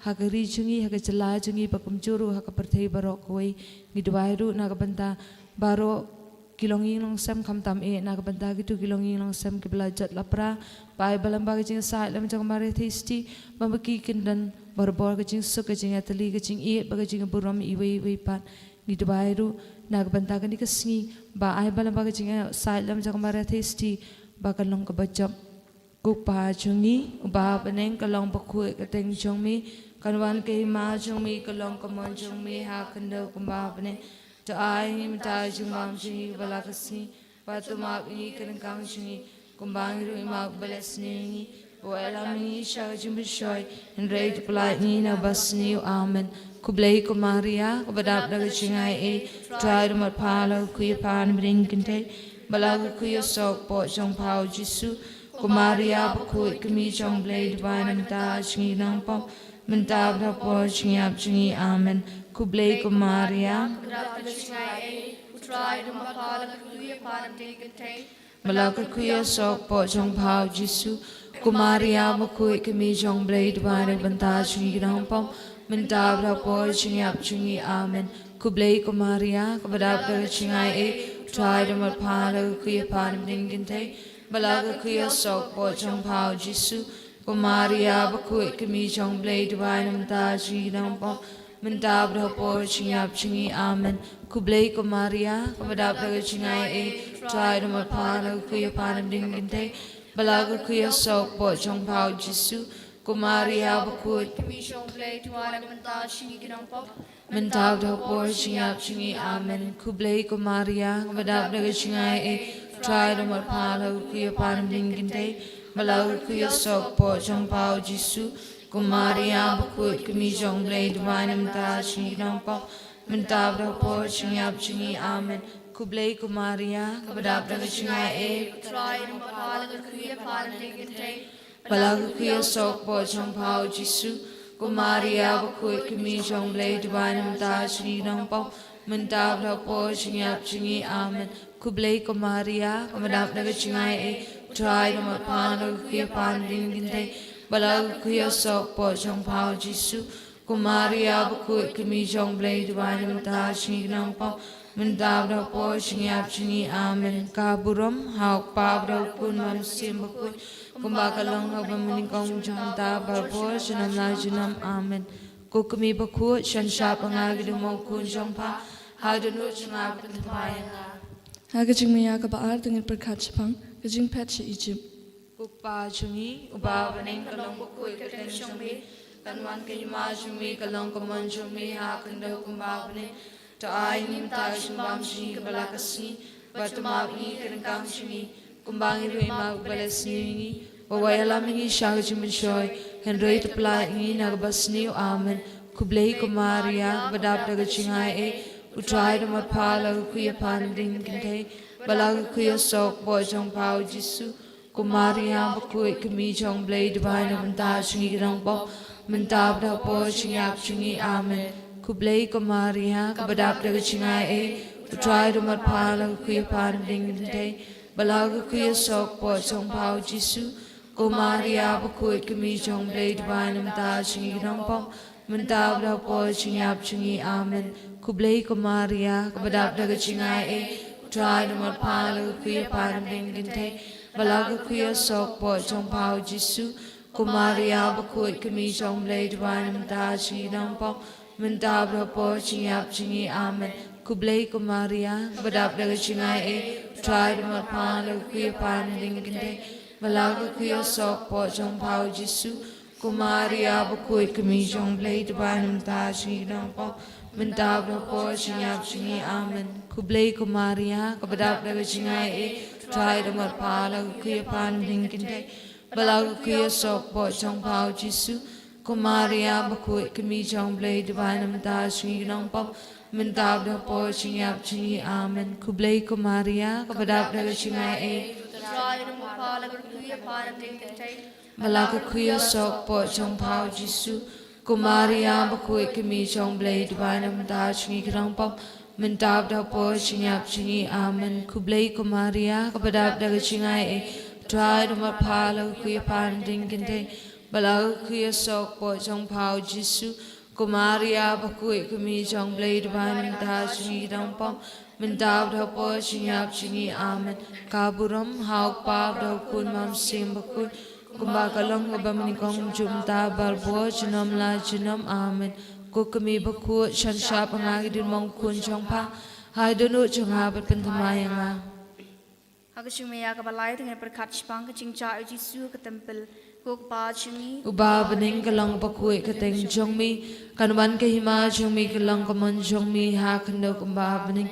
Hagari jungi hagajala jungi bakumjuru hakaperthei barokoi ngidwai ru nagabanta baro kilongi long sam kam tam e nagabanta gitu kilongi long sam kibelajat lapra pai balamba gajing sai lam jang mare thisti bambaki kindan barbor gajing suk gajing atali gajing e bagajing buram iwei pat ngidwai ru nagabanta gani kasngi ba ai balamba gajing sai lam jang mare thisti bakalong kabajap kupa jungi uba beneng kalong bakhuid kateng jongmi kanwan ke ma jongmi kalong kamon jongmi ha kando kumba beneng to ai mta jungam jungi balakasi patuma ini kengkang jungi kumbang ru ma balesni boelami sha jumbishoy and rate polite ni na basni amen kublei kumaria kubadap daga jingai e try to mat palo kuyapan bring kinte balaga kuyo sok po jong pao jisu Kumaria Bakhuid kami jong blade divine mta chingi nang pom mta bra po chingi ap chingi amen kublei Kumaria Malaga kuya sok po jong pao Jisu Kumaria Bakhuid kami jong blade divine mta chingi nang pom mta bra po chingi ap chingi amen kublei Kumaria kabadap daga chingai e try to mat palo kuya pan bring kinte Balaga kuya sok po jong pao Jisu Kumaria Bakhuid kami jong blade divine mta chingi nang pom mta bra po chingi ap chingi amen kublei Kumaria kabadap daga chingai e try to mat palo kuya pan bring kinte balaga kuya sok po jong pao Jisu Kumaria Bakhuid kami jong blade divine mta chingi nang pom mta bra po chingi ap chingi amen kublei Kumaria kabadap daga chingai e try to mat palo kuya pan bring kinte balaga kuya sok po jong pao Jisu Kumaria Bakhuid kami jong blade divine mta chingi nang pom mta bra po chingi ap chingi amen kublei Kumaria kabadap daga chingai e try to mat palo kuya pan bring kinte balaga kuya sok po jong pao Jisu Kumaria Bakhuid kami jong blade divine mta chingi nang pom mta bra po chingi ap chingi amen kublei Kumaria kabadap daga chingai e try to mat palo kuya pan bring kinte balaga kuya sok po jong pao Jisu Kumaria Bakhuid kami jong blade divine mta chingi nang pom mta bra po chingi ap chingi amen kaburam hauk pa bra kun man sim bakhuid kumbakalong habamaning kong janta barbo junam la junam amen kukumi bakhuid shan shap angagi dumong kun jong pa hadunu jungab kentapayanga Hagajing maya kabaar dengan perkat Jepang, gajing pet si Egypt. Kupa jungi uba baneng kalong bakhuid kateng jongmi kanwan kayma jongmi kalong kamon jongmi ha kendo kumba baneng to ai nim ta jumbam jungi kabalakasi batuma ini kengkang jungi kumbang iru ima balesni wawayala mingi shagajing bishoy henry to pla ini nagbasni amen kublei Kumaria badap daga chingai e utrai mat palo kuya pan bring kinte balaga kuya sok po jong pao Jisu Kumaria Bakhuid kami jong blade divine mta chingi nang pom mta bra po chingi ap chingi amen kublei Kumaria kabadap daga chingai e utrai mat palo kuya pan bring kinte balaga kuya sok po jong pao Jisu Kumaria Bakhuid kami jong blade divine mta chingi nang pom mta bra po chingi ap chingi amen kublei Kumaria kabadap daga chingai e try to mat palo kuya pan bring kinte balaga kuya sok po jong pao Jisu Kumaria Bakhuid kami jong blade divine mta chingi nang pom mta bra po chingi ap chingi amen kublei Kumaria kabadap daga chingai e try to mat palo kuya pan bring kinte balaga kuya sok po jong pao Jisu Kumaria Bakhuid kami jong blade divine mta chingi nang pom mta bra po chingi ap chingi amen kublei Kumaria kabadap daga chingai e try to mat palo kuya pan bring kinte balaga kuya sok po jong pao Jisu Kumaria Bakhuid kami jong blade divine mta chingi nang pom mta bra po chingi ap chingi amen kublei Kumaria kabadap daga chingai e try to mat palo kuya pan bring kinte balaga kuya sok po jong pao Jisu Kumaria Bakhuid kami jong blade divine mta chingi nang pom mta bra po chingi ap chingi amen kublei Kumaria kabadap daga chingai e try to mat palo kuya pan bring kinte Balakhuya sok po trong phao Jisu Kumaria Bakhuid Kami trong blade divine ta chingi dong pom Min dao dhao po chinyap chingi amen Kaburam hauk pap dhao kun mam sim Bakhuid Kumbakalong abaminikong jumta barbo Jinom la jinom amen Kukami Bakhuid shan shap angagi din mong kun trong pa Hai donu trong habat pentamaya Agusumaya kabalay dengan berkat spang kecingca Jisu ke tempel kuk pa chingi Uba bening kalang Bakhuid kateng jongmi Kanuan kahima jongmi kalang kamon jongmi ha kendo kumba bening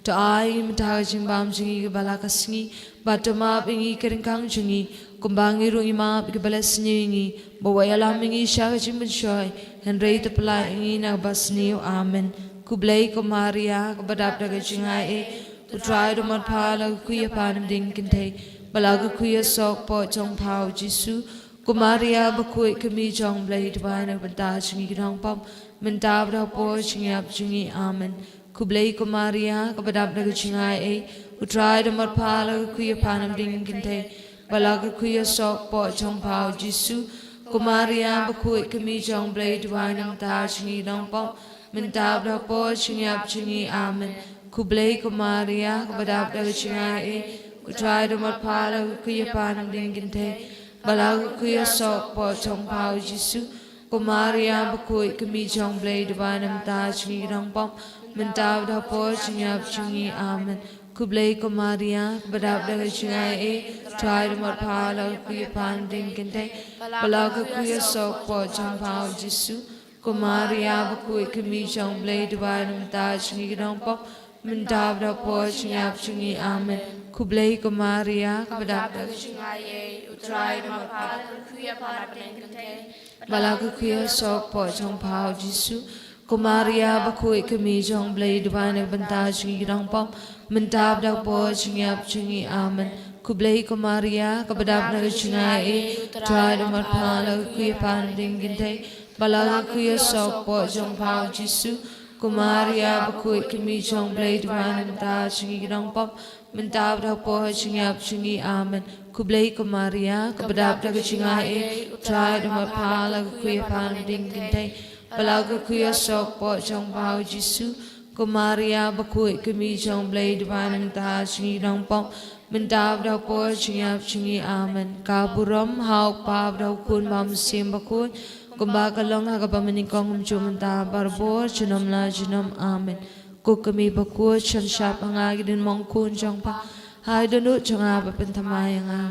Taai mataga jingbam jingi kabala kasngi Batama bingi keringkang jingi Kumbangi rungima bikabala singi Bawaya mingi syaka jimben syoy Henry tepala ingi nagbasniyo amen Kublay kumaria kabadap daga jingai Utray dumat pala kuya panam ding kintay Balaga kuya sok po chong pao Jisu Kumaria Bakhuid kami chong blay divine nagbanta jingi kinong pom Mentab daw po jingyap jingi amen Kublay kumaria kabadap daga jingai Utray dumat pala kuya panam ding kintay Balaga kuya sok po chong pao Jisu Kumaria Bakhuid kami chong blay divine nagbanta jingi kinong pom Mentab daw po jingyap jingi amen Kublay kumaria kabadap daga jingai Utray dumat pala kuya panam ding kintay Balaga kuya sok po chong pao Jisu Kumaria Bakhuid kami chong blay divine nagbanta jingi kinong pom Mentab daw po jingyap jingi amen Kublay kumaria kabadap daga jingai Utray dumat pala kuya panam ding kintay Balaga kuya sok po chong pao Jisu Kumaria Bakhuid kami chong blay divine nagbanta jingi kinong pom Mentab daw po jingyap jingi amen Kublay kumaria kabadap daga jingai utray dumat pala kuya panam ding kintay Balaga kuya sok po chong pao Jisu Kumaria Bakhuid kami chong blay divine nagbanta jingi kinong pom Mentab daw po jingyap jingi amen Kublay kumaria kabadap daga jingai Utray dumat pala kuya panam ding kintay Balaga kuya sok po chong pao Jisu Kumaria Bakhuid kami chong blay divine nagbanta jingi kinong pom Mentab daw po jingyap jingi amen Kublay kumaria kabadap daga jingai Utray dumat pala kuya panam ding kintay Balaga kuya sok po chong pao Jisu Kumaria Bakhuid kami chong blay divine nagbanta jingi kinong pom Mentab daw po jingyap jingi amen Kaburam hauk pap daw kun mam sim Bakhuid Kumbakalong hagapamanikong jumta barbo jinom la jinom amen Kukami Bakhuid shan shap angagi din mong kun jong pa Hai donu jong aba pentamaya nga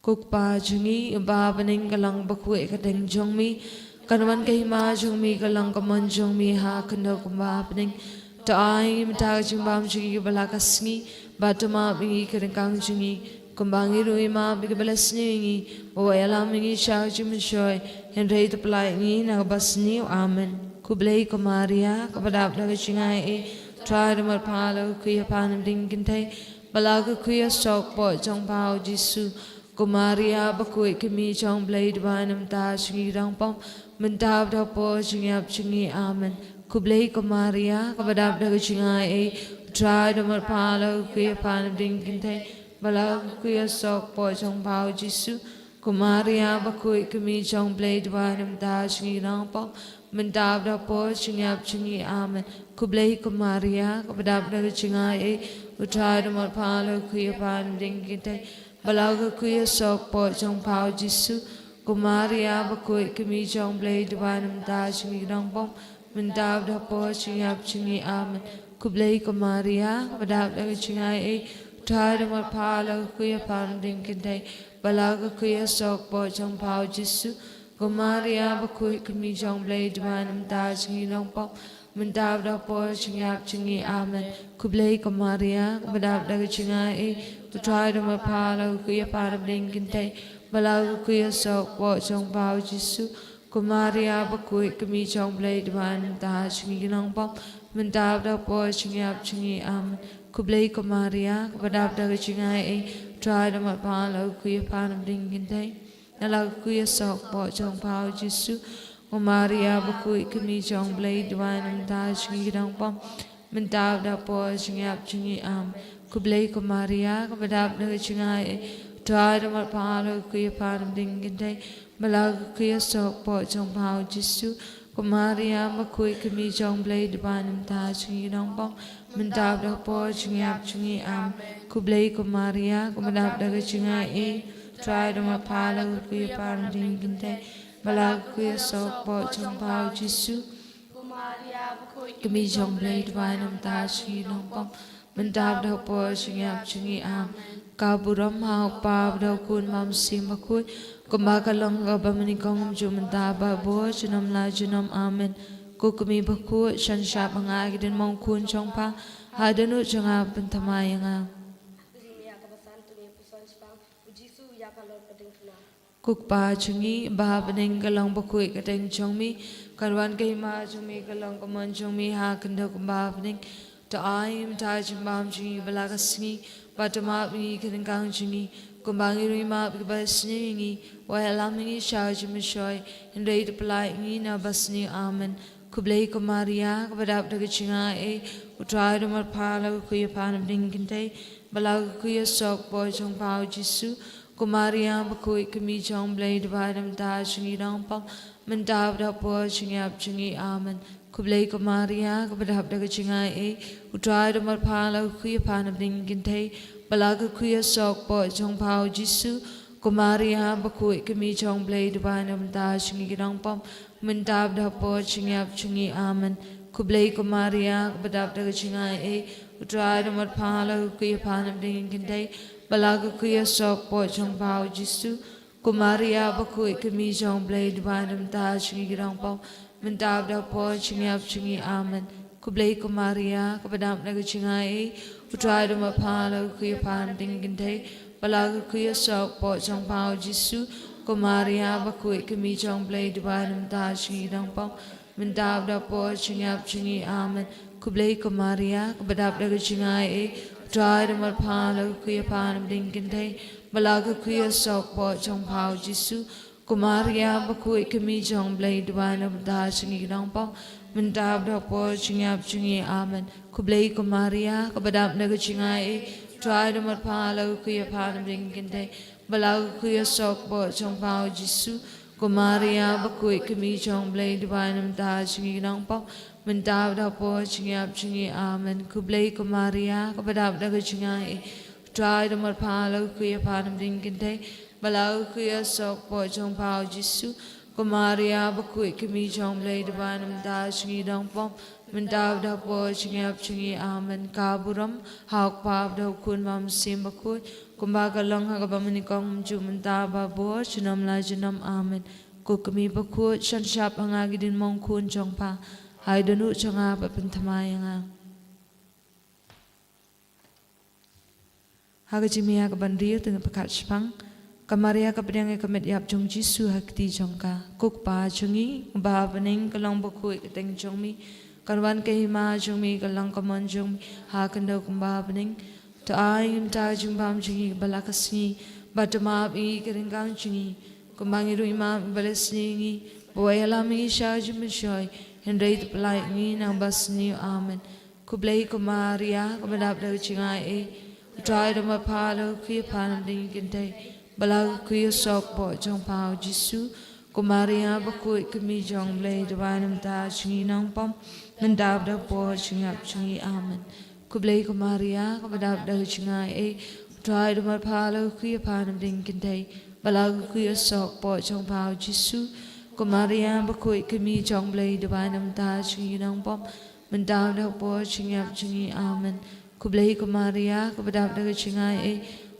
Kukpa jingi uba bening kalang Bakhuid kateng jongmi Kanuan kahima jongmi kalang kamon jongmi ha kendo kumba bening Taai mataga jingbam jingi kabala kasngi Batama bingi keringkang jingi Kumbangi ruima bikabala singi Bawaya mingi syaka jimben syoy Henry tepala ingi nagbasniyo amen Kublay kumaria kabadap daga jingai Utray dumat pala kuya panam ding kintay Balaga kuya sok po chong pao Jisu Kumaria Bakhuid kami chong blay divine nagbanta jingi kinong pom Mentab daw po jingyap jingi amen Kublay kumaria kabadap daga jingai Utray dumat pala kuya panam ding kintay Balaga kuya sok po chong pao Jisu Kumaria Bakhuid kami chong blay divine nagbanta jingi kinong pom Mentab daw po jingyap jingi amen Kublay kumaria kabadap daga jingai Utray dumat pala kuya panam ding kintay Balaga kuya sok po chong pao Jisu Kumaria Bakhuid kami chong blay divine nagbanta jingi kinong pom Mentab daw po jingyap jingi amen Kublay kumaria kabadap daga jingai Utray dumat pala kuya panam ding kintay Balaga kuya sok po chong pao Jisu Kumaria Bakhuid kami chong blay divine nagbanta jingi kinong pom Mentab daw po jingyap jingi amen Kublay kumaria kabadap daga jingai Utray dumat pala kuya panam ding kintay Balaga kuya sok po chong pao Jisu Kumaria Bakhuid kami chong blay divine nagbanta jingi kinong pom Mentab daw po jingyap jingi amen Kublay kumaria kabadap daga jingai Utray dumat pala kuya panam ding kintay Balaga kuya sok po chong pao Jisu Kumaria Bakhuid kami chong blay divine nagbanta jingi kinong pom mình đào đào bò chừng ngập chừng nghi am cúp lấy của Maria có đáp nơi chừng ai trai đó mà phá lo kia phá nằm đình kinh thế mà là kia sọc bò trong phao Jisu của Maria mà khui cái mi trong lấy để bàn nằm ta chừng nghi đông bông mình đào đào bò chừng ngập chừng nghi am cúp lấy của Maria có đáp nơi chừng ai trai đó mà phá lo kia phá nằm đình kinh thế mà là kia sọc bò trong phao Jisu cái mi trong lấy để bàn nằm ta chừng nghi đông bông mình đáp đào bò chừng ngập chừng nghi am kaburam hau pa đau kun mam sim bakhuid kumbakalong gabamani kong jumanta ba bo junam la junam amen kukumi bakhuid shan sha banga giden mong kun chong pa hadanu changa pentamaya kukpa chungi ba bening kalong bakhuid kateng chongmi karwan kai ma chungmi kalong kamon chongmi ha kendo kumba bening ta aim ta chumbam chungi balaga Sngi Patama mi kang chungi kumbangi rima Sngi wahalamini shaj mishoy and rate apply na basni amen kublay kumaria kabadap daga chinga utray dumar pala kuya panam dingkinte balag kuya sok boy chong pao Jisu kumaria bakui kami chong blade vadam ta chungi rampam mandab da po chingap chungi amen kublay kumaria kabadap daga chinga utray dumar pala kuya panam dingkinte balag kuya sok boy chong pao Jisu kumaria bakui kami chong blade vadam ta chungi rampam mandab da po chingap chungi amen kublay kumaria kabadap daga chinga utray dumar pala kuya panam dingkinte balag kuya sok boy chong pao Jisu kumaria bakui kami chong blade vadam ta chungi rampam mandab da po chingap chungi amen kublay kumaria kabadap daga chinga utray dumar pala kuya panam dingkinte balag kuya sok boy chong pao Jisu kumaria bakui kami chong blade vadam ta chungi rampam mandab da po chingap chungi amen kublay kumaria kabadap daga chinga utray dumar pala kuya panam dingkinte balag kuya sok boy chong pao Jisu kumaria bakui kami chong blade vadam ta chungi rampam mandab da po chingap chungi amen kublay kumaria kabadap daga chinga utray dumar pala kuya panam dingkinte balag kuya sok boy chong pao Jisu kumaria bakui kami chong blade vadam ta chungi rampam mandab da po chingap chungi amen kublay kumaria kabadap daga chinga utray dumar pala kuya panam dingkinte balag kuya sok boy chong pao Jisu kumaria bakui kami chong blade vadam ta chungi rampam mandab da po chingap chungi amen kaburam hak pap da kun mam sim bakhuid kumbakalong hagabamani kong jumanta ba bo junam la junam amen kukami bakhuid shan shap angagidin mong kun chong pa haidanu changa papentamaya hagajimia kabandir dengan pekat sepang kamaria kapedang kamet yap jong Jisu hakti jongka kukpa chungi ba bening kalong bakhuid kateng jongmi karwan kahima jongmi kalang kamon jongmi ha kendo kumba bening ta aim ta jumbam chungi balaka Sngi batama bi keringang chungi kumbangi ruima balesni boyalami shaj mishoy and rate apply na basni amen kublay kumaria kabadap daga chinga utray dumar pala kuya panam dingkinte balag kuya sok boy chong pao Jisu kumaria bakui kami chong blade vadam ta chungi rampam mandab da po chingap chungi amen kublay kumaria kabadap daga chinga utray dumar pala kuya panam dingkinte balag kuya sok boy chong pao Jisu kumaria bakui kami chong blade vadam ta chungi rampam mandab da po chingap chungi amen kublay kumaria kabadap daga chinga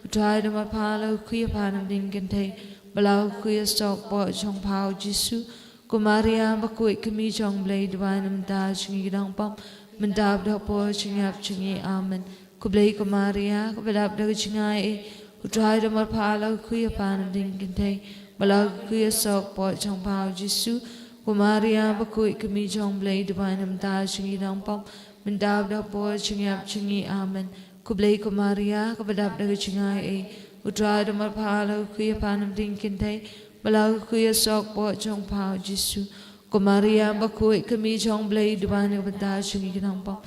utray dumar pala kuya panam dingkinte balag kuya sok boy chong pao Jisu kumaria bakui kami chong blade vadam ta chungi rampam mandab da po chingap chungi amen kublay kumaria kabadap daga chinga utray dumar pala kuya panam dingkinte balag kuya sok boy chong pao Jisu kumaria bakui kami chong blade vadam ta chungi rampam mandab da po chingap chungi amen kublay kumaria kabadap daga chinga utray dumar pala kuya panam dingkinte balag kuya sok boy chong pao Jisu kumaria bakui kami chong blade vadam ta chungi rampam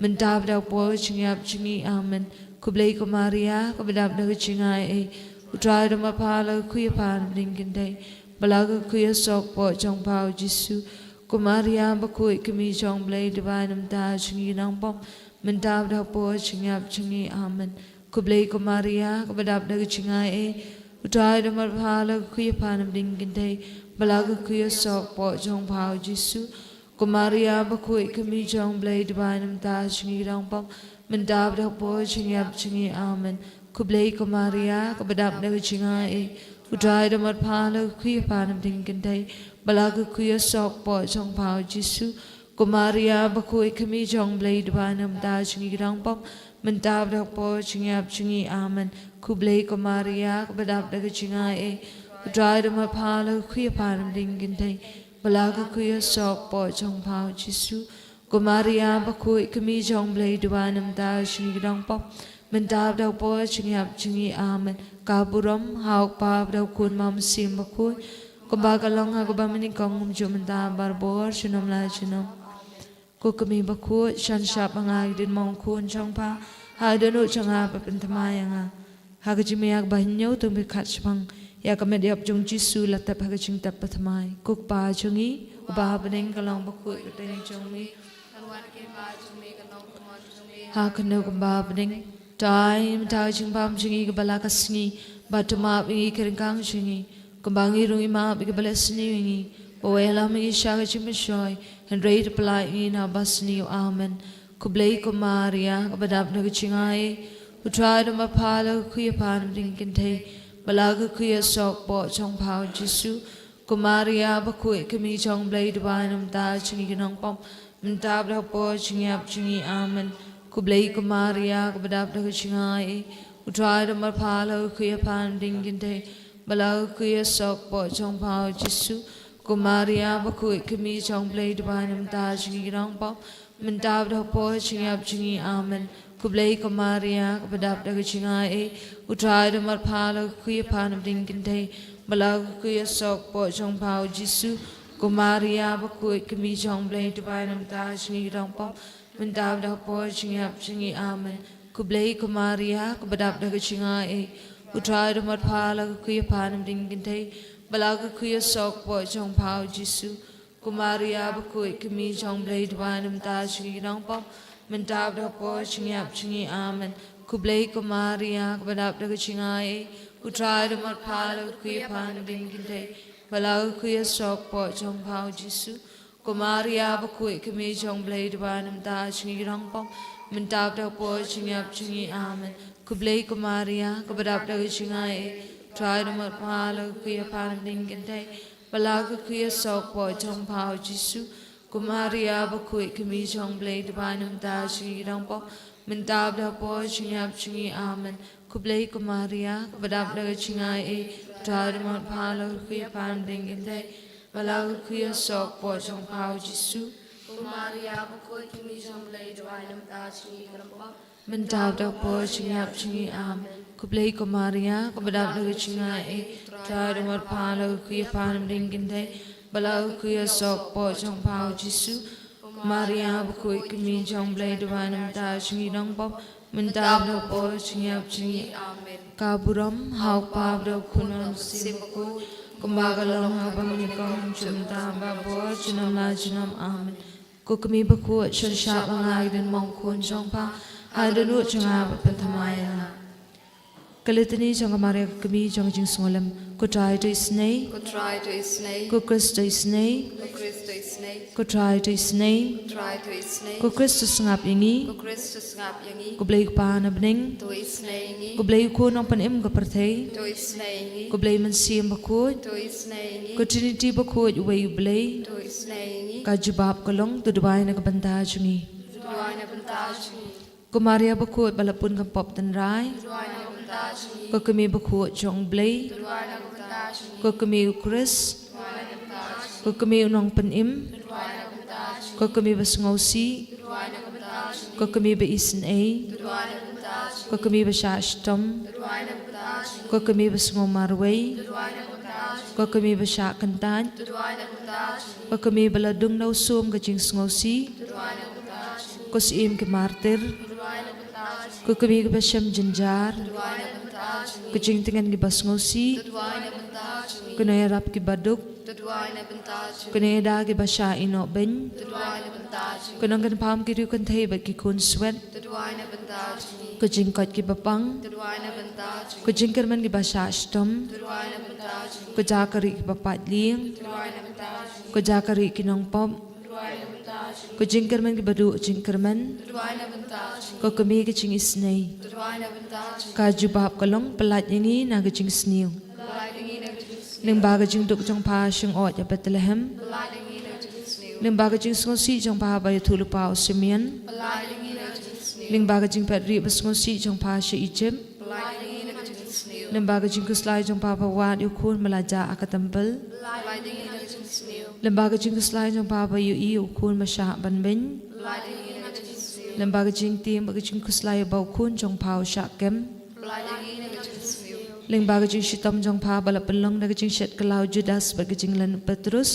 Mentap dak po chingap chingi amen. Kublei ko Maria kabadap dak chingai e. Utrai dama pala kuya pan dingkindai. Balaga kuya sok po chong pao Jisu. Ko Maria bakui kami chong blei divinam ta chingi nang pom. Mentap dak po chingap chingi amen. Kublei ko Maria kabadap dak chingai e. Utrai dama pala kuya pan dingkindai. Balaga kuya sok po chong pao Jisu. Ko Maria bakui kami chong blei divinam ta chingi nang pom. Mentap dak po chingap chingi amen. Kublei ko Maria kabadap dak chingai e. Utrai dama pala kuya pan dingkindai. Balaga kuya sok po chong pao Jisu. Ko Maria bakui kami chong blei divinam ta chingi nang pom. Mentap dak po chingap chingi amen. Kublei ko Maria kabadap dak chingai e. Utrai dama pala kuya pan dingkindai. Balaga kuya sok po chong pao Jisu. Ko Maria bakui kami chong blei divinam ta chingi nang pom. Mentap dak po chingap chingi amen. Kaburam hauk pap dak kun mam sim bakui. Ko bagalong ha ko bamini kong mentap barbor chinam la chinam. Ko kami bakui shan shap angai din mong kun chong pa. Ha danu chong ha papentamaya ha ka jimiyak bahinyo tung bikat pang. Ya kami diap jong Jisu latap ha ka ching tap patamay. Kuk pa chungi uba bening kalong bakui kateng chong mi. Ha kanu kumba bening. Time tau ching pam chingi kabala kasni. Batu maap ingi keringkang chingi. Kumbangi rungi maap ingi kabala sni ingi. Bawela mingi syaka chimishoy. Henry reply ingi na basni amen. Kublei ko Maria kabadap na kachingai. Utrai dama pala kuya panam dingkintay. Balaga kuya sok po chong pao Jisu. Ko Maria bakui kami chong blei divinam ta chingi ginong pom. Mentap dak po chingap chingi amen. Kublei ko Maria kabadap dak chingai. Utrai dama pala kuya pan dingkintay. Balaga kuya sok po chong pao Jisu. Ko Maria bakui kami chong blei divinam ta chingi ginong pom. Mentap dak po chingap chingi amen. Kublei ko Maria kabadap dak chingai. Utrai dama pala kuya pan dingkintay. Balaga kuya sok po chong pao Jisu. Ko Maria bakui kami chong blei divinam ta chingi ginong pom. Mentap dak po chingap chingi amen. Kublei ko Maria kabadap dak chingai. Utrai dama pala kuya pan dingkintay. Balaga kuya sok po chong pao Jisu. Ko Maria bakui kami chong blei divinam ta chingi ginong pom. Mentap dak po chingap chingi amen. Kublei ko Maria kabadap dak chingai. Utrai dama pala kuya pan dingkintay. Balaga kuya sok po chong pao Jisu. Ko Maria bakui kami chong blei divinam ta chingi ginong pom. Mentap dak po chingap chingi amen. Kublei ko Maria kabadap dak chingai. Utrai dama pala kuya pan dingkintay. Balaga kuya sok po chong pao Jisu. Ko Maria bakui kami chong blei divinam ta chingi ginong pom. Mentap dak po chingap chingi amen. Kublei ko Maria kabadap dak chingai. Utrai dama pala kuya pan dingkintay. Balaga kuya sok po chong pao Jisu. Ko Maria bakui kami chong blei divinam ta chingi ginong pom. Mentap dak po chingap chingi amen. Kublei ko Maria kabadap dak chingai. Utrai dama pala kuya pan dingkintay. Balaga kuya sok po chong pao Jisu. Maria bakui kami chong blei divinam ta chingi ginong pom. Mentap dak po chingap chingi amen. Kaburam hauk pap dak kunon sim bakui. Kumbagalong abaminikong chunta babor chinam la chinam amen. Ko kami bakut chun syap mangai dan mong kun chong pa. Adanu chong apa pentamaya. Kalitani chong Maria kami chong jing sungalam. Ko try to snay. Ko try to snake. Ko Christo snay. Ko Christo snake. Ko try to snay. Try to snake. Ko Christus ngap ingi. Ko Christus ngap yangi. Ko blay pa na bening. To snayingi. Ko blay ko nang panim ka partay. To snayingi. Ko blay man siyam bakut. To snayingi. Ko trinity bakut uway blay. To snayingi. Ka jubab kalong tudubay na kabanta chungi. Duwai na bantashi. Ko Maria bakut balapun ka pop tan rai. Duwai na bantashi. Ko kami bakut chong blay. Duwai na bantashi. Ko kami Ïukharist. Duwai na bantashi. Ko kami unang panim. Duwai na bantashi. Ko kami basngawsi. Duwai na bantashi. Ko kami ba isin ay. Duwai na bantashi. Ko kami ba syashtam. Duwai na bantashi. Ko kami ba sngomarway. Duwai na bantashi. Ko kami ba syakantan. Duwai na bantashi. Ko kami ba ladung na usum ka jing sngawsi. Duwai na bantashi. ko si im ke martir ko kami ke basam jenjar ko jing tengan ke bas ngosi ko na rap ke baduk ko na da ke basha ino ben ko nang kan pam ke ru kan thei ba ki kun swet ko jing kot ke bapang ko jing kerman ke basha stom ko jakari ke bapat liang ko jakari ke nong pom ko jing kerman ke badu jing kerman ko kami ke jing Sngi ka jubab kalong pelat yangi na ke jing Sniu ning ba ke jing duk jong pa shing ot ya Bethlehem ning ba ke jing ngosi jong pa ba thulu pa Simeon ning ba ke jing patri bas ngosi jong pa she Egypt ning ba ke jing kuslai jong pa ba wat yu khun malaja akatambal lembaga jing keslai jong papa yu i ukun masya ban ben lembaga jing tim baga jing keslai bau kun jong pau syak kem lembaga jing shitam jong pa bala pelong daga jing shet kelau Judas baga jing lan Petrus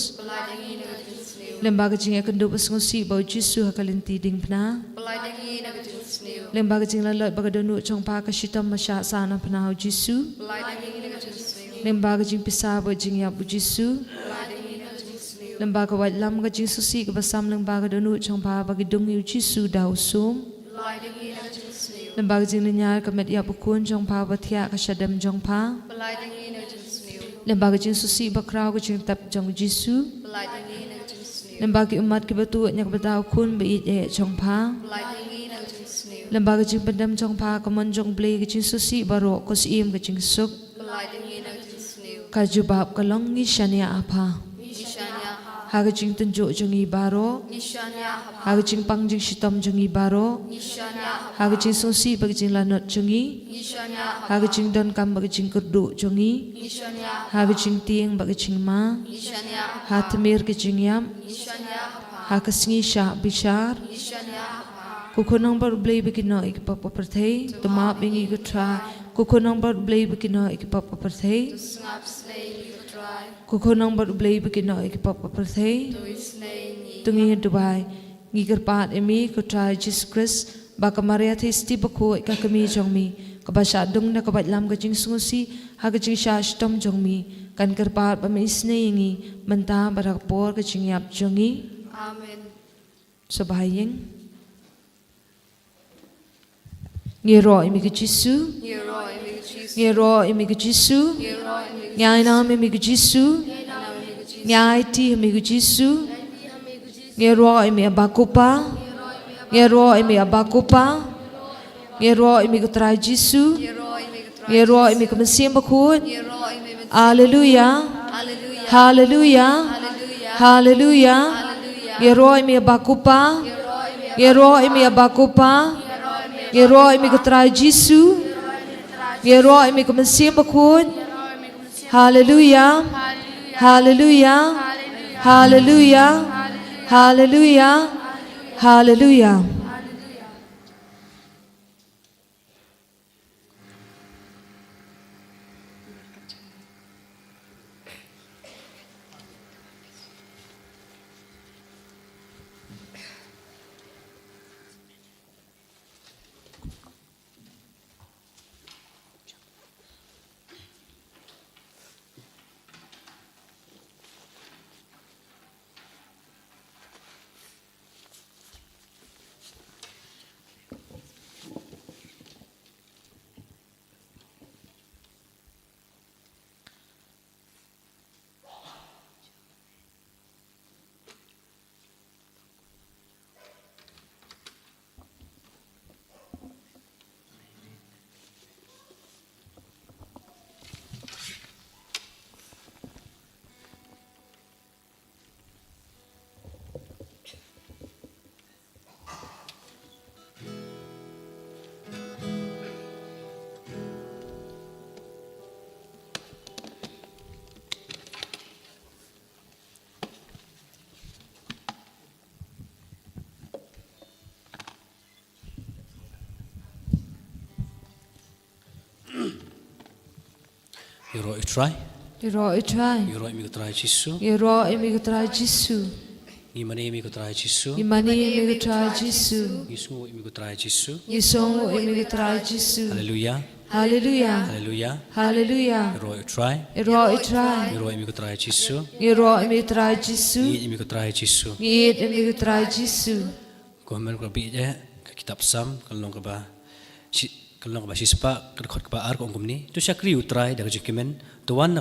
lembaga jing akan du bas ngosi bau Jisu hakalinti ding pna lembaga jing lalot baga donu jong pa ka shitam masya sana pna Jisu lembaga jing pisah bau jing ya bu Jisu lembaga wat lam ga jing susi ga basam lembaga donu chong pa bagi dung yu Jisu dau sum lembaga jing nyar ka met ya bukun chong pa bathia ka shadam jong pa lembaga jing susi bakrau ga jing tap jong Jisu lembaga umat ki batu nyak batau kun be ye chong pa lembaga jing pendam chong pa ka mon jong ble ga jing susi baro ko sim ga jing sup ka jubab ka long ngi shania apa haga jing tunjuk jongi baro haga jing pang jing shitam jongi baro haga jing sosi bagi jing lanot jongi haga jing don kam bagi jing kurdu jongi haga jing tieng bagi jing ma hatmir ke jing yam haga Sngi sha bishar kukunang bar blay bikino ik papa perthei tuma bingi gutra kukunang bar blay bikino ik papa perthei kukunang bar blay bikino ik papa perthei tungi Dubai ngi kerpat emi kutra Ïukharist baka Maria thisti Bakhuid ka kami jongmi ka basha dung na ka batlam ka jing sungusi ha ka jing sha stom jongmi kan kerpat ba mi Sngi menta barak por ka jing yap jongi Amen. Sabayeng ngero imi ka Jisu ngero imi ka Jisu nyai nam imi ka Jisu nyai ti imi ka Jisu ngero imi abakupa ngero imi abakupa ngero imi ka tra Jisu ngero imi ka mesim Bakhuid haleluya haleluya haleluya ngero imi abakupa ngero imi abakupa ngero imi ka tra Jisu ngero imi ka mesim Bakhuid haleluya haleluya haleluya haleluya haleluya Yero itrai. ngero itrai Yero imi ka tra Jisu. ngero imi ka tra Jisu Imani imi ko try Jisu. Imani imi ko try Jisu. Yisu imi ko try Jisu. Yisong imi ko try Jisu. Hallelujah. Hallelujah. Hallelujah. Hallelujah. Iro try. Iro itry. Iro imi ko try Jisu. Iro imi ko try Jisu. Imi ko try Jisu. Ngit imi ko try Jisu. Komen ko bi je ka kitab Sam kalong ka ba sispa ka ba ar ko ngumni tu syakri utrai daga jikimen tuan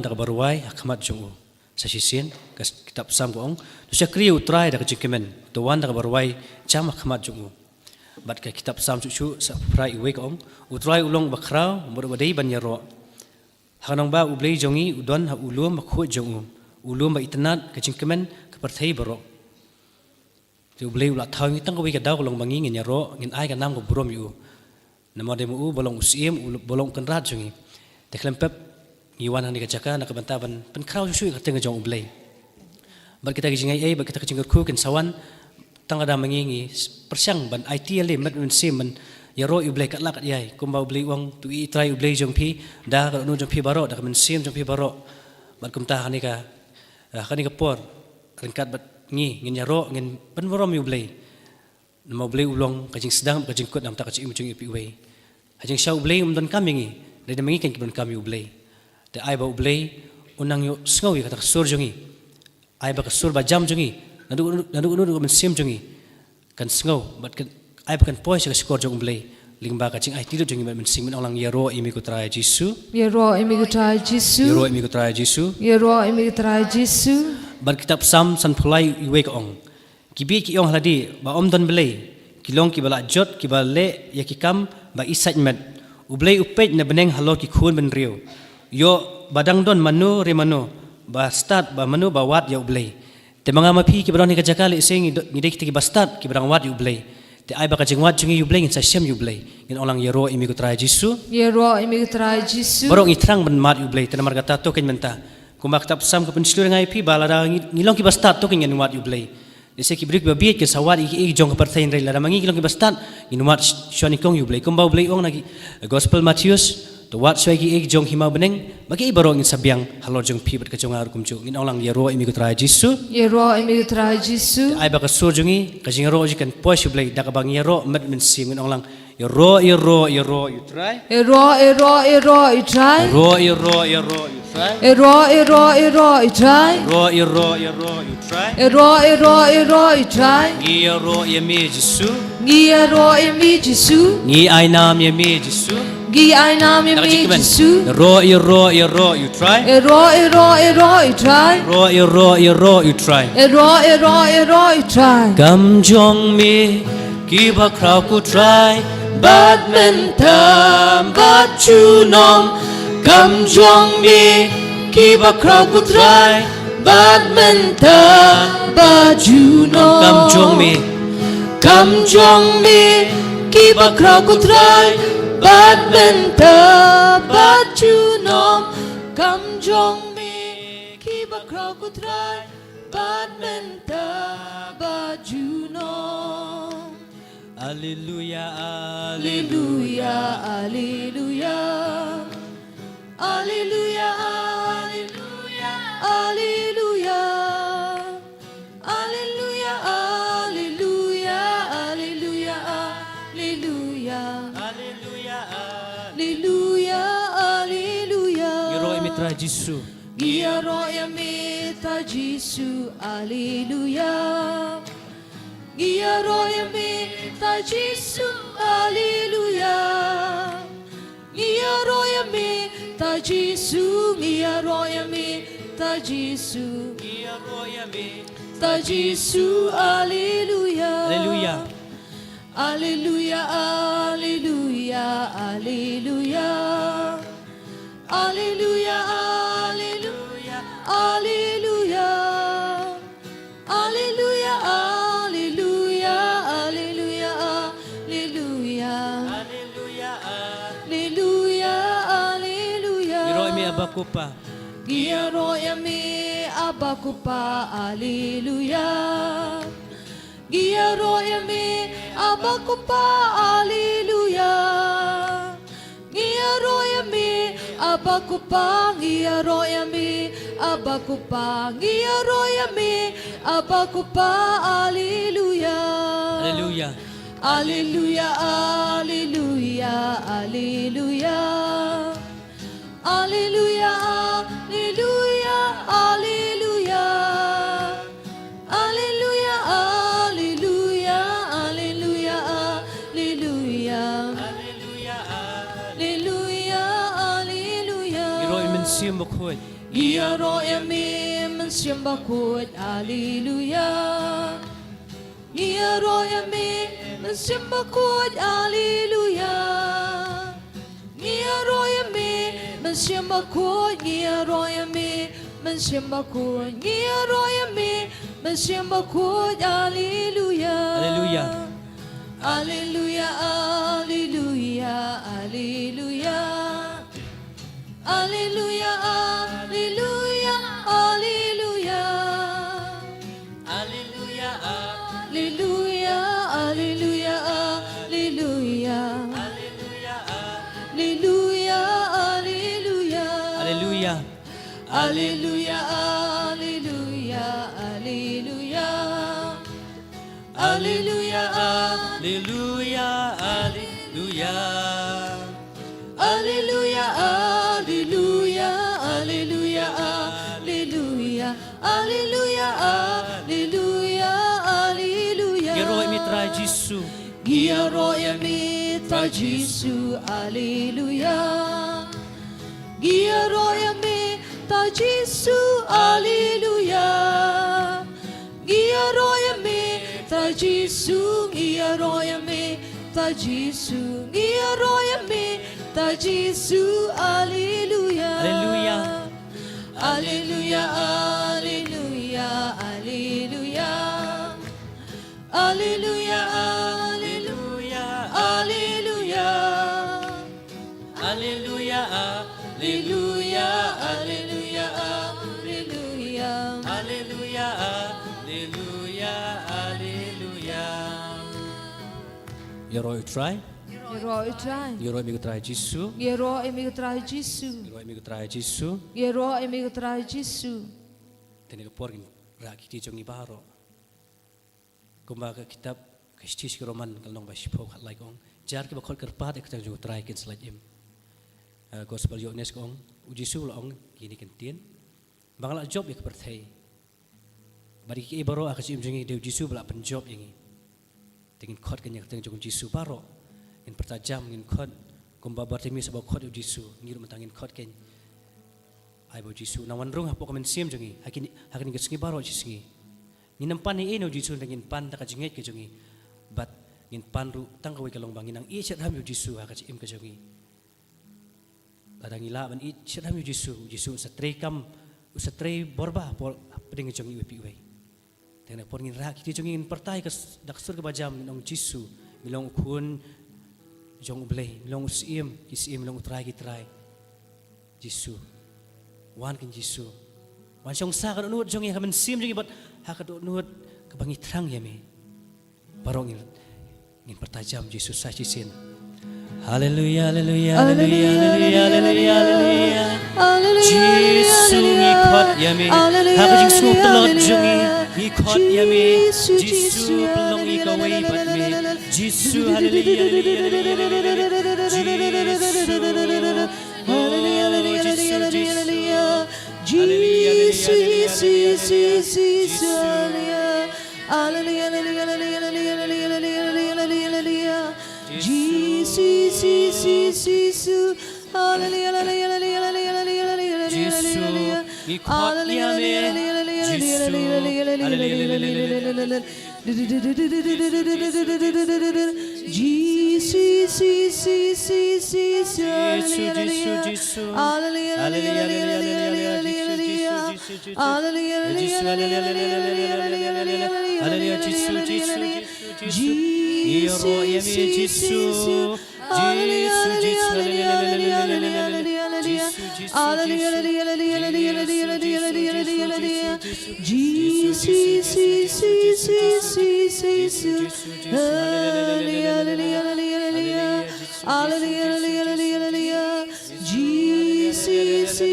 daga baruai hakmat jungu sa sisin ka kitab Sam ko ong tu syakri utrai daga jikimen tuan daga baruai jam hakmat jungu bat ka kitab Sam chu sa prai iwe ko ong utrai ulong bakrau mur badai ban yaro hanong ba ublei jongi udon ha ulum Bakhuid jungu ulum ba itnat ka jikimen ka parthai baro tu ublei ulat thau ngi tang ko wi ka daw long bangi ngin yaro ngin ai ka nam ko burom yu nama demo bolong usim bolong kenrat jungi teklem pep iwan hani kacaka nak bantaban pen krau susu ka tengah jong ublei bar kita jingai bar kita kacingkur ku ken sawan tang ada mengingi persyang ban IT le mat un sim ban yaro ublei kat lak yai kumba ublei wang tu I try ublei jong pi da ka nu jong pi baro da men sim jong pi baro bar kumta hani ka por rengkat bat ngi ngin yaro ngin pen borom ublei nama ublei ulong kajing Sdang kajing Pynkoit nam tak kajing imujung ipi ublei kajing syau ublei umdan kami ngi dari mengi kan kibun kami ublei de ai ba ublei unang yo sngawi kata sur jungi ai ba kasur ba jam jungi nadu men sim jungi kan sngaw bat kan ai ba kan poi sa skor jong ublei lingba kajing ai tidu jungi men sing men orang yaro imi ko try Jisu Yaro imi ko try Jisu. yaro imi ko try Jisu Yaro imi ko try Jisu. bar kitab Sam san phulai iwe ko ong kibi ki yong haladi ba omdon belai kilong ki bala jot ki bale ya ki kam ba isaj met ublei upej na beneng halo ki khun ben rio yo badang don manu re manu ba start ba manu ba wat ya ublei te manga mapi ki bron ni ka jakale sing ni dek ki ba start ki bran wat ya ublei te ai ba ka jingwat jungi ublei ngin sa syam ublei ngin olang yaro imi ko try Jisu Yaro imi ko try Jisu. borong itrang ben mat ublei te namar kata to ken menta kumak kitab Sam ko pen slur ngai pi balada ngilong ki ba start to ken ngin wat ublei Dese ki brik babiet ke sawat iki jong pertain rei la mangi kilong ki bastat inumat shoni kong yu blai kumbau blai ong nagi gospel Matius to wat shoi ki jong hima beneng bagi barong in sabiang halor jong pi bat ka jong ar kumchu ngin olang yaro imi ko try Jisu Yaro imi ko try Jisu. ai ba ka sur jongi ka jing ro jikan pois yu blai da ka bang yaro mat men sim ngin olang yaro you try Iro you try. ro you try Iro you try. ro you try Iro you try. yaro yemi Jisu Yaro imi Jisu. ni ai nam yemi Jisu Gi ai nam imi Jisu. ro you try Iro you try. ro you try Iro you try. Kam jong mi ki ba krau ku try badminton bat chu nom kam jong mi ki ba krau ku try badminton bat chu nom kam jong mi ki ba krau ku try badminton bat chu nom kam jong mi ki ba krau ku try badminton bat chu nom Hallelujah, Hallelujah, hallelujah. Hallelujah, hallelujah. Hallelujah. Hallelujah, hallelujah. Hallelujah, hallelujah. Hallelujah, hallelujah. Yaro imitra Jisu. Yaro imitra Jisu. Hallelujah. Yaro imitra Jisu. Hallelujah. Yaro imitra Jisu. Yaro imitra Jisu. Jisu. Hallelujah. Hallelujah. Hallelujah, hallelujah, hallelujah. Hallelujah, hallelujah, hallelujah. Hallelujah, hallelujah, hallelujah, hallelujah. Hallelujah, hallelujah. Yaro imi abakupa. Yaro imi abakupa, hallelujah. Yaro imi abakupa, hallelujah. Yaro imi Abakupangi aroyami, abakupangi aroyami, abakupa, Alleluia. Haleluya. Alleluia, Alleluia, Alleluia. Alleluia, Alleluia, Alleluia. Alleluia, Alleluia, Alleluia, Alleluia. Alleluia, Alleluia. Iroy men siyem Bakhuid. Iaroyami mensiam Bakhuid, Alleluia. Iaroyami mensiam Bakhuid, Alleluia. Iaroyami mensiam Bakhuid, Iaroyami mensiam Bakhuid, Iaroyami mensiam Bakhuid, Alleluia. Haleluya. Alleluia, Alleluia, Alleluia. Alleluia, Alleluia, Alleluia. Haleluya. Alleluia, Alleluia, Alleluia. Alleluia, Alleluia. Haleluya. Alleluia, Alleluia, Alleluia. Alleluia, Haleluya. Haleluya. Alleluia, Alleluia, Alleluia, Alleluia, Alleluia, Alleluia, Alleluia. Iroy mitra Jisu. Giaroya mitra Jisu, Alleluia. Giaroya mitra Jisu, Alleluia. Giaroya mitra Jisu, Giaroya mitra Jisu, Giaroya mitra Jisu, Alleluia. Haleluya. Alleluia, Alleluia, Alleluia. Alleluia, Alleluia, Alleluia. Haleluya. Alleluia, Alleluia, Alleluia. Haleluya. Haleluya. Haleluya. Iroy try. Gero itrai. Iroy mi try Jisu. Gero emi utrai Jisu. Iroy mi try Jisu. Gero emi utrai Jisu. Teni porgin rakiti jongi baro. Kumbaga kitab Kristus Roman kalong basipok like ong jar ke bakol kerpat ek jo try kin selajim. Gospel Yohanes ong ujisu la ong kini kentien. Bangala job ek perthai. Bari ki baro akasim jongi de Jisu bala penjob yangi. Tingin khot kan yak teng jong Jisu baro. In pertajam ngin khot kumba bartemi sebab khot Jisu ngir mentangin khot ken. Ai bo Jisu nawan rung hapok men sim jongi hakin gesngi baro Jisu. Ni nampan ni eno Jisu ngin pan ta kajinget ke jongi. Bat ngin pan ru tang kawi kalong bangin ang i chat ham Jisu ha kajim ke jongi. Ladang ila ban i chat ham Jisu satre kam usatre borba por peding jongi upi wei. Tengah por ngin rak ti jongi ngin pertai ke daksur ke bajam ngin ong Jisu milong kun jong blei milong usim kisim milong utrai kitrai Jisu wan kin Jisu wan song sa kan nuot jongi hamen sim jongi bat hakat nuot ke bangi trang yami barong ngin pertajam Jisu sa cisin haleluya haleluya haleluya haleluya haleluya Jisu ngikot yami hakat jing su telot jongi ngikot yami Jisu pelong ikawai bat mi Jisu haleluya Jisu.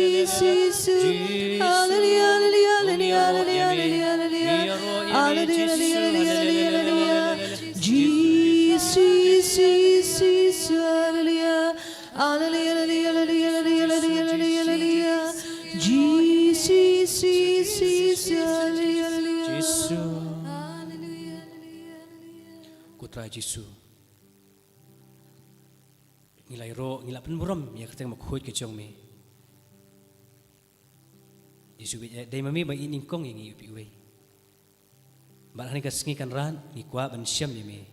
Hallelujah, hallelujah, hallelujah, hallelujah, hallelujah, hallelujah. Jisu, Jisu, hallelujah, hallelujah, hallelujah, hallelujah, hallelujah. Jisu, Jisu, hallelujah, hallelujah. Jisu. Kutra Jisu. Ngilai ro ngilap penburam ya keteng Bakhuid ke jong me. Jisu be dai mami ba ining kong ngi upi we. Ba hani ka Sngi kan ran ngi kwa ban syam ni me.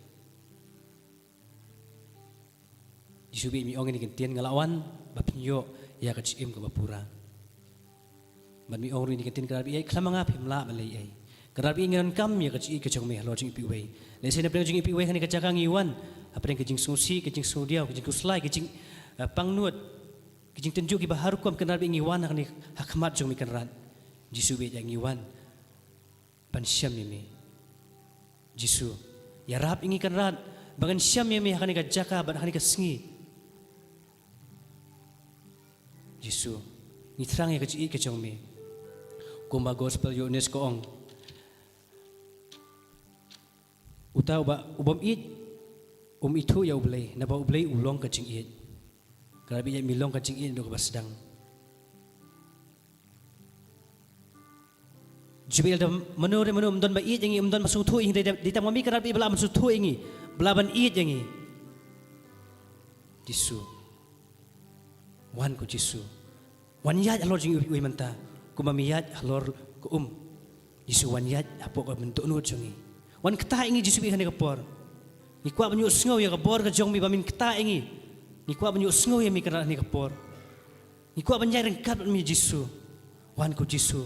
Jisu be mi ong ni kentien ngalawan ba pinyo ya ka chim ka bapura. Ban mi ong ri ni kentien ka bi ai klamanga phimla ba lei ai. Ka bi ngan kam ya ka chi ka jong me lo jing upi we. Le se na preng jing upi we hani ka jaka ngi wan. Apa yang kejing susi, kejing sudiau, kejing kuslai, kejing pangnuat, kejing tunjuk iba harukum kenal bingi wan ni hakmat jong mi kenal. Jisu be yang iwan ban syam mi. Jisu ya rap ingi kenal bangan syam mi hakani ka jaka ban hakani ka Sngi. Jisu ni terang ya kejing kejong mi. Kumba gospel Yohanes ko ong. Utau ba ubam it itu ya ublay, naba ublay ulong kacing it. Karabi ya milong kacing it do ka Sdang. Jubil dam manure don ba it yangi don masutu ing di tam mami karabi bala masutu ingi, belaban it yangi. Jisu. Wan ko Jisu. Wan yat alor jing uy manta. Kumamiyat alor ko Jisu wan yat apo ko bentuk nut jongi. Wan ketah ingi Jisu bi hani kapor. Ni kuat banyu sengau ya kapor ke jong mi bamin kita ingi. Ni kuat banyu sengau ya mi kerana ni kapor. Ni kuat banyak rengkat mi Jisu. Wan ko Jisu.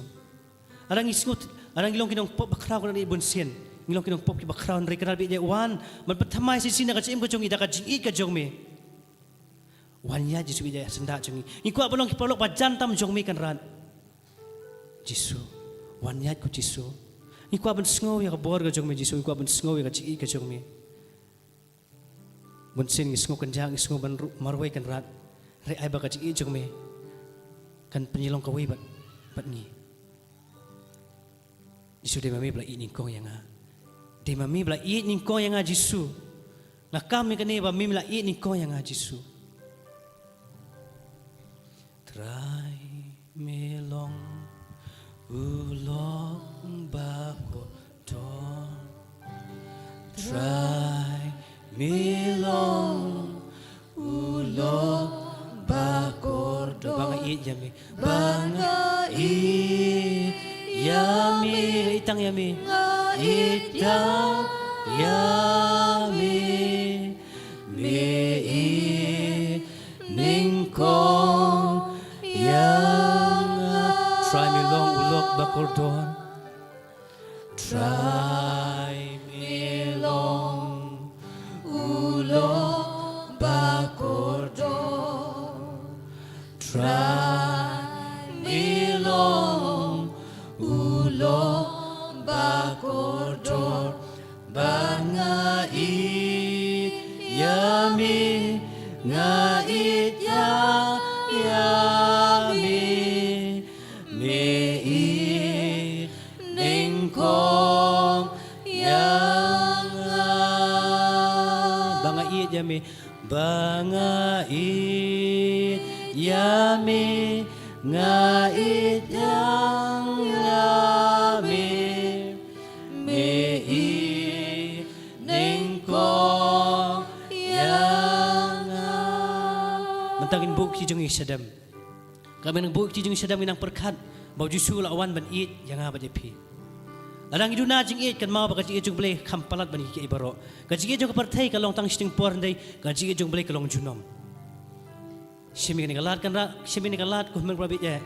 Arang isngut, arang ilong kinong pop bakraw ko na ibon sien. Ilong kinong pop ki bakraw na kerana bi wan man pertama si sina ka chim ko jong ida ka jing it ka jong mi. Wan ya Jisu bi senda jong mi. Ni kuat bolong ki polok ba jantam jong mi kan ran. Jisu. Wan ya ko Jisu. Ni kuat ban sengau ya kapor ke jong mi Jisu. Ni kuat ban sengau ya ka jing it ka jong mi. Bunsin ngisngu kenjang ngisngu ban marwai kan rat re ai baka cik jong me kan penyilong kawai bat ni Jisu de mami bla i ningkong yang de mami bla i ningkong yang Jisu na kami kan ba mami bla i ningkong yang Jisu trai melong ulong bako ton trai milong ulong bakordo banga it yami banga it yami itang yami itang yami me it ningkong yang try milong ulong bakordon try milong ulong bakordo try milong ulong bakordo banga it yami ngait yami me it ningkong yang banga it yami banga it yami ngait yami me it ningkong yang mentangin bukti jeng isadam kami nang bukti jeng isadam inang perkat bau Jisu lawan ban it yang apa jepi Alang iduna jing it kan mau baka jing jung boleh kampalat bani ke ibaro. Gaji jung partai kalong tang sting por ndai gaji jung boleh kalong junom. Shimi ni kalat kan ra shimi ni kalat ko men rabi je.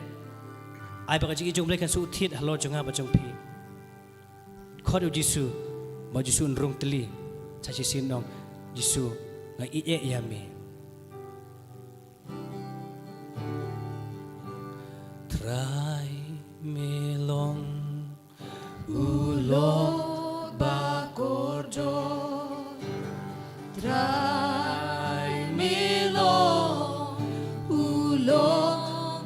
Ai baka jing jung boleh kan su thit halo jung ba jung pi. Khod Jisu ba Jisu nrung teli chachi sin nong Jisu ngai i e yami. Try melong ulong bakordo try milong ulong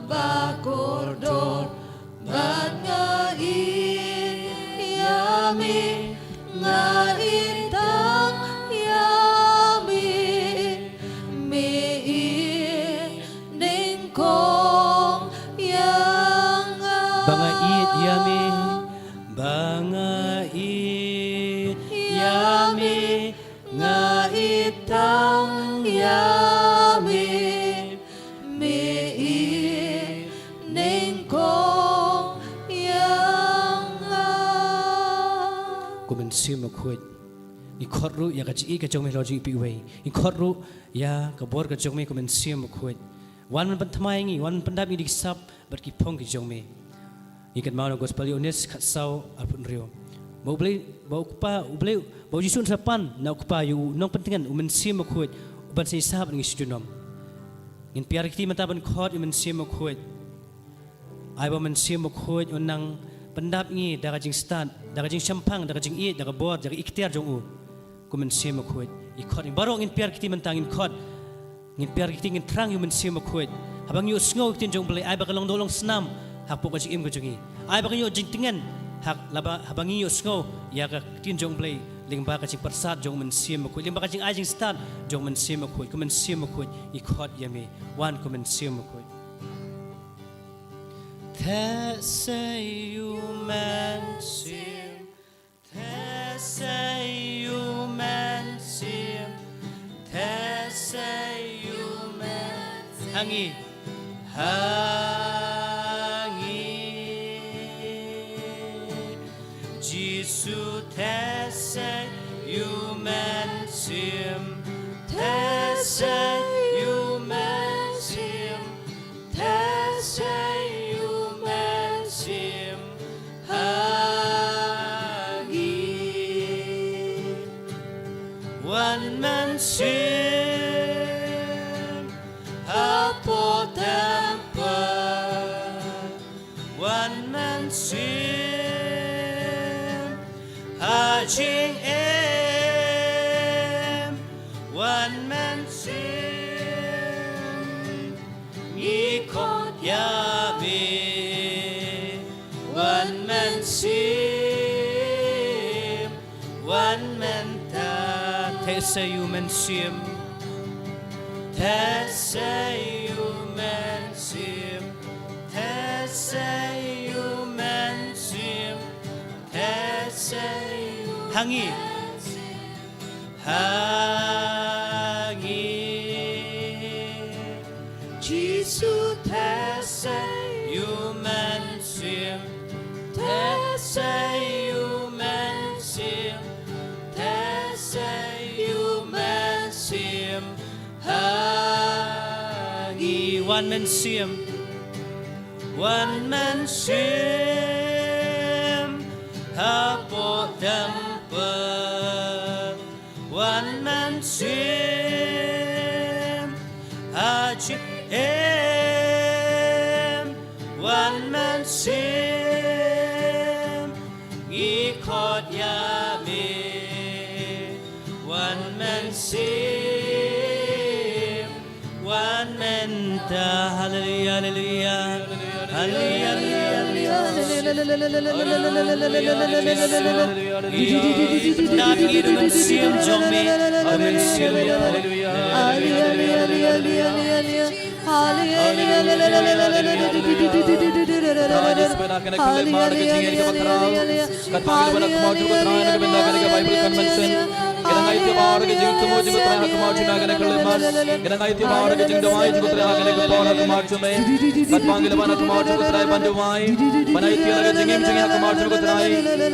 mình sim Bakhuid in khot ru ya ka chi ka chong me lo jing pi wei in khot ru ya ka bor ka chong me ko mình sim Bakhuid wan man pan thamai ngi wan pan dap ngi dik sap bat ki phong ki chong me in kan mau gospel yones khat sau alpun rio mau blei mau pa blei mau jisun sapan na pa yu nong pentingan mình sim Bakhuid ban sei sap ngi stunom in piar ki mata ban khot mình sim Bakhuid ai ba mình sim Bakhuid unang pendap ngi daga jing stan daga jing champang daga jing i daga bor daga iktiar jong u ku men sim Bakhuid i khot in barong in piar kiti mentang in khot in piar kiti in trang yu men sim Bakhuid habang yu sngo tin jong blai ai ba kalong dolong snam hak pok jing im ko jongi ai ba yu jing tingen hak laba habang yu sngo ya ka tin jong blai lingba ka jing persat jong men sim Bakhuid lingba ka jing ai jing stan jong men sim Bakhuid ku men sim Bakhuid i khot yami wan ku men sim Bakhuid Thế say you man sim, thế say you man sim, thế say you man hangi Jisu thế say you man sim, thế say you man sim, thế say One man sim hapo temper One man sim hajing em One man sim ikot yami One man sim One man Thế say you men sim Thế say you men sim Thế say you men sim Thế say you Hangi Jisu thế say you men sim Thế say you men sim Thế say sim hangi one man sim hapo temper one man sim haji em one man sim ikot yami One man sim, one man ta. Hallelujah, hallelujah, hallelujah, hallelujah. Nabi itu man sim jome, man sim, hallelujah, Kita itu baru ke Jingduwai juga terang kemau cuma kena keleman. Kita itu baru ke Jingduwai juga terang kena kepala kemau cuma. Kat panggil mana kemau juga terang Jingduwai. Mana itu lagi Jingim Jingim kemau juga terang.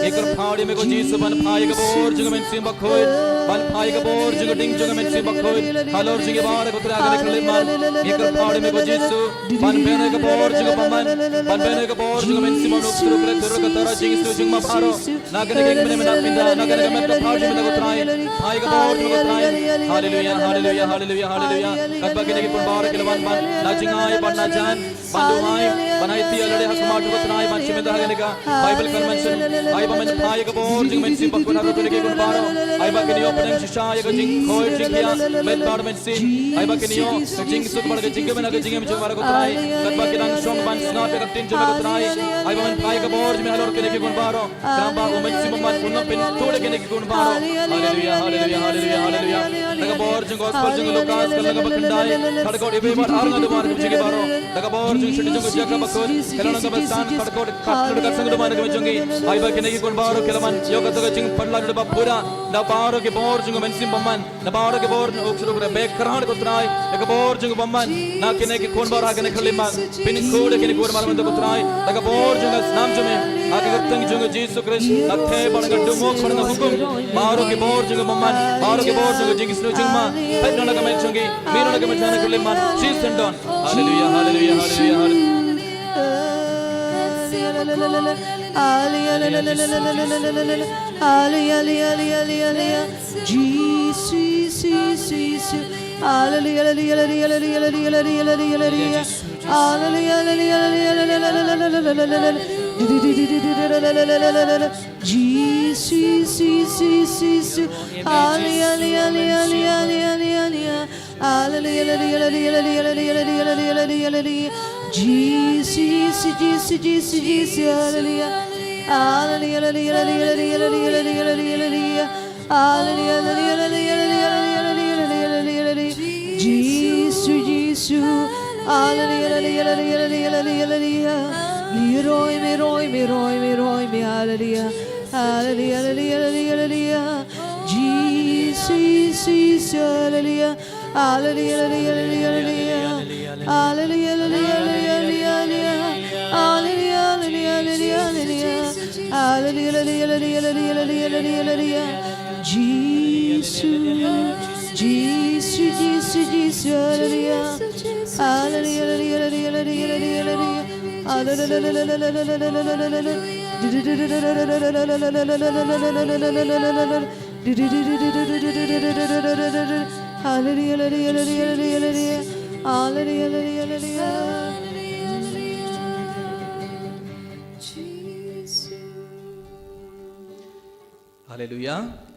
Ekor phaudi में को Jisu ban phai के bore juga mensim Bakhuid. Ban phai के bore juga ding juga mensim Bakhuid. Halor juga baru ke terang kena keleman. Ekor phaudi में को Jisu ban bene के bore juga paman. Ban bene के bore juga mensim manuk teruk teruk ke terang Jisu juga maparo. Naga negeng mana mana pindah. Naga negeng mana phaudi में को terang. Hai ke bawah juga terakhir. Haleluya, haleluya, haleluya, haleluya. Kat bagi lagi pun bawah ke lewan ban. Najingai ban najan. Banduai. Banai tiada leh hakamau juga terakhir. Ban cuma dah lagi. Bible convention. Hai baman hai ke bawah juga mensim Bakhuid harus lagi pun bawah. Hai bagi niyo pedang sisa ya ke jing koi jingkia. Met bar mensim. Hai bagi niyo jing sud bar ke jingke mana ke jingke mencoba harus terakhir. Kat bagi lang song ban snap ya ke tin cuma terakhir. Hai baman hai ke bawah juga halor ke lagi pun bawah. Kenapa mensim baman punam pen tuh lagi pun bawah. Haleluya. Hallelujah, hallelujah, hallelujah. Naga bor jung gospel jung Lukas kal naga bakandai. Khadkot ibe bar arnga do mar jung baro. Naga bor jung shudi jung jaga Bakhuid. Kala naga bastan khadkot khatlu ka sang do mar ke jungi. Ai ba kene ki kon baro kelaman yoga to jung padla do bapura. Na baro ke bor jung mensim bamman. Na baro ke bor uksuru re bek kran ko trai. Naga bor jung bamman. Na kene ki kon baro kene khaliman. Pynkoit kene kur mar mando kutrai daga bor junga nam jume age gerteng junga Jisu Christ nathe bananga dumok bananga hukum maro ke bor junga mamman maro ke bor junga jingisnu jungma hai nona ka men jungi me nona ka men jana kulle man Jesus and don hallelujah hallelujah hallelujah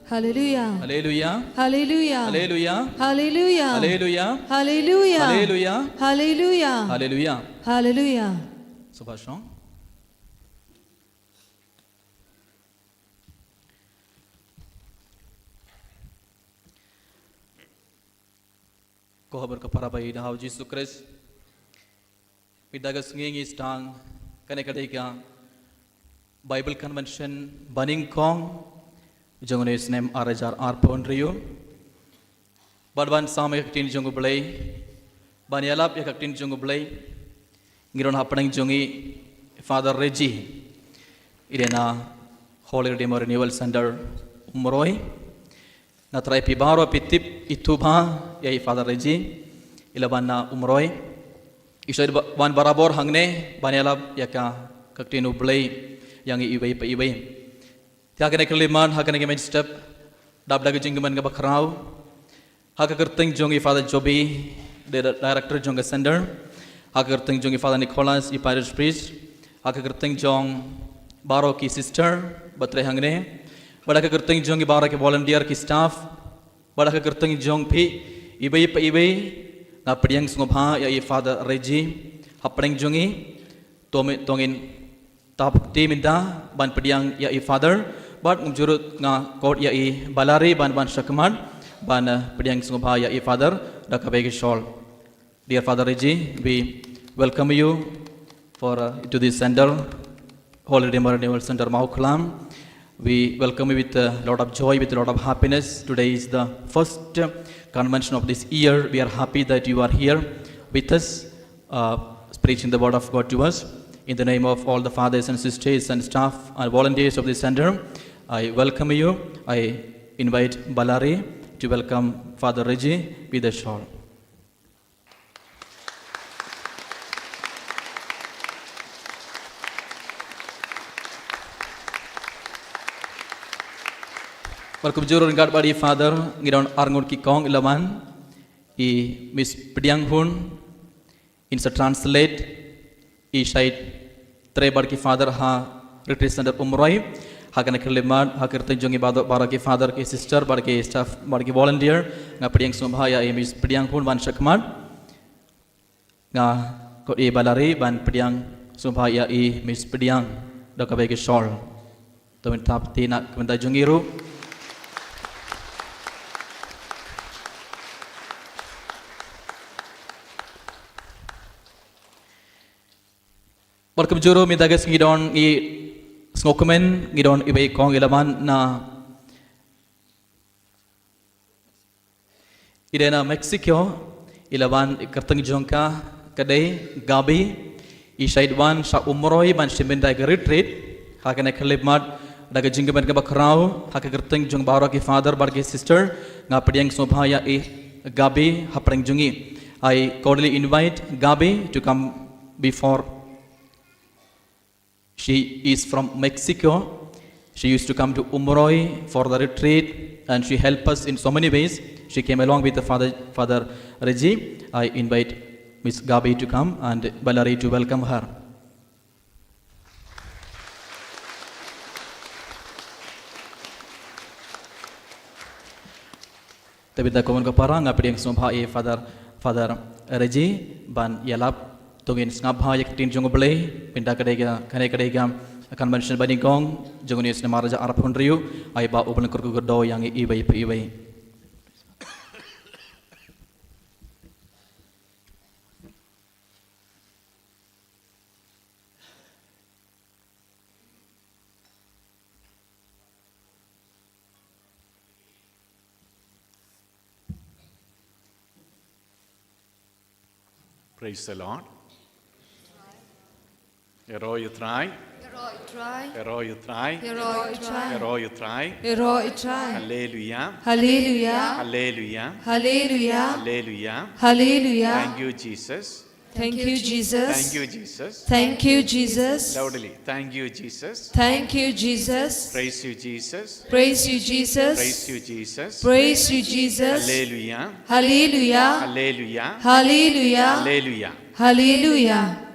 Hallelujah. Hallelujah. Hallelujah. Hallelujah. Hallelujah. Hallelujah. Hallelujah. Hallelujah. Hallelujah. Hallelujah. Hallelujah. Subhashon. Kohabar kapara bai dah Jisu Christ. Pidaga Sngi Sdang kanekadega Bible Convention Banning Kong Jongones name HRRC Pondrio Badwan Sam yaktin jongo blay Banyalap yaktin jongo blay Ngiron happening jongi Father Reggie Irena Holy Redeemer Renewal Center Umroy Natrai pibaro pitip itubha yai Father Reggie ilabana Umroy Ishoid wan barabor hangne Banyalap yaka kaktin ublay yang ibai pa ibai Tiaga keliman hak nak main step dap lagi jinggaman ke bakrau hak kerting jongi Father Joby director jonga sender hak kerting jongi Father Nicholas parish priest hak kerting jong baro ki sister batre hangne bada kerting jongi baro ki volunteer ki staff bada kerting jong pi ibai pa ibai na pediang sungobha ya Father Reggie hapeng jongi tongin tap ti minta ban pediang ya Father But mujurut nga court ya balari ban syakman ban pediang sungobha ya Father da kabegi shawl. Dear Father Reggie, we welcome you for to this center, Holy Redeemer Renewal Center Mawkhlam. We welcome you with a lot of joy, with a lot of happiness. Today is the first convention of this year. We are happy that you are here with us, preaching the word of God to us. In the name of all the fathers and sisters and staff and volunteers of this center, I welcome you. I invite Balari to welcome Father Reggie with a shawl. Welcome juror God body Father ngidon arngur ki kong ilaman I Miss Pediang Hun in sa translate I side tre bar ki Father ha retreat center Umroy ha kana keleman ha kerten jongi bara ki Father ki sister bar ki staff bar ki volunteer nga Pediang Sumbha ya Miss Pediang Hun ban sakmat nga ko I balari ban Pediang Sumbha ya Miss Pediang da ka bagi shawl to tap ti nak kementa jongi ru Welcome juru midagas ngidon I ngokumen ngidon ibai kong ilaman na idena Mexico ilaban kerteng jongka kadai gabi Ishaid wan sa umroy ban shimin da retreat hakane khalibmat daga jinggaban ka bakrao hakagerteng jung baro ki father bar ki sister ngapdiang sobhaya e Gabi hapreng jungi. I cordially invite Gabi to come before. She is from Mexico. She used to come to Umroy for the retreat and she helped us in so many ways. She came along with the Father Reggie. I invite Miss Gabi to come and Valerie to welcome her. Tabita kawan kapara ngapdiang sombha e Father Reggie ban yalap tungin ngabha yak tin jong blay pinda kadega kane kadega convention baningkong jongonis namaraja arap hundriu ai ba ubal kurkudo yang ibai. Praise the Lord. Heroic try. Heroic try. Hallelujah. Hallelujah. Hallelujah. Hallelujah. Hallelujah. Hallelujah. Thank you, Jesus. Thank you, Jesus. Thank you, Jesus. Thank you, Jesus. Loudly. Thank you, Jesus. Thank you, Jesus. Praise you, Jesus. Praise you, Jesus. Praise you, Jesus. Praise you, Jesus. Hallelujah. Hallelujah. Hallelujah. Hallelujah. Hallelujah. Hallelujah.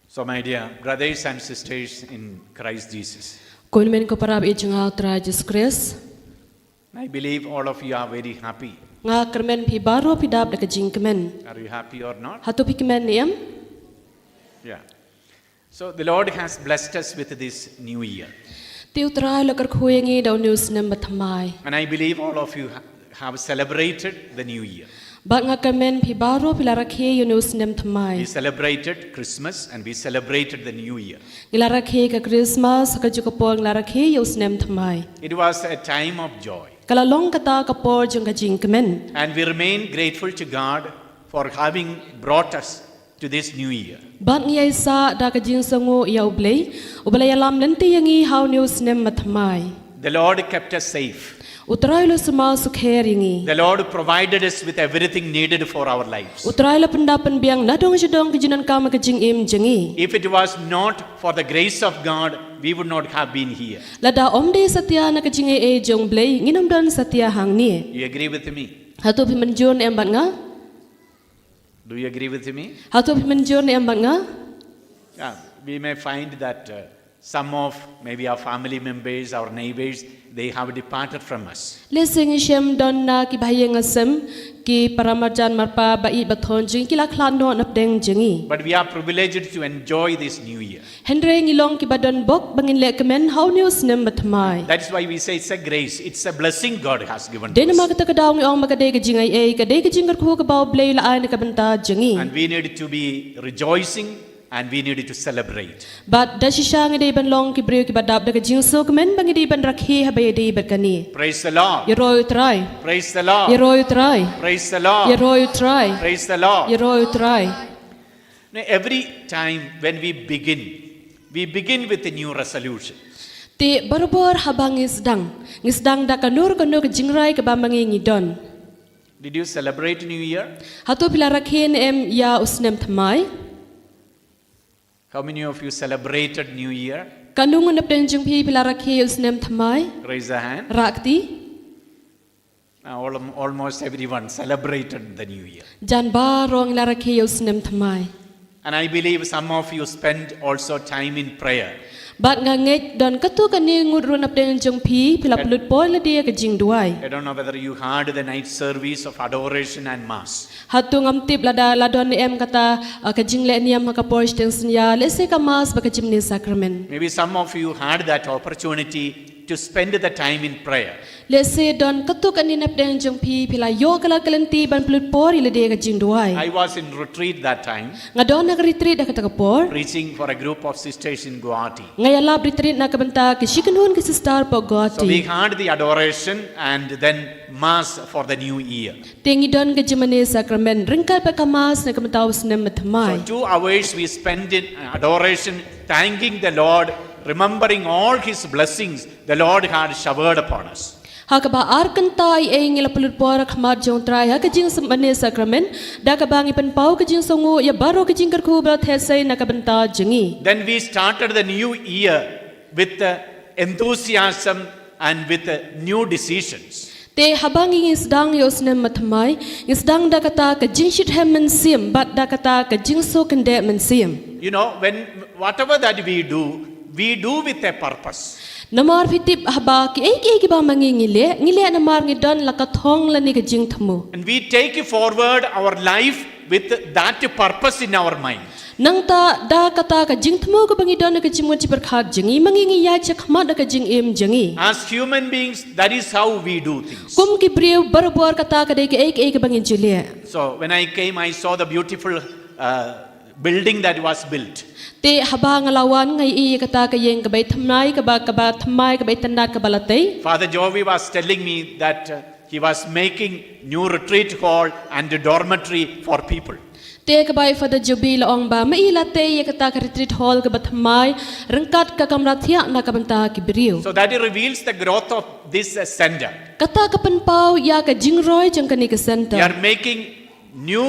So, my dear brothers and sisters in Christ Jesus, Konmen ko parab ijungaw tra Jesus Christ. I believe all of you are very happy. Nga kermen pi baro pi dab daga jing kemen. Are you happy or not? Hatu pi kemen niam. Yeah. So, the Lord has blessed us with this new year. Tiu tra lakar khuyengi daw news nem bathamai. And I believe all of you have celebrated the new year. Bat nga kermen pi baro pi larakhe yo news nem thamai. We celebrated Christmas and we celebrated the new year. Gilarakhe ka Christmas ka jukapol larakhe yo nem thamai. It was a time of joy. Kala long kata kapor jung ka jing kemen. And we remain grateful to God for having brought us to this new year. Bat ngai sa da ka jing sango ya ublei ublai alam lenti yangi how news nem mathamai. The Lord kept us safe. Utrailo sama sukher yangi. The Lord provided us with everything needed for our lives. Utrailo pendapan biang nadong jedong kejinan kama ka jing im jengi. If it was not for the grace of God, we would not have been here. Lada omde satya na ka jing e jong blei nginom dan satya hang ni. You agree with me? Hatu pi menjon em bat nga? Do you agree with me? Hatu pi menjon em bat nga? Yeah, we may find that some of maybe our family members, our neighbors, they have departed from us. Lesing shem don na ki bahayeng asem ki paramajan marpa bai bathon jing ki laklan no napdeng jengi. But we are privileged to enjoy this new year. Henry ngilong ki badon bok bangin le kemen how news nem batmai. That's why we say it's a grace, it's a blessing God has given to Den us. ma kata kadaw ng ong magade ka jing ai ka de ka jing ko ka baw blay la ay na kabanta jengi. And we need to be rejoicing and we need to celebrate. But da shisha ngade ban long ki breu ki badap da ka jing so kemen bangidi ban rakhi habay de berkani. Praise the Lord. Yero try. Praise the Lord. Yero try. Praise the Lord. Yero try. Praise the Lord. Yero try. Now, every time when we begin with a new resolution. Ti barbar habang ngisdang da kanur ka jingrai ka bamangi ngidon. Did you celebrate New Year? Hatu pila rakhin em ya usnem thamai. How many of you celebrated New Year? Kanung nap den jing pi pila rakhi usnem thamai. Raise a hand. Rakti Almost everyone celebrated the New Year. jan ba rong la rakhi usnem thamai. And I believe some of you spend also time in prayer. Bat nga ngej don katu kani ngudrun nap den jing pi pila pulut poi la dia ka Jingduwai. I don't know whether you heard the night service of adoration and mass. Hatu ngamtip la don em kata ka jingle niam ka portion ya lese ka mas ba ka jimni sacrament. Maybe some of you had that opportunity to spend the time in prayer. le se don katuk anin apdeng jong pi phila yo kala kalenti ban plut por ile de ka Jingduwai I was in retreat that time, ngadon nak retreat dak takapor preaching for a group of sisters in Guwahati. ngayala retreat nak banta ki shikanun ki sister po So goti we had the adoration and then mass for the new year. tengi don ke jemane sakramen ringkal pa kamas nak banta usnem matmai So 2 hours we spent in adoration, thanking the Lord, remembering all His blessings the Lord had showered upon us. hakaba arkantai e ngila pulut por khmat jong trai ha ka jing samane sakramen da ka bangi pan pau ka jing songu ya baro ka jing karku ba thesai nak banta jingi Then we started the new year with enthusiasm and with new decisions. te habangi Sdang yosnem matmai Sdang da kata ka jing shit hem men sim bat da kata ka jing so kende men sim You know, when whatever that we do with a purpose. namar phitip haba ki ki ba mangi ngile namar ngi don la ka thong la ni ka jing thmu And we take forward our life with that purpose in our mind. nang ta da kata ka jing thmu ka bangi don ka jimu chi perkhat jingi mangi ngi ya cha khma da ka jing em jingi As human beings, that is how we do things. kum ki brew barbor kata ka de ki bangi jile So when I came, I saw the beautiful building that was built. te haba ngalawan ngai i kata ka yeng ka bai thamnai ka ba thamai ka bai tanat ka balatei Father Jovi was telling me that he was making new retreat hall and a dormitory for people. te ka bai fada jobi la ong ba mai la te ye kata ka retreat hall ka ba thamai rangkat ka kamra thia na ka banta ki brew So that reveals the growth of this center. kata ka pan pau ya ka jingroi jang ka ni ka We center are making new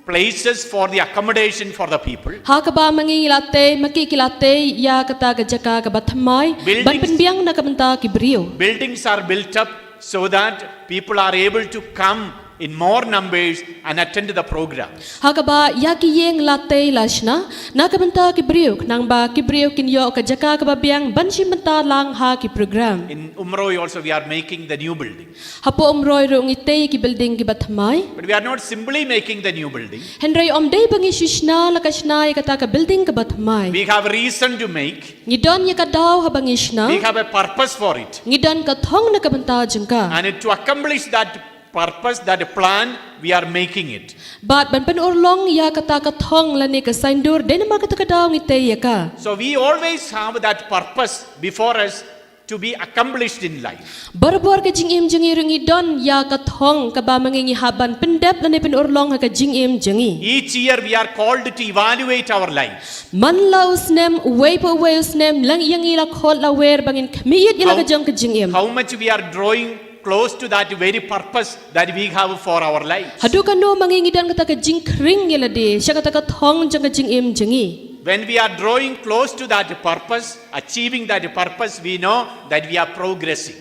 places for the accommodation for the people. ha ka ba mangi late maki ki late ya kata ka jaka ka ba thamai Buildings- ban pen biang na ka banta ki brew Buildings are built up so that people are able to come in more numbers and attend the program. ha ka ba ya ki yeng late lashna na ka banta ki brew nang ba ki brew kin yo ka jaka ka ba biang ban shi banta lang ha ki program In Umroi also we are making the new building. hapo umroi ro ngi te ki building ki ba thamai But we are not simply making the new building. henry om dei bangi shishna la ka shna ya kata ka building ka ba thamai We have a reason to make. ngi don ya ka daw ha bangi shna We have a purpose for it. ngi don ka thong na ka banta jangka And to accomplish that purpose, that plan, we are making it. bat ban pen orlong ya kata ka thong la ni ka saindur den ma ka daw ngi te ya ka So we always have that purpose before us to be accomplished in life. barbor ka jing em jangi ringi don ya ka thong ka ba mangi ngi haban pendep la ni pen orlong ha ka jing em jangi Each year we are called to evaluate our lives. man la usnem way po way usnem lang yang ila khol la wer bangin khmiyet ila ka jang ka jing em How much we are drawing close to that very purpose that we have for our lives. hadu ka no mangi ngi don kata ka jing kring ila de sya kata ka thong jang ka jing em jangi When we are drawing close to that purpose, achieving that purpose, we know that we are progressing.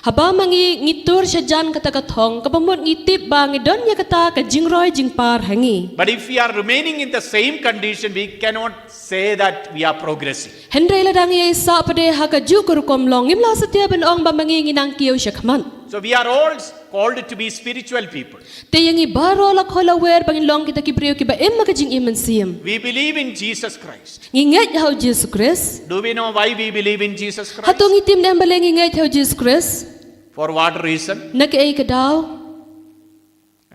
haba mangi ngitur sya jan kata ka thong ka pamut ngitip ba ngi don ya kata ka jing roi jing par hangi But if we are remaining in the same condition, we cannot say that we are progressing. Hendrai la dang ye sa pade ha ka ju kur kom long im la satya ben ong ba mangi ngi nang kiu shakman So we are all called to be spiritual people. te yangi baro la khola wer bangin long kita ki priyo ki ba em ka jing im siam We believe in Jesus Christ. ngi ngai hau Jesus Christ Do we know why we believe in Jesus Christ? hatu ngi tim nem baleng ngai hau Jesus Christ For what reason? na ke ai ka daw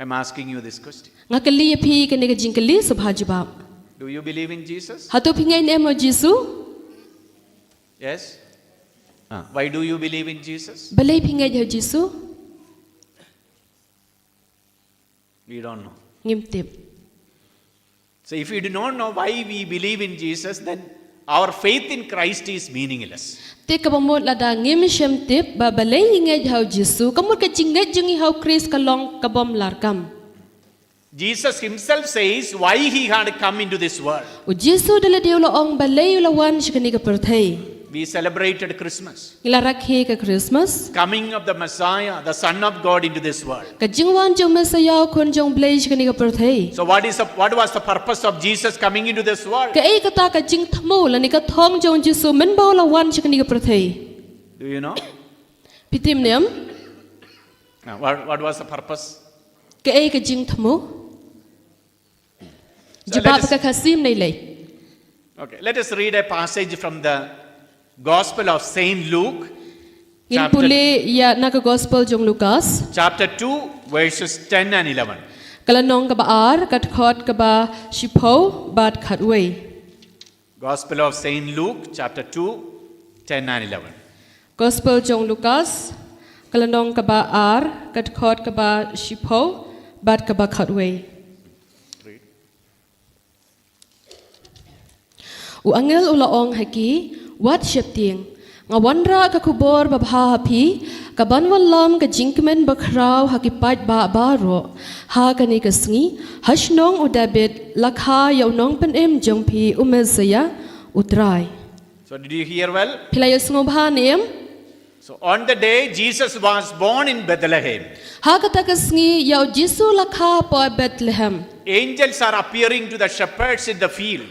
I'm asking you this question. ngakali phi ka ne ka jing kali subha jawab Do you believe in Jesus? hatu phi ngai nem ho Jisu Yes? Why do you believe in Jesus? balai phi ngai hau Jisu We don't know. ngim tip So if we do not know why we believe in Jesus, then our faith in Christ is meaningless. te ka bamot la da ngim shem tip ba balai ngai hau Jisu kamut ka jing ngai jing hau Chris ka long ka bom larkam Jesus himself says why he had come into this world. o Jisu dala deu la ong balai la wan shikani ka perthai We celebrated Christmas, ila rakhe ka Christmas coming of the Messiah, the Son of God into this world. ka jingwan jong mesaya khon jong blai shikani ka perthai So what was the purpose of Jesus coming into this world? ka ai kata ka jing thmo la ni ka thong jong Jisu men ba la wan shikani ka perthai Do you know? pitim nem What was the purpose? ka ai ka jing thmo So jabab let us- ka khasim nei lai Okay, let us read a passage from the Gospel of Saint Luke, Ngin puli ya naka Gospel jong Lukas. chapter 2, verses 10 and 11. Kalanong ka ba ar kat khot ka ba shipo bat khatway. Gospel of Saint Luke, chapter 2, 10 and 11. Gospel jong Lukas. Kalanong ka ba ar kat khot ka ba shipo bat ka ba khatway. U angel ulaong haki wat shepting ngawanra ka kubor babha hapi ka banwalam ka jinkmen bakraw hakipat ba baro ha kani ka sngi hashnong u David lakha yawnong penem jongpi umezaya utrai. So, did you hear well? Pilayos ngobhanem So, on the day Jesus was born in Bethlehem, ha kata ka sngi yaw Jisu lakha po Bethlehem angels are appearing to the shepherds in the field.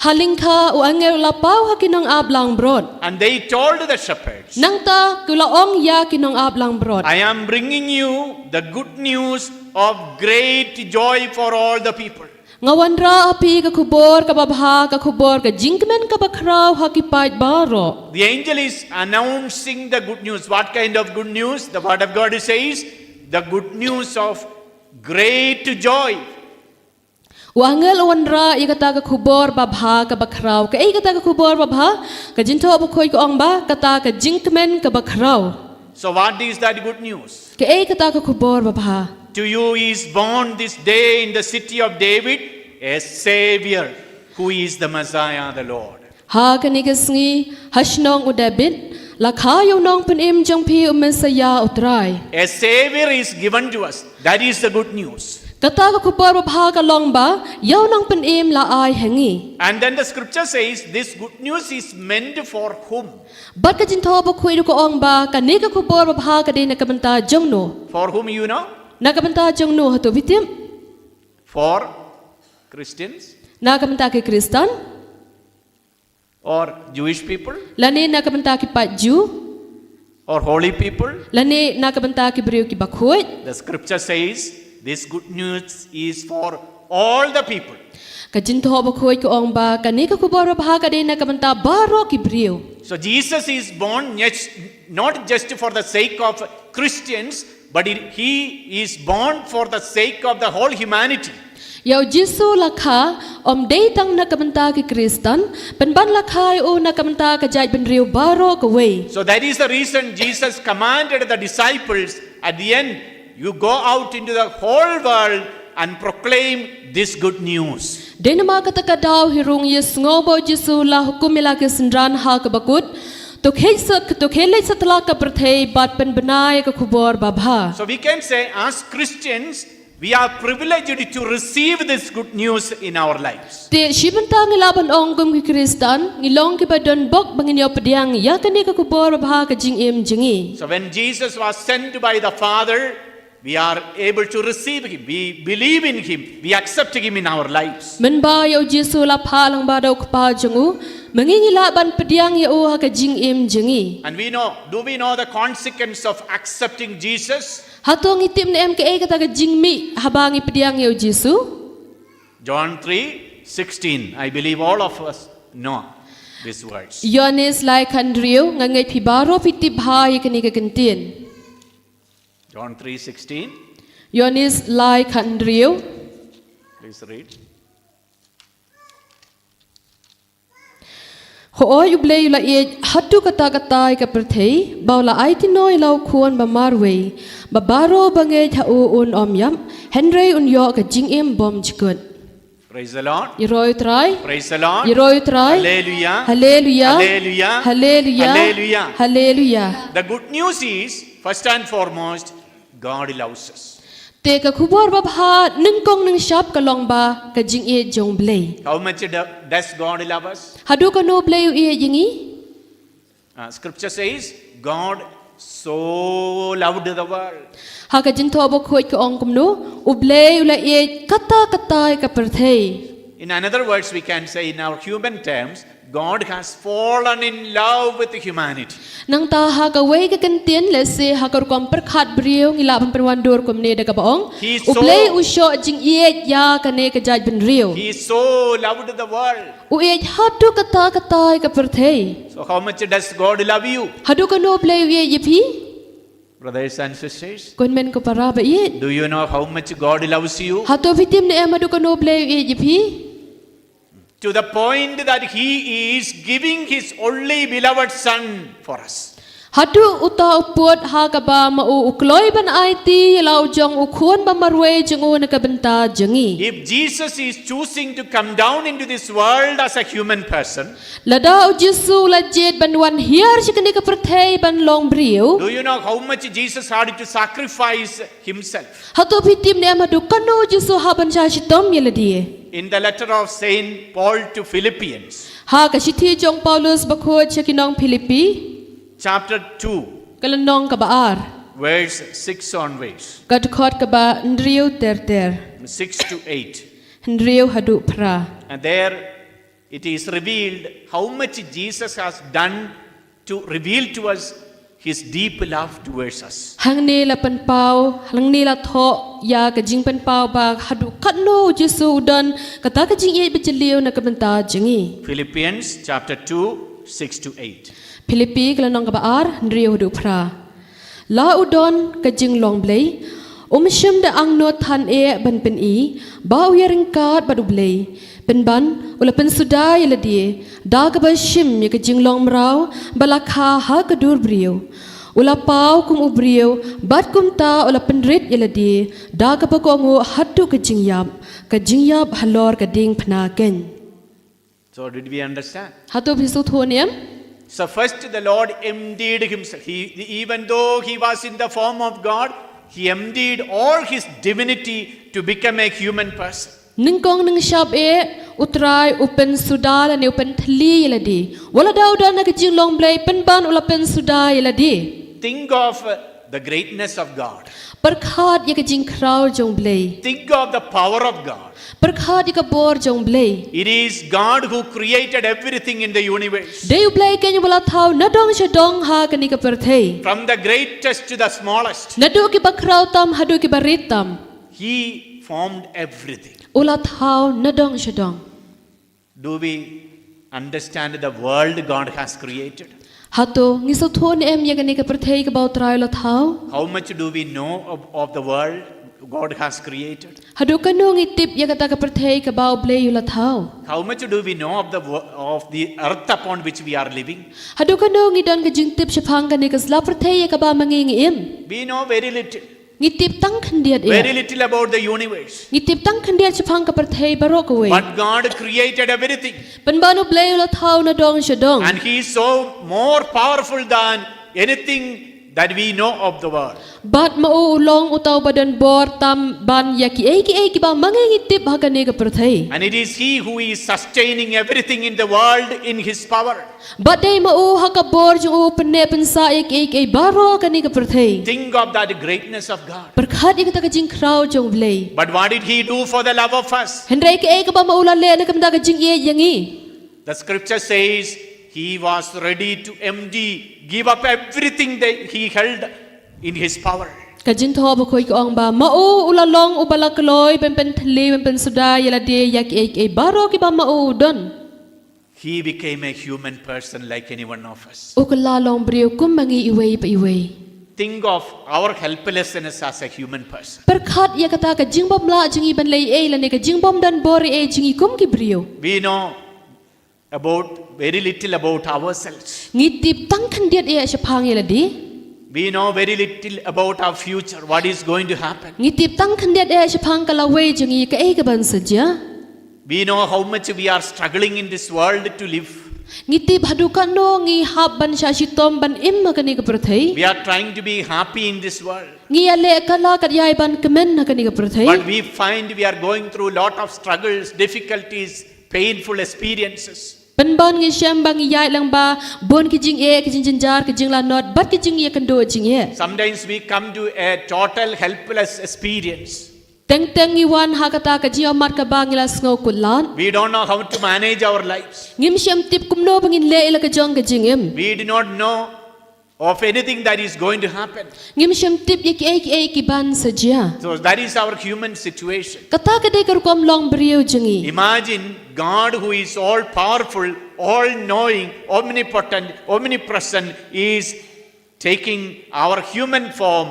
halingkha u angel lapaw hakinong ablang brod And they told the shepherds, nangta kulaong ya kinong ablang brod. I am bringing you the good news of great joy for all the people. Ngawanra api ka kubor ka babha ka kubor ka jinkmen ka bakraw hakipait baro. The angel is announcing the good news. What kind of good news? The word of God says, the good news of great joy. Wangel wanra ikata ka kubor babha ka bakraw ka ikata ka kubor babha ka jinto bakhoid ko ong ba kata ka jinkmen ka bakraw. So what is that good news? Ka ikata ka kubor babha. To you is born this day in the city of David a Savior who is the Messiah, the Lord. Ha kanigasngi hashnong u David lakha yawnong penem jongpi umesaya utrai. A Savior is given to us. That is the good news. Kata ka kubor babha ka long ba yawnong penem la ai hangi. And then the scripture says this good news is meant for whom? Bat ka jinto bakhoid ko ong ba kanika kubor babha ka din nakabanta jongno. For whom you know? Nakabanta jongno hatu vitim. For Christians Nakabanta ki Kristan. or Jewish people Lani nakabanta ki Patju. or holy people. Lani nakabanta ki Brio ki Bakhuid. The scripture says this good news is for all the people. Kajinto Bakhuid ko ong ba kanika kubor babha ka din nakabanta baro ki Brio. So Jesus is born not just for the sake of Christians, but he is born for the sake of the whole humanity. Yaw Jisu lakha om datang nakabanta ki Kristan penban lakha o nakabanta ka jai ben Rio baro ka way. So that is the reason Jesus commanded the disciples at the end, you go out into the whole world and proclaim this good news. Denama kata ka daw hirung yes ngobo Jisu la hukumila ki sindran ha ka bakut. To khelai satla ka prathei bat pen banai ka khubor babha. So we can say as Christians, we are privileged to receive this good news in our lives. Ti shibanta ngilaban ong gum ki Kristan ngilong ki badon bok banginyo pediang ya kani ka khubor babha ka jing im jingi. So when Jesus was sent by the Father, we are able to receive him. We believe in him. We accept him in our lives. Men ba yo Jisu la phalang ba daw ka pa jungu mangingila ban pediang ya o ha ka jing im jingi. And do we know the consequence of accepting Jesus? Hatong itim na em ka e kata ka jing mi habangi pediang yo Jisu. John 3:16. I believe all of us know these words. Yonis lai khandriu ngangai phibaro piti bhai kani ka kantin. John 3:16. Yonis lai khandriu Please read. Hoy ublay la e hatu kata katai ka prathei baula ai tinoi lau khuan ba marwei ba baro bange tha u un om yam henry un yo ka jing em bom chikut. Praise the Lord. Yeroi trai Praise the Lord. Yeroi trai Hallelujah. Hallelujah Hallelujah. Hallelujah Hallelujah. Hallelujah. The good news is, first and foremost, God loves us. Te ka khubor ba bha ning kong ning shap ka long ba ka jing e jong blei. How much does God love us? Hadu ka no blei e jingi. Scripture says, God so loved the world. Ha ka jin tho ba khoi ka ong kum no ublei ula e kata kata ka prathei. In another words, we can say in our human terms, God has fallen in love with humanity. Nang ta ha ka wei ka kan tien le se ha ka kom perkhat brio ngila ban perwandur kom ne daga baong He ublei so- usho jing ie ya ka ne ka jaj ben rio He so loved the world. u e hatu kata ka perthei So how much does God love you? hadu ka no blei ye yipi Brothers and sisters, kon men ko para ba ye do you know how much God loves you? hatu vitim ne em hadu ka no blei ye yipi To the point that He is giving His only beloved Son for us. hadu uta upot ha ka ba ma u ukloi ban ai ti lau jong u khon ba marwe jeng u na ka benta jengi If Jesus is choosing to come down into this world as a human person, lada u Jisu la jet ban wan hiar chikani ka perthei ban long brio do you know how much Jesus had to sacrifice Himself? hatu vitim ne em hadu kanu Jisu ha ban cha chitom yeladie In the letter of Saint Paul to Philippians, ha ka chithi jong Paulus Bakhuid chakinong Philippi chapter 2, kalanong ka baar verse 6 onwards, ka khot ka ba ndriu ter 6 to 8. ndriu hadu phra And there it is revealed how much Jesus has done to reveal to us His deep love towards us. hang ne la pan pau hang ne la tho ya ka jing pan pau ba hadu khatno Jisu don kata ka jing ye bechliu na ka benta jingi Philippians chapter 2, 6 to 8. Philippi kalanong ka baar ndriu hadu phra la udon ka jing long blei shim da ang no than e ban pen I ba uyaring kat badu blei pen ban ula pen sudai la die da ka ba shim ye ka jing long mrau bala kha ha ka dur brio ula pau kum ubrio bat kum ta ula pen rit ye la die da ka ba ko ngo hatu ka jing yap halor ka ding phna ken So did we understand? hatu bisu thoniam So first the Lord emptied Himself. Even though He was in the form of God, He emptied all His divinity to become a human person. ning kong ning shap e utrai upen sudal ne upen thli ye la di wala dauda na ka jing long blai pen ban ula pen sudai ye la di Think of the greatness of God. perkhat ye ka jing krau jong blai Think of the power of God. perkhat ye ka bor jong blai It is God who created everything in the universe. dei blai ken wala thau na dong sha dong ha ka ni ka perthei From the greatest to the smallest, na do ki bakrau tam hadu ki baritam He formed everything. ula thau na dong sha dong Do we understand the world God has created? hato ngiso thon em ye ka ni ka perthei ka bau trai la thau How much do we know of the world God has created? hadu ka no ngi tip ye ka ta ka perthei ka bau blai ula thau How much do we know of the earth upon which we are living? hadu ka no ngi don ka jing tip shapang ka ni ka sla perthei ka ba mangi ngi em We know very little. ngi tip tang khandiat Very e little about the universe. ngi tip tang khandiat shapang ka perthei baro ka we But God created everything. pan banu blai ula thau na dong shadong And He is so more powerful than anything that we know of the world. bat ma u long utaw badan bor tam ban ya ki ki ba mangi ngi tip ha ka ni ka perthei And it is He who is sustaining everything in the world in His power. bat dei ma u ha ka bor jung u pen ne pen sa ek baro ka ni ka perthei Think of that greatness of God. perkhat ik ta ka jing krau jong blai But what did He do for the love of us? hendrai ke ba ma ula le na kam da ka jing ye yangi The scripture says He was ready to give up everything that He held in His power. ka jin tho ba khoi ka ong ba ma u ula long u bala kloi pen thli pen suda yala de yak ek baro ki ba ma u don He became a human person like any one of us. u ka la long brio kum mangi iwei pa iwei Think of our helplessness as a human person. perkhat ya kata ka jing bom la jingi ban lei la ne ka jing bom dan bori jingi kum ki brio We know very little about ourselves. ngi tip tang khan diat shapang yala di We know very little about our future, what is going to happen. ngi tip tang khan diat shapang ka la wei jingi ka ka ban saja We know how much we are struggling in this world to live. ngi tip hadu ka no ngi hab ban sha shitom ban im ka ni ka perthei We are trying to be happy in this world. ngi ale kala kat yai ban kemen ka ni ka perthei But we find we are going through a lot of struggles, difficulties, painful experiences. ban bon ngi sham bang yai lang ba bon ki jing ki jing jar ki jing la not bat ki jing ye kan do jing ye Sometimes we come to a total helpless experience. teng iwan hakata ka jio mat ka bangila sngo kulan We don't know how to manage our lives. ngim siam tip kumno bangin le ila ka jong ka jingim We do not know of anything that is going to happen. ngim siam tip ik ki ban saja So that is our human situation. kata ka de kar kom long brio jingi Imagine God, who is all powerful, all knowing, omnipotent, omnipresent, is taking our human form,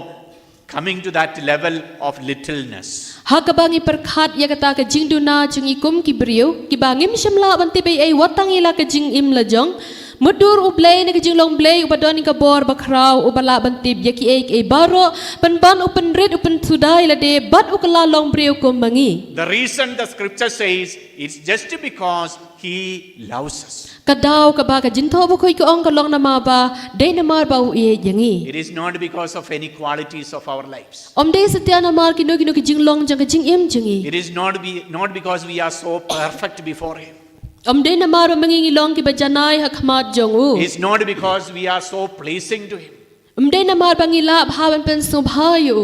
coming to that level of littleness. hakabangi perkhat ya kata ka jingduna jingi kum ki brio ki bangim siam la ban tip ai watang ila ka jing im la jong mudur ublay na ka jing long blay ubadon ka bor bakraw ubala ban tip ya ki ai baro ban upen red upen sudai la de bat ukala long brio kum bangi The reason the scripture says it's just because He loves us. kadaw ka ba ka jinto ba koy ko ong ka long na ma ba de na mar ba u e yangi It is not because of any qualities of our lives. om de satya na mar kino ki jing long jang ka jing im jingi It is not because we are so perfect before Him. om de na mar mangingi long ki ba janai ha khmat jong u It's not because we are so pleasing to Him. om de na mar bangila bhawan pen so bhayu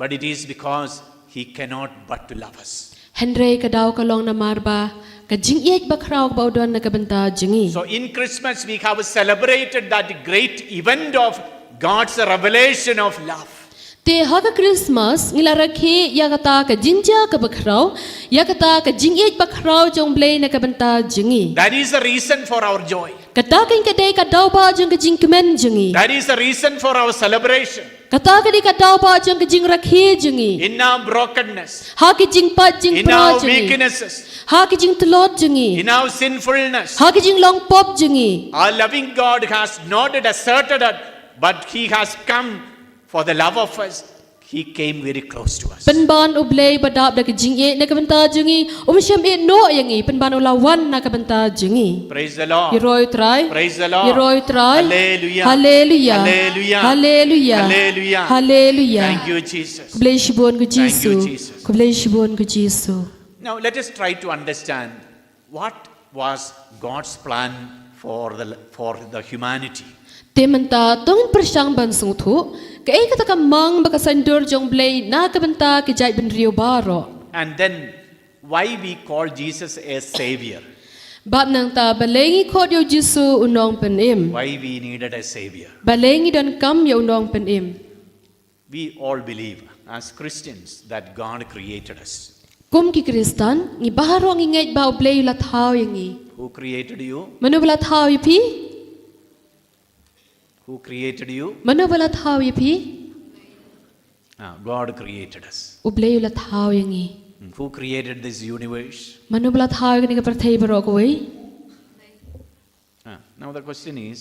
But it is because He cannot but to love us. henre kadaw ka long na mar ba ka jing ek ba kraw ba udon na ka banta jingi So in Christmas we have celebrated that great event of God's revelation of love. te ha ka Christmas ngila rakhi ya kata ka jinja ka ba kraw ya kata ka jing ek ba kraw jong blay na ka banta jingi That is the reason for our joy. kata kin ka de ka daw ba jong ka jing kemen jingi That is the reason for our celebration. kata ka di ka daw ba jong ka jing rakhi jingi In our brokenness, ha ki jing pa jing in pra our jingi weaknesses, ha ki jing tlot jingi in our sinfulness, ha ki jing long pop jingi our loving God has not deserted us, but He has come for the love of us. He came very close to us. penban ublay badap da ka jing e na ka banta jingi umsyam e no yangi penban ulawan na ka banta jingi Praise the Lord. Yeroy try Praise the Lord. Yeroy try Hallelujah. Hallelujah Hallelujah. Hallelujah Hallelujah. Hallelujah Thank you, Jesus. Kublay shibon ko Thank you, Jisu Jesus. Kublay shibon ko Jisu Now let us try to understand what was God's plan for the humanity. tementa tong persang ban sung thu ka e kata ka mang baka sandur jong blay na ka banta ki jai ben rio baro And then why we call Jesus a savior? bab nang ta balengi khot yo Jisu unong pen im Why we needed a savior? balengi don kam yo unong pen im We all believe as Christians that God created us. kum ki kristan ngi baharo ngi ngai ba blay la thau yangi Who created you? manu bala thau yi phi Who created you? manu bala thau yi phi God created us. ublay la thau yangi Who created this universe? manu bala thau ni ka prathai baro ko wei Now the question is,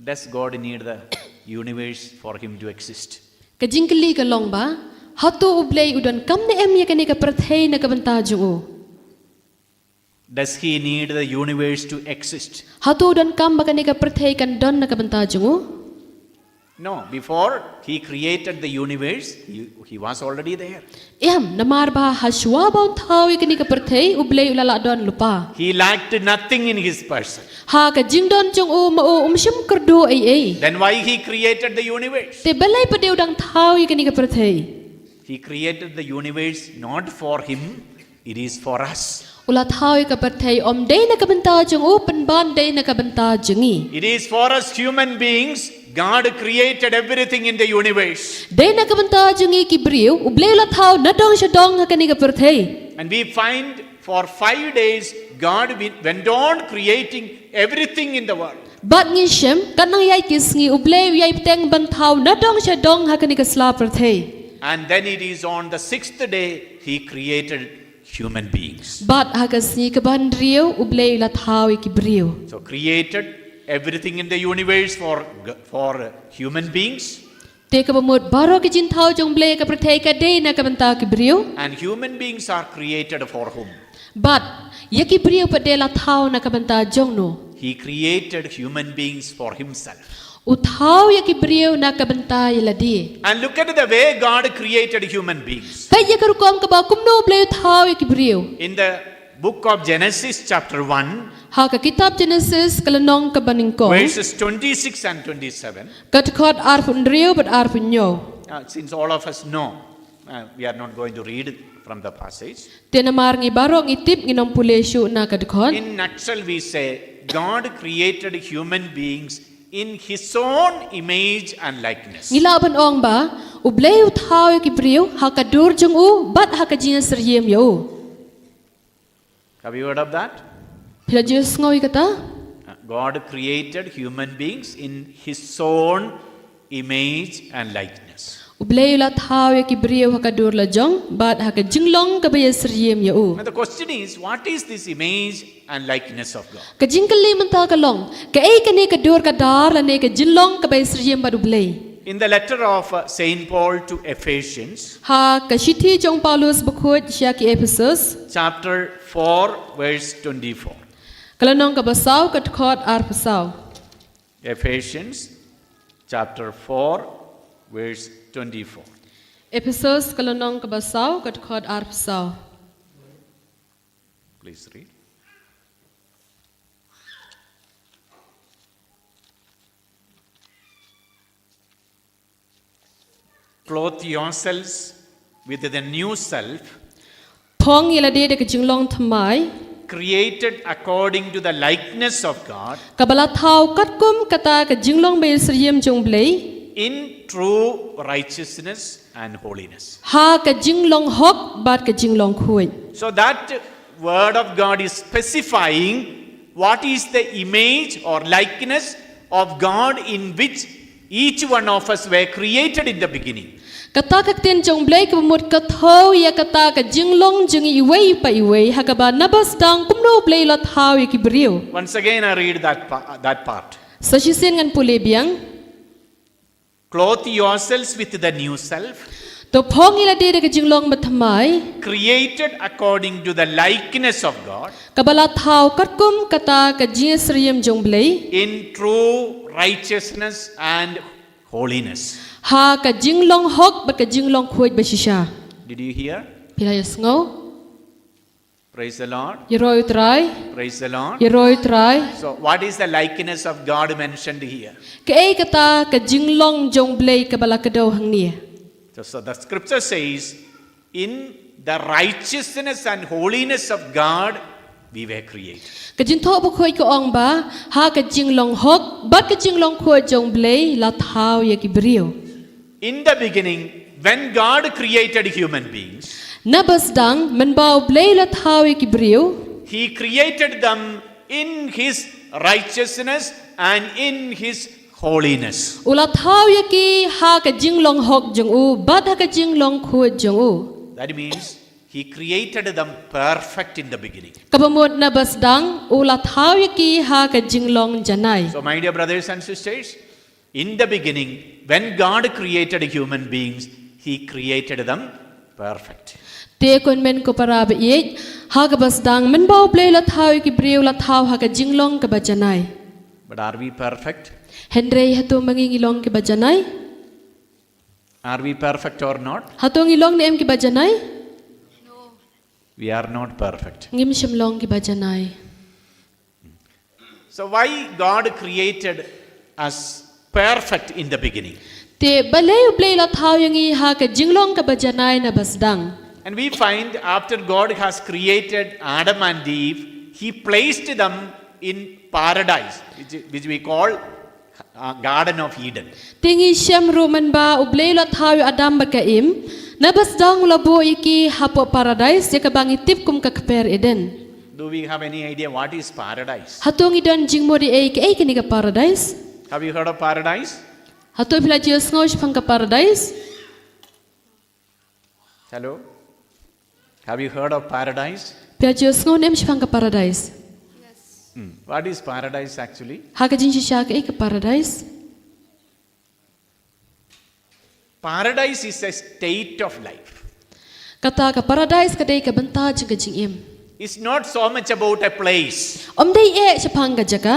does God need the universe for Him to exist? ka jingkli ka long ba hatu ublay udon kam ne em ya ka ni ka prathai na ka banta ju Does He need the universe to exist? hatu udon kam ba ka ni ka prathai kan don na ka banta ju No, before He created the universe, He was already there. em namar ba haswa ba thau ya ka ni ka prathai ublay ulala don lupa He lacked nothing in His person. ha ka jingdon chung o ma o umshim kardo ai Then why He created the universe? te balai pa de udang thau ya ka ni ka prathai He created the universe not for Him, it is for us. ula thau ya ka prathai om de na ka banta chung o pen ban de na ka banta jingi It is for us human beings. God created everything in the universe. de na ka banta jingi ki brio ublay la thau na dong sha dong ha ka ni ka prathai And we find for 5 days, God went on creating everything in the world. bat ngi shem kanang yai kisngi ublay yai teng ban thau na dong sha dong ha ka ni ka sla prathai And then it is on the 6th day, He created human beings. bat ha ka sni ka ban rio ublay la thau ki brio So created everything in the universe for human beings. te ka bamut baro ki jin thau jong blay ka prathai ka de na ka banta ki brio And human beings are created for whom? bat yaki brio pa de la thau na ka banta jong no He created human beings for Himself. u thau yaki brio na ka banta yala di And look at the way God created human beings. pa ya ka kom ka ba kum no blay thau yaki brio In the book of Genesis, chapter 1, ha ka kitab Genesis kalanong ka baning ko verses 26 and 27. ka tkot ar fun rio but ar fun nyo Since all of us know We are not going to read from the passage. Tenamar ngi barok ngi tip ngi nom puleshu na kadkhon. In nutshell, we say God created human beings in His own image and likeness. Ngila ban ong ba ublei uthau ki briu hakadur jung u bat hakajin seryem yo. Have you heard of that? Pila Jews ngoi kata God created human beings in His own image and likeness. ublei la thau ki briu hakadur la jong bat hakajinglong ka bay seryem yo. Now the question is, what is this image and likeness of God? Kajing kali mental kalong ka ei kani kadur ka dar la ne ka jinlong ka bay seryem ba ublei. In the letter of Saint Paul to Ephesians, Ha kashiti jong Paulus Bakhuid siya ki Ephesus chapter 4, verse 24. kalanong ka basaw kadkhot ar pasaw. Ephesians chapter 4, verse 24. Ephesus kalanong ka basaw kadkhot ar pasaw. Please read. Clothe yourselves with the new self, Pong ila de ka jinglong thamai created according to the likeness of God, kabala thau katkum kata ka jinglong bay seryem jong blei in true righteousness and holiness. ha ka jinglong hok bat ka jinglong khui. So that word of God is specifying what is the image or likeness of God in which each one of us were created in the beginning. Kata ka ten jong blei ka mut ka thau ya kata ka jinglong jong iwei pa iwei ha ka ba nabas dang kumno blei la thau ki briu. Once again, I read that part. Sa sisen ngan pule biang Clothe yourselves with the new self, to pong ila de ka jinglong mathamai created according to the likeness of God, kabala thau katkum kata ka jin seryem jong blei in true righteousness and holiness. ha ka jinglong hok bat ka jinglong khui ba shisha. Did you hear? Pila yasngo Praise the Lord. yeroi trai Praise the Lord. yeroi trai So, what is the likeness of God mentioned here? ka ei kata ka jinglong jong blei ka bala ka daw hang ni. So the scripture says, in the righteousness and holiness of God, we were created. Ka jin tho bu khoi ko ong ba ha ka jinglong hok bat ka jinglong khoi jong blei la thau ye ki brio. In the beginning, when God created human beings, Na bas dang men bau blei la thau ye ki brio He created them in His righteousness and in His holiness. ula thau ye ki ha ka jinglong hok jong u bat ha ka jinglong khoi jong u. That means He created them perfect in the beginning. Ka bamot na bas dang ula thau ye ki ha ka jinglong janai. So, my dear brothers and sisters, in the beginning, when God created human beings, He created them perfect. Te kon men ko para ba ye ha ka bas dang men bau blei la thau ye ki brio la thau ha ka jinglong ka ba janai. But are we perfect? Henry hatu mangingilong ki ba janai? Are we perfect or not? Hatong ilong ni em ki ba janai? We are not perfect. Ngim shimlong ki ba janai? So why God created us perfect in the beginning? Te balay ublay la thau yang i ha ka jinglong ka ba janai na basdang. And we find after God has created Adam and Eve, He placed them in paradise, which we call Garden of Eden. Tingi syam ruman ba ublay la thau Adam ba ka im na basdang labo iki hapo paradise ya ka bangi tip kum ka kper Eden. Do we have any idea what is paradise? Hatong idon jingmodi ay kini ka paradise? Have you heard of paradise? Hatong pila Diyos ngoy pang ka paradise? Hello? Have you heard of paradise? Pila Diyos ngoy nem pang ka paradise? What is paradise actually? Ha ka jin siya ka paradise? Paradise is a state of life. Kata ka paradise ka day ka banta jing ka jing im. It's not so much about a place. Om day siya pang ka jaka?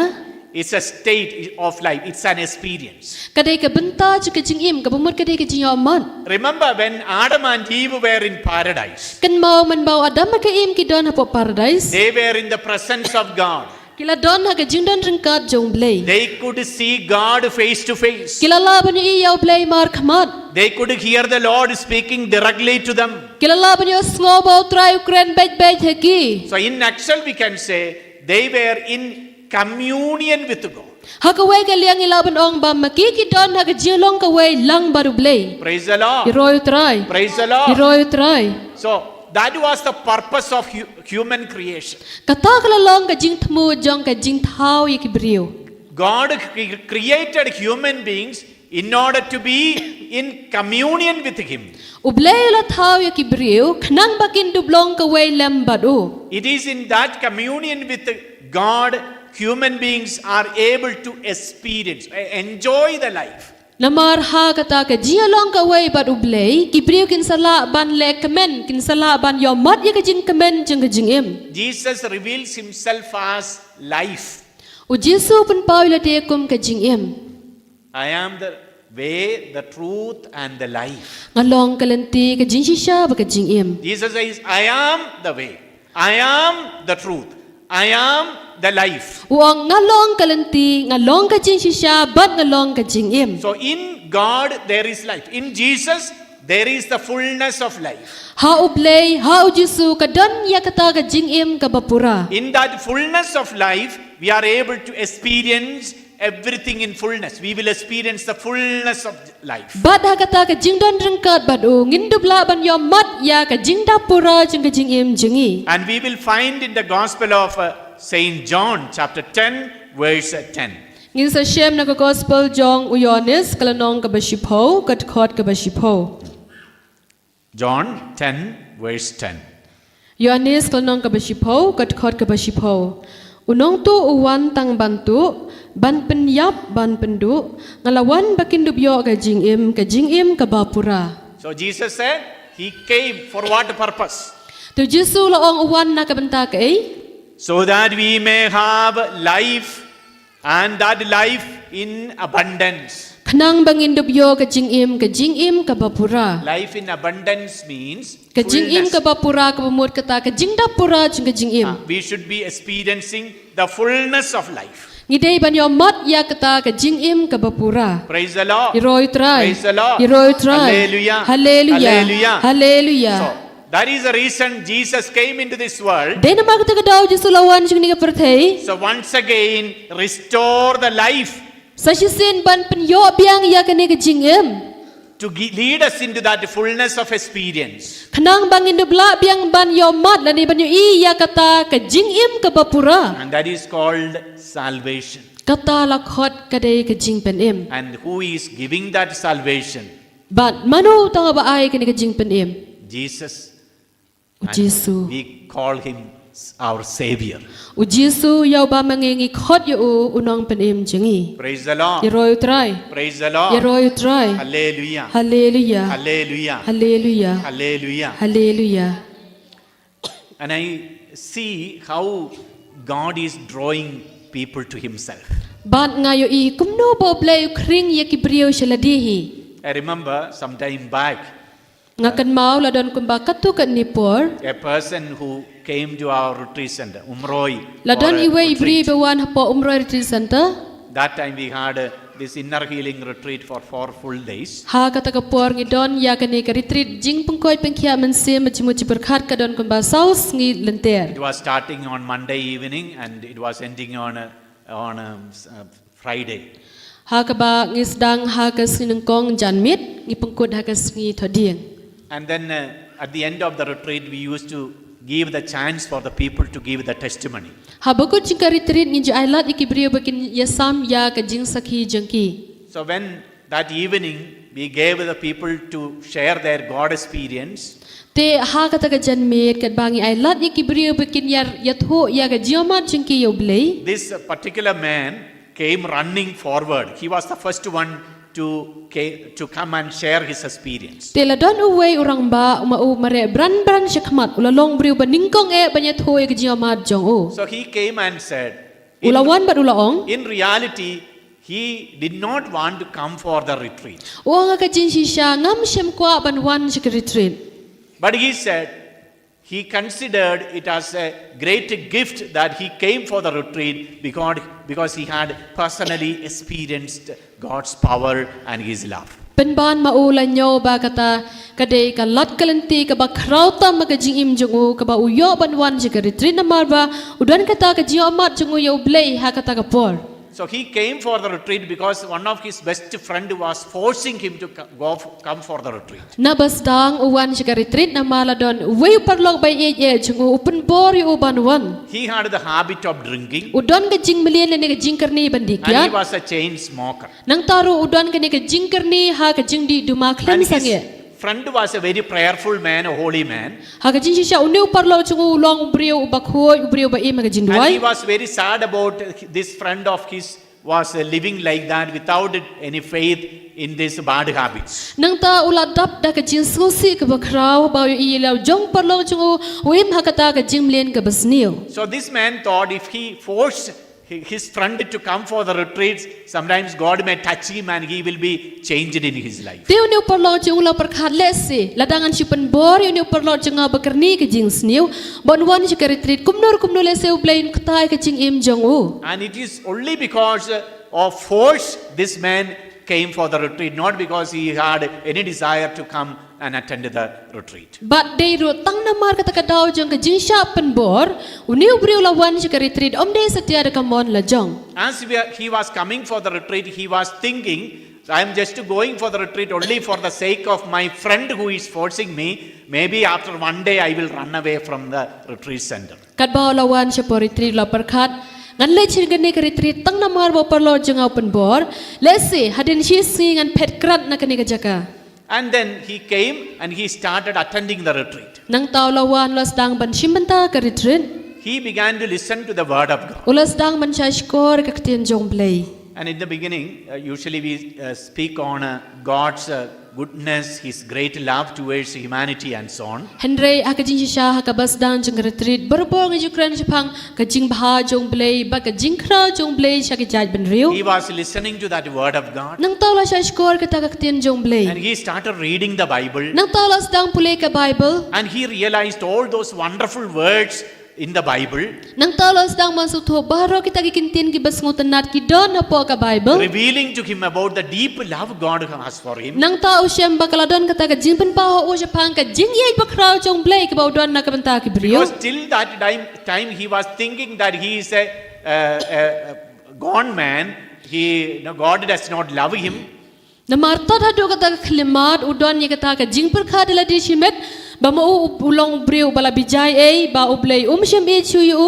It's a state of life. It's an experience. Kadai ka benta jing ka jing im ka bumur kadai ka jing yaman. Remember when Adam and Eve were in paradise, Kan mau man bau Adam ka im ki don hapo paradise. they were in the presence of God. Kila don ha ka jingdon ringkat jong blay. They could see God face to face. Kila la banyo iyaw blay mar khamat. They could hear the Lord speaking directly to them. Kila la banyo sngobaw try Ukraine bej haki. So in nutshell we can say they were in communion with God. Hakaway ka liang ilaban ong ba makikidon ha ka jilong kaway lang baru blay. Praise the Lord. Hiroy try. Praise the Lord. Hiroy try. So that was the purpose of human creation. Kata kala long ka jing thmu jong ka jing thau yikibriu. God created human beings in order to be in communion with Him. Ublay la thau yikibriu khnang bakin dublong kaway lem badu. It is in that communion with God human beings are able to experience, enjoy the life. Namar ha kata ka jialong kaway bad ublay kibriu kin sala ban le kemen kin sala ban yomat ya ka jing kemen jeng ka jing em. Jesus reveals Himself as life. U Jisu pun paula te kum ka jing em. I am the way, the truth and the life. Ngalong kalenti ka jing shisha ba ka jing em. Jesus says, I am the way, I am the truth, I am the life. Uang ngalong kalenti ngalong ka jing shisha bat ngalong ka jing em. So in God there is life. In Jesus there is the fullness of life. Ha ublay ha u Jisu ka don ya kata ka jing em ka bapura. In that fullness of life we are able to experience everything in fullness. We will experience the fullness of life. Bat ha kata ka jing don rengkat bat u ngindubla ban yomat ya ka jing dapura jeng ka jing em jengi. And we will find in the Gospel of Saint John chapter 10 verse 10. Ngin sa shem na ka gospel jong u Yohanes kalanong ka basipo kat khot ka basipo. John 10 verse 10. Yohanes kalanong ka basipo kat khot ka basipo. Unong tu uwan tang bantu ban penyap ban pendu ngalawan bakin dubyo ka jing em ka bapura. So Jesus said He came for what purpose? Tu Jisu laong uwan na ka banta ka So that we may have life and that life in abundance. Khnang bangin dubyo ka jing em ka bapura. Life in abundance means Ka jing em fullness. ka bapura ka bamut kata ka jing dapura jing ka jing em. We should be experiencing the fullness of life. Ngidei ban yo mat ya kata ka jing em ka bapura. Praise the Lord. Hiroi try. Praise the Lord. Hiroi try. Hallelujah. Hallelujah. Hallelujah. Hallelujah. So that is the reason Jesus came into this world. Dei na magta ka daw Jisu lawan jing ni ka perthei. So once again restore the life Sa sisin ban penyo biang ya ka ni ka jing em. to lead us into that fullness of experience. Khnang bangin dubla biang ban yo mat la ni ban yo I ya kata ka jing em ka bapura. And that is called salvation. Kata la khot ka dei ka jing pen em. And who is giving that salvation? Ban manu tanga ba ai ka ni ka jing pen em. Jesus. U And Jisu. we call Him our Savior. U Jisu yau ba mangengi khot yo unong pen em jengi. Praise the Lord. Yeroi try. Praise the Lord. Yeroi try. Hallelujah. Hallelujah. Hallelujah. Hallelujah. Hallelujah. Hallelujah. And I see how God is drawing people to Himself. Ban ngayo I kumno bo blay kring ye kibriyo shaladihi. I remember some time back, Ngakan mau la don kumba katu kat nipor. a person who came to our retreat center, Umroi. La for don a iwe ibri retreat. bewan hapo umroy retreat center. That time we had this inner healing retreat for 4 full days. Ha kata kapor ngi don ya kani ka retreat jing Pynkoit pengkhia mense machimu berkat ka don kumba saus ngi lenter. It was starting on Monday evening and it was ending on Friday. Ha ka ba ngi Sdang ha ka sinengkong janmit ngi Pynkoit ha ka ngi thodieng. And then at the end of the retreat, we used to give the chance for the people to give the testimony. Ha bakut jing ka retreat ngi ju ailat ikibriyo bakin yasam ya ka jing sakhi jengki. So when that evening we gave the people to share their God experience, Te ha kata ka janmit kat bangi ailat ikibriyo bakin yar yatho ya ka jiomat jengki yo blay. this particular man came running forward. He was the first one to come and share his experience. Te la don uwe urang ba umau mare bran syakmat ulalong briu baningkong banyatho ya ka jiomat jong o. So he came and said, Ulawan bat ulaong. in reality, he did not want to come for the retreat. Uang ka jin shisha ngam shem kwa ban wan shik retreat. But he said, he considered it as a great gift that he came for the retreat because he had personally experienced God's power and his love. Pen ban maula nyo ba kata kadai ka lat kalenti ka ba krauta magajing im jungu ka ba uyo banwan jika retreat na marba udan kata ka jio mat jungu yo blay ha kata ka por. So he came for the retreat because one of his best friend was forcing him to come for the retreat. Na Sdang uwan jika retreat na maladon uwe parlog bay ye jungu upen bor yo banwan. He had the habit of drinking Udan ka jing melian ne ka jing karni bandikya. and he was a chain smoker. Nang taru udan ka ne ka jing karni ha ka jing di Mawkhlam And sange. his friend was a very prayerful man, a holy man. Ha ka jing shisha uneu parlog jungu long ubriu Bakhuid ubriu ba im ka And he Jingduwai. was very sad about this friend of his was living like that without any faith in these bad habits. Nang ta ulat dap da ka jing susi ka bakrau ba yo ilaw jong parlog jungu uim ha kata ka jing melian ka basniu. So this man thought if he forced his friend to come for the retreats, sometimes God may touch him and he will be changed in his life. Teu neu parlog jungu la perkhat lesi ladangan si penbor yo neu parlog junga bakarni ka jing sniu bonwan si ka retreat kumnur lesi ublain ktai ka jing im jongu. And it is only because of force this man came for the retreat, not because he had any desire to come and attend the retreat. But they wrote tang na mar kata kadao jong ka jing sha penbor uniu briu lawan si ka retreat omde setia da kamon la jong. As he was coming for the retreat, he was thinking, I am just going for the retreat only for the sake of my friend who is forcing me. Maybe after one day I will run away from the retreat center. Kadbao lawan si po retreat la perkhat ngan le chin gane ka retreat tang na mar bo parlo jong au penbor lesi hadin si sing ngan pet krat na kani ka jaka. And then he came and he started attending the retreat. Nang tao lawan lo Sdang ban simbanta ka retreat. He began to listen to the word of God. Ulas Sdang ban siya skor ka ktien jong play. And in the beginning, usually we speak on God's goodness, His great love towards humanity and so on. Henry akajing siya hakabas Sdang jong retreat berbong Ïukharist sipang kajing bah jong play ba kajing kra jong play siya kijaj ban riu. He was listening to that word of God. Nang tao la siya skor ka ta ktien jong play. And he started reading the Bible. Nang tao la Sdang pulay ka Bible. And he realized all those wonderful words in the Bible, Nang tao la Sdang masutho bahro kita kikintin ki basngutan nat ki don na po ka Bible. revealing to him about the deep love God has for him. Nang tao siyam bakaladon kata ka jing pen paho o siya pang ka jing yay bakraw jong play ka baudon na kabanta ki brio. Because till that time he was thinking that he is a gone man. God does not love him. Na martot hadu kata ka klimat udon ni kata ka jing perkha dila di shimet ba mo ulong brio bala bijay ay ba ublay siyam e chuyu.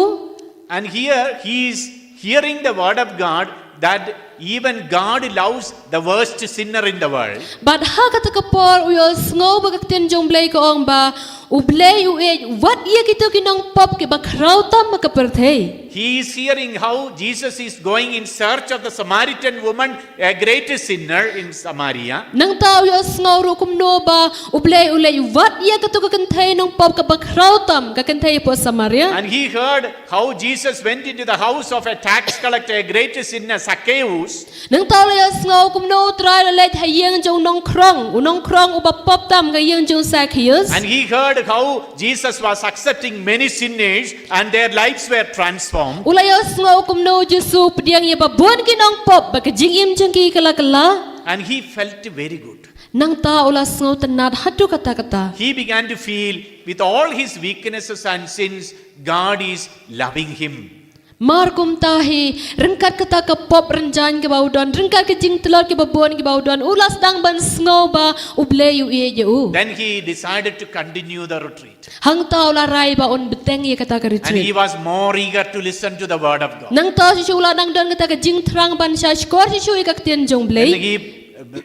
And here he is hearing the word of God that even God loves the worst sinner in the world. But ha kata ka por uyo sngo ba kakten jong blay ko ang ba ublay u e what iya kito kinang pop ke bakraw tam makaperthay. He is hearing how Jesus is going in search of the Samaritan woman, a great sinner in Samaria. Nang tao yo sngo ro kumno ba ublay ulay what iya kito kakantay nang pop ka bakraw tam kakantay po Samaria. And he heard how Jesus went into the house of a tax collector, a great sinner, Zacchaeus. Nang tao la yo sngo kumno try la let hayang jong nong krong uba pop tam ka yang jong Zacchaeus. And he heard how Jesus was accepting many sinners and their lives were transformed. Ulayos nga kumno Jisu pediang ya babon kinang pop baka jingim jengki kala. And he felt very good. Nang ta ulas nga tanad hadu kata. He began to feel with all his weaknesses and sins, God is loving him. Markum tahi rengkat kata ka pop renjan ke baudon rengkat ke jing telur ke babon ke baudon ulas dang ban sngo ba ubleyu ie je. Then he decided to continue the retreat. Hang ta ula rai ba on beteng ye kata ka And he retreat. was more eager to listen to the word of God. Nang ta si ula dang don kata ka jing terang ban sya skor si shui ka tien jong And blay. he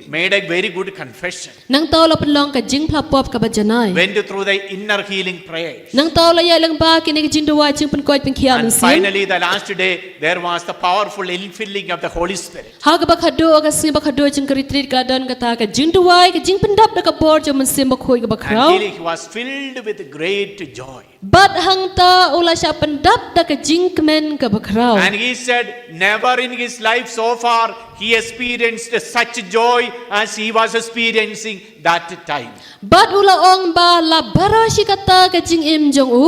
made a very good confession. Nang ta ula pelong ka jing pla pop ka bajanai. Went through the inner healing prayers. Nang ta ula ya lang ba kini ka Jingduwai jing Pynkoit Pynkiam And sim. finally, the last day, there was the powerful infilling of the Holy Spirit. Haga bakhado aga sim bakhado jing ka retreat ka don kata ka Jingduwai ka jing pendap da ka bor jong sim bakhoi ka bakraw. And he was filled with great joy. But hang ta ula siya pendap da ka jing kemen ka bakraw. And he said, never in his life so far he experienced such joy as he was experiencing that time. Bat ula ong ba la barashi kata ka jing im jong u.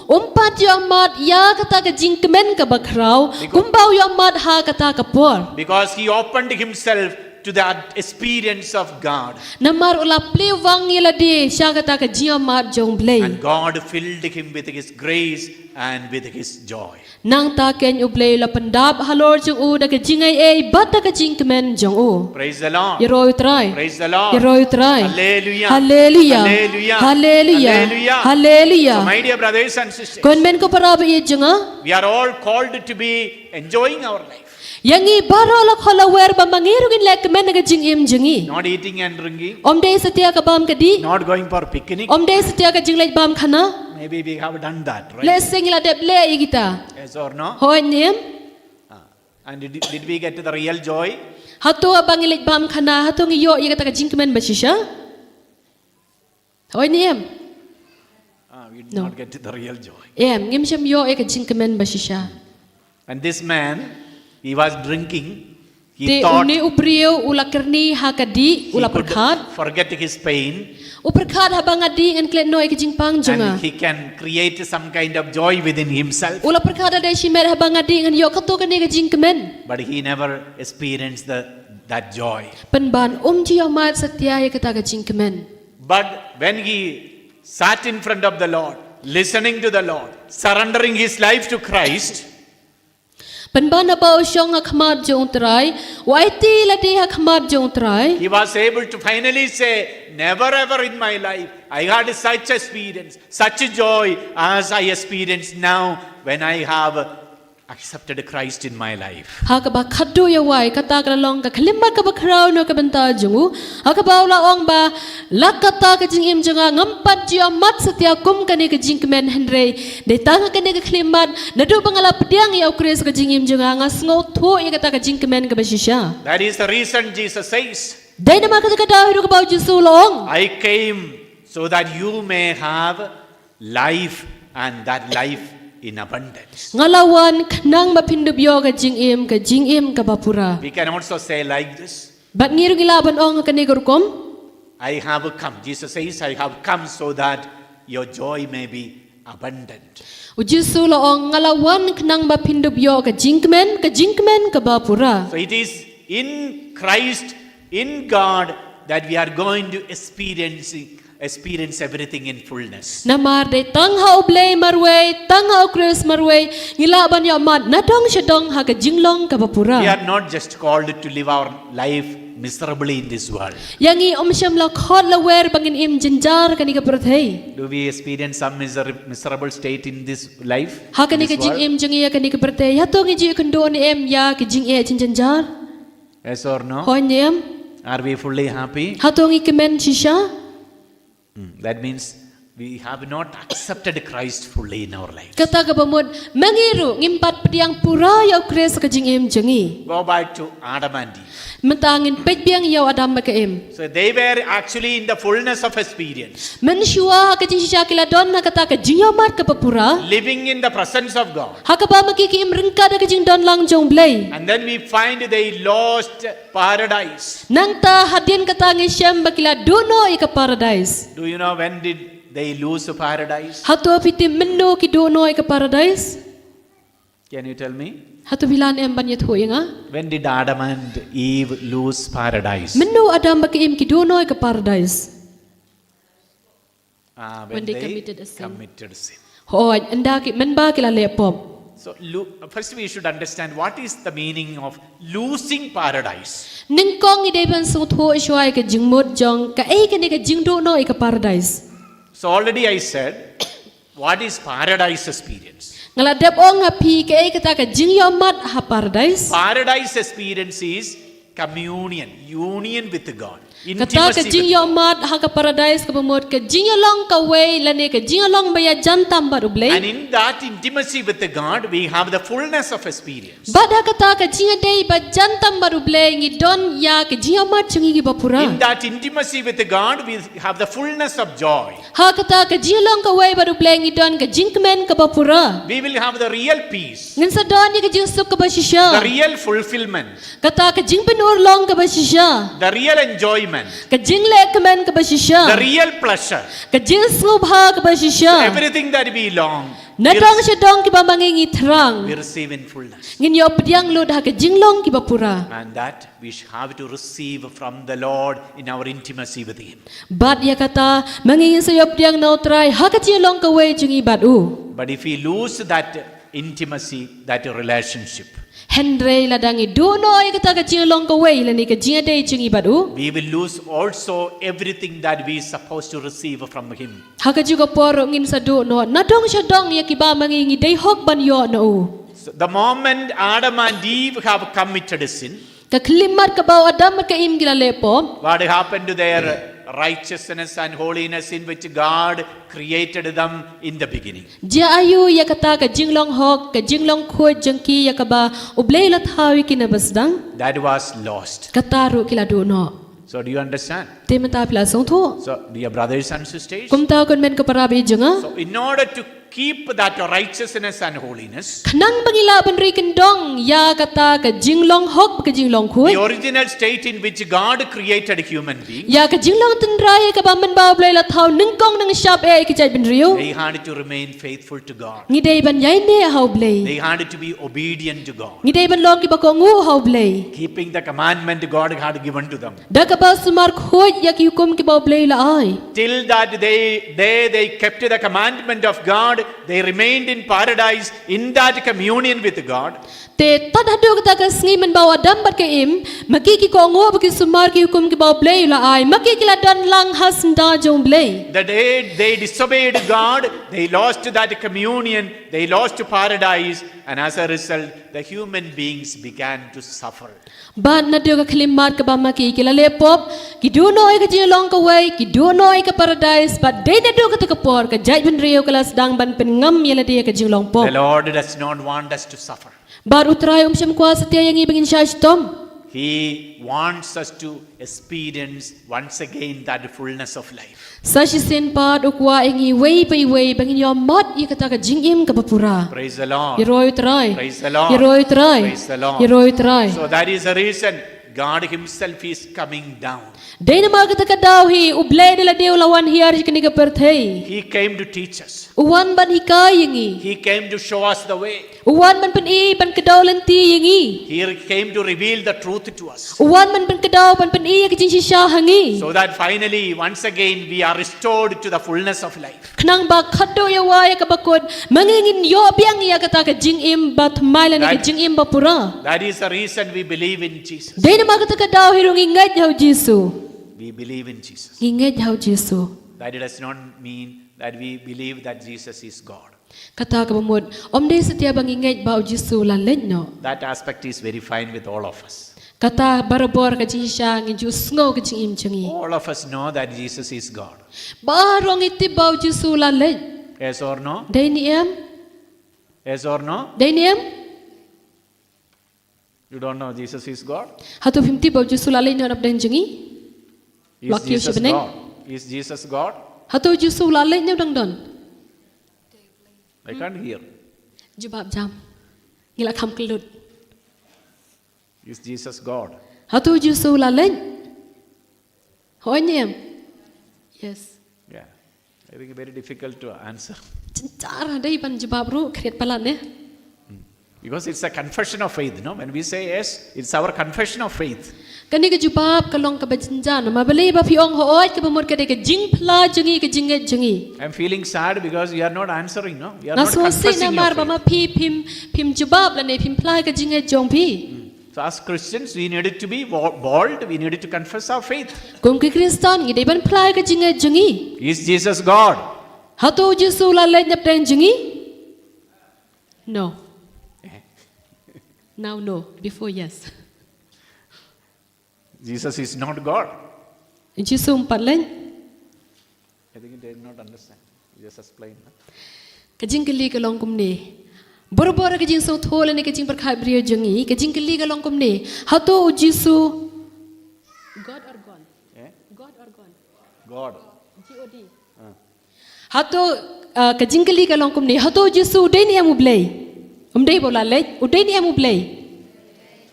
Umpat yo amat ya kata ka jing kemen ka bakrau. Kumbau yo amat ha kata ka por. Because he opened himself to that experience of God. Namar ula ple wang ila di sya kata ka jing amat jong blay. And God filled him with his grace and with his joy. Nang ta ken ublay la pandap halor jong u da ka jingay e bat da ka jing kemen jong u. Praise the Lord. Yero utray. Praise the Lord. Yero utray. Hallelujah. Hallelujah. Hallelujah. Hallelujah. Hallelujah. Hallelujah. So my dear brothers and sisters, Kon men ko para ba i jonga? we are all called to be enjoying our life. Yangi baro la khola wer ba mangirugin lek men nga jing im jingi. Not eating and drinking, Om de setia ka bam ka di. not going for picnic. Om de setia ka jing lek bam khana. Maybe we have done that, Le right? singila dep le igita. Yes or no? Hoy nim. And did we get the real joy? Hato abang lek bam khana hato ngiyo i kata ka jing kemen ba shisha. Hoy nim. We did No. not get the real joy. Em ngim sham yo e ka jing kemen ba shisha. And this man, he was drinking. He Te thought uni ubriyo ula kerni ha ka di he ula could perkhat. forget his pain Uperkhat habang adi ngan klet no e ka jing pang jonga. and he can create some kind of joy within himself. Ula perkhat ada shimer habang adi ngan yo kato ka ni ka jing kemen. But he never experienced that joy. Penban ji amat setia ya kata ka jing kemen. But when he sat in front of the Lord, listening to the Lord, surrendering his life to Christ, Penban apa usyong akmat jong trai, waiti lati akmat jong trai. he was able to finally say, never ever in my life I had such experience, such a joy as I experience now when I have accepted Christ in my life. Haka ba khadu ya wai kata ka long ka khlimmat ka ba khrau no ka banta jungu. Haka ba ula ong ba lakata ka jing im jonga ngampat ji amat setia kum ka ni ka jing kemen henre. De tang ka ni ka khlimmat nadu bangala pediang ya ukres ka jing im jonga ngasngo tho ya kata ka jing kemen ka basisha. That is the reason Jesus says, Dai nama kata kata hidu ka ba Jisu long. I came so that you may have life and that life in abundance. Ngalawan knang mapindubyo ka jing im ka bapura. We can also say like this, Bat ngiru gilaban ong ka ni gurukom. I have come. Jesus says, I have come so that your joy may be abundant. Ujisu lo ong ngalawan knang mapindubyo ka jingkemen ka bapura. So it is in Christ, in God, that we are going to experience everything in fullness. Namar de tangha oblay marway, tangha okres marway, ngilaban ya mat nadong syadong ha ka jinglong ka We bapura. are not just called to live our life miserably in this world. Yangi omsyam la khot la wer bangin im jinjar ka ni ka prathai. Do we experience some miserable state in this life? Ha ka in ni ka this jing world? im jingi ya ka ni ka prathai. Hato ngi ji kundo ni em ya ka jing e jinjar. Yes or no? Hoy nem. Are we fully happy? Hato ngi kemen shisha. That means we have not accepted Christ fully in our life. Kata ka bamod mangiru ngimpat pediang pura ya okres ka jing im jingi. Go back to Adam and Eve. Mentangin pejbiang yaw adam ka im. So they were actually in the fullness of experience, Mensyua ka jing shisha kila don na kata ka jing yamat ka papura. living in the presence of God. Hakaba makikiim ringka da ka jing don lang jong blay. And then we find they lost paradise. Nang ta hadin kata ngi syam bakila duno ika paradise. Do you know when did they lose paradise? Hato piti mendo ki duno ika paradise. Can you tell me? Hato bilan em banyet ho inga. When did Adam and Eve lose paradise? Mendo adam bakiim ki duno ika paradise. When they they committed a sin. committed sin. Hoy anda ki menba kila lepop. So first we should understand what is the meaning of losing paradise. Ningkong i deban sung tho iswai ka jingmod jong ka ei ka ni ka jing duno ika paradise. So already I said, what is paradise experience? Ngaladep ong happy ka ei kata ka jing yamat ha paradise. Paradise experience is communion, union with God. Kata ke Intimacy jing with yo mat ha ka paradise ka bamot ke jing along ka way la ne ke jing along baya jantam baru And blay. in that intimacy with the God, we have the fullness of experience. Bad ha kata ke jing day ba jantam baru blay ngi don ya ke jing yo mat chungi gi bapura. In that intimacy with the God, we have the fullness of joy. Ha kata ke jing along ka way baru blay ngi don ke jing kemen ka bapura. We will have the real peace, Ngin sa don ni ke jing suk ka the basisya. real fulfillment, Kata ke jing penur long ka basisya. the real enjoyment, Ke jing le kemen ka the basisya. real pleasure. Ke jing ngubha ka basisya. Everything that we long, Nadong siya dong ki ba mangingi terang. we receive in fullness. Ngin yo pediang lud ha ke jing long ki bapura. And that we have to receive from the Lord in our intimacy with Him. Bat ya kata mangingin sa yop diang no try ha ka chi long ka way chungi bat u. But if we lose that intimacy, that relationship, Hendrei la dangi do no ay kata ka chi long ka way la ni ka jing day chungi bat u. we will lose also everything that we are supposed to receive from Him. Ha ka juga poro ngin sa do no na dong siya dong ya ki ba mangingi day hok ban yo na u. So the moment Adam and Eve have committed sin, Ka klimat ka ba adam ka im gila lepo. what happened to their righteousness and holiness in which God created them in the beginning? Dia ayu ya kata ka jing long hok ka jing long khoi jengki ya ka ba ublay la thawi kinabasdang. That was lost. Kataru kila do no. So do you understand? Te mata pila song tho. So dear brothers and sisters, Kum tao kon men ka parabi jenga. so in order to keep that righteousness and holiness, Kanang bangila banri kendong ya kata ka jinglong hok ka jinglong khoi. the original state in which God created human beings, Ya ka jinglong tendrai ka ba man ba blai la thau ningkong nang shap e ki chai bin riu. they had to remain faithful to God. Ngi dei ban yai ne hau blai. They had to be obedient to God, Ngi dei ban long ki ba ko ngu hau blai. keeping the commandment God had given to them. Da ka ba sumar khoi ya ki hukum ki ba blai la ai. Till that they kept the commandment of God, they remained in paradise in that communion with God. Te tad hadu kata ka sngi man ba adam bat ka im maki ki ko ngu ba ki sumar ki hukum ki ba blai la ai. Maki ki la dan lang has da jong blai. The day they disobeyed God, they lost that communion, they lost paradise, and as a result, the human beings began to suffer. Ban na dio ka klimat ka ba maki ki la lepop ki do no ay ka jinglong ka way ki do no ay ka paradise but de na dio ka ta ka por ka jai bin rio ka Sdang ban pen ngam ya la dia ka jinglong pop. The Lord does not want us to suffer. Bar utray syam kwa setia yang ibingin siya tom. He wants us to experience once again that fullness of life. Sa si sen pad ukwa ingi way pa way bangin yo mat ya kata ka jingim ka papura. Praise the Lord. Yeroy utray. Praise the Lord. Yeroy utray. Praise the Lord. Yeroy utray. So that is the reason God Himself is coming down. Day na mga kata ka daw hi ublay nila dio lawan hiyar si kaniga pertay. He came to teach us. Uwan ban hikay yangi. He came to show us the way. Uwan man pan i pan kadaw lanti yangi. He came to reveal the truth to us. Uwan man pan kadaw pan pan i kajing siya hangi. So that finally, once again, we are restored to the fullness of life. Kanang ba kaddo ya waya ka bakod mangingin yo biang ya kata ka jingim bat mailan ka jingim bapura. That is the reason we believe in Jesus. Day na mga kata ka daw hirong ingay yaw Jisu. We believe in Jesus. Ingay yaw Jisu. That does not mean that we believe that Jesus is God. Kata ka bamod om day setia bang ingay ba Jisu lalit no. That aspect is very fine with all of us. Kata barabor ka jing siya ngi Jus ngo ka jingim changi. All of us know that Jesus is God. Barong itibaw Jisu lalit. Yes or no? Day ni em. Yes or no? Day ni em. You don't know Jesus is God? Hatu himti baw Jisu lalit no nap dan jangi. Is Lucky Jesus siya, God? Is Jesus God? Hatu Jisu lalit no dang don. I can't hear. Jubab jam. Ngila kam kelut. Is Jesus God? Hatu Jisu lalit. Hoy niem. Yes. Yeah. I think very difficult to answer. Cara day ban jawab ru kreat palan ya. Because it's a confession of faith, no? When we say yes, it's our confession of faith. Kani ka jawab kalong ka bajinjan mabali ba piong hoy ka bamod ka de ka jing pla jangi ka jinget jangi. I'm feeling sad because you are not answering, no? You are not Naso si na confessing mar your ba ma faith. pim jawab la ne pim pla ka jinget jong pi. So as Christians, we needed to be bold. We needed to confess our faith. Kum ki Kristan ngi de ban pla ka jinget jangi. Is Jesus God? Hatu Jisu la le nyap dan jangi? No. Now no, before yes. Jesus is not God. Jisu 4 lên. I think they did not understand. You just explain. Kajing kali ka long kum ni. Bor-bor kajing so thole ni kajing perkhai brio jengi. Kajing kali ka long kum ni. Hato Jisu. God or gone? Eh? God or gone? God. God. Hato kajing kali ka long kum ni. Hato Jisu udai ni amu blay. Umdai bola leh. Udai ni amu blay.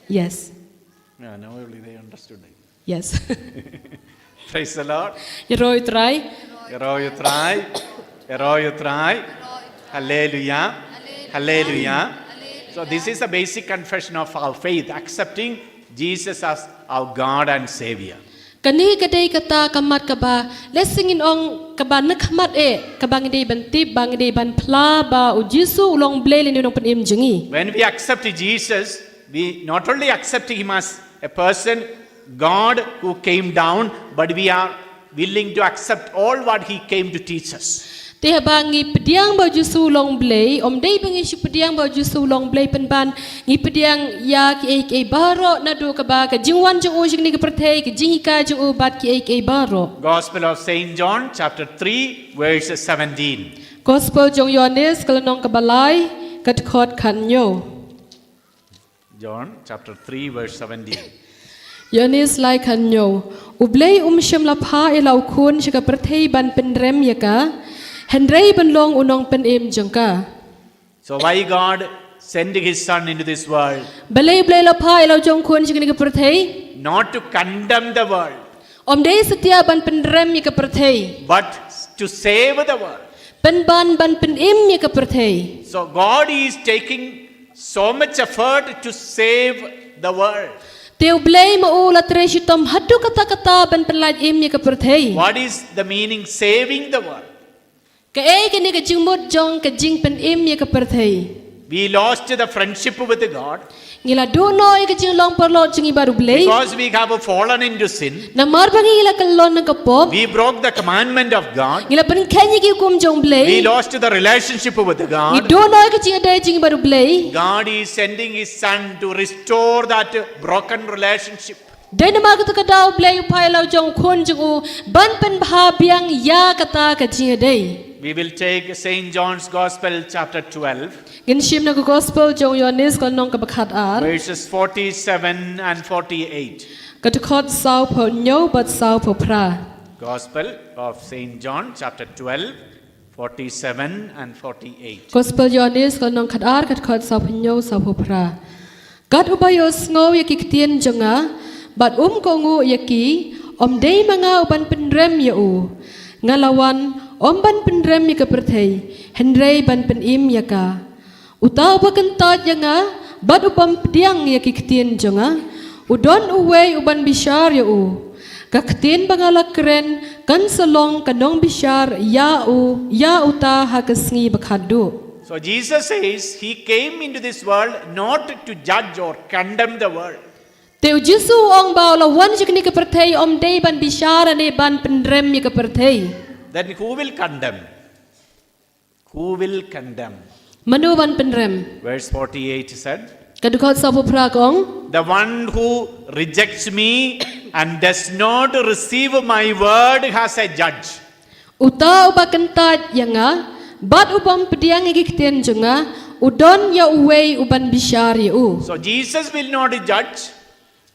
Yes. Yeah, now only they understood it. Yes. Praise the Lord. Yeroi try. You try. Hallelujah. Hallelujah. So this is a basic confession of our faith, accepting Jesus as our God and Savior. Kani kadai kata kamat kaba lesingin ong kaba nakmat kabang idei bantip bang idei ban pla ba u Jisu ulong blele ni nong penim jengi. When we accept Jesus, we not only accept Him as a person, God who came down, but we are willing to accept all what He came to teach us. Teh bangi pediang ba Jisu ulong blei om dei bangi si pediang ba Jisu ulong blei penban ngi pediang ya ki baro na do kaba ka jingwan jung o jing ni ka perthei ka jingika jung o bat ki baro. Gospel of Saint John, chapter 3, verse 17. Gospel jong Yohanes kalanong kabalai kat khot khan yo. John, chapter 3, verse 17. Yohanes lai khan yo. Ublei shem la pha lau khun shika perthei ban pen rem yaka. Henry ban long unong pen jangka. So why God sent His Son into this world? Balai blai la pha lau jong khun shika ni ka perthei. Not to condemn the world, Om dei setia ban pen rem yaka perthei. but to save the world. Ban pen yaka perthei. So God is taking so much effort to save the world. Teu blai ma o la tre shitom hatu kata ban pen laj yaka perthei. What is the meaning saving the world? Ka ka ni ka jingmut jong ka jing pen yaka perthei. We lost the friendship with God Ngila do no ka jing long perlo jingi baru blai. because we have fallen into sin. Na marbangi ila kalon na kapop. We broke the commandment of God. Ngila pen kanya ki kum jong We blai. lost the relationship with Ni God. do no ka jing adai jingi baru blai. God is sending His Son to restore that broken relationship. Dai na ma ka daw blai upai lau jong khun jong u ban pen bha biang ya kata ka jing adai. We will take Saint John's Gospel, chapter 12, Gin shim na ko gospel jong Yohanes ko nong ka bakhat ar. verses 47 and 48. Ka tu khot sau pho nyo bat sau pho pra. Gospel of Saint John, chapter 12, 47 and 48. Gospel Yohanes ko nong khat ar kat khot sau pho nyo sau pho pra. Kat ubayo sngo yaki ktien jonga bat ko ngu yaki om dei manga uban penrem ya u. Ngalawan om ban penrem ya ka perthei. Henrei ban penim ya ka. Utaw ba kentat ya nga bat upam pediang yaki ktien jonga. Udon uwei uban bishar ya u. Kaktin bangala keren kan salong kanong bishar ya uta hakasngi bakhadu. So Jesus says He came into this world not to judge or condemn the world. Teu Jisu ong bao la wan jikni ka perthei om dei ban bishara ne ban pendrem ya ka perthei. Then who will condemn? Who will condemn? Manu ban pendrem. Verse 48 said, Kadukot sapu prakong. the one who rejects me and does not receive my word has a judge. Uta uba kentat yanga bat ubam pediang ikiten jonga udon ya uwei uban bishar ya u. So Jesus will not judge.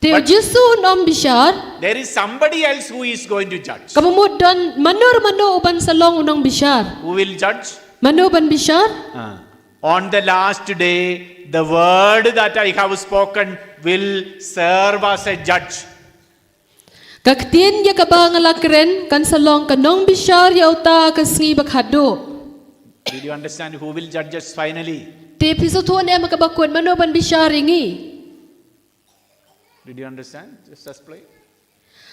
Teu But- Jisu nom bishar. There is somebody else who is going to judge. Kamumut don manur uban salong unong bishar. Who will judge? Manu ban bishar. On the last day, the word that I have spoken will serve as a judge. Kaktin ya kabangala keren kan salong kanong bishar ya uta kasngi bakhadu. Did you understand who will judge us finally? Te piso tuan ya makabakun manu ban bishar ingi. Did you understand? Just explain.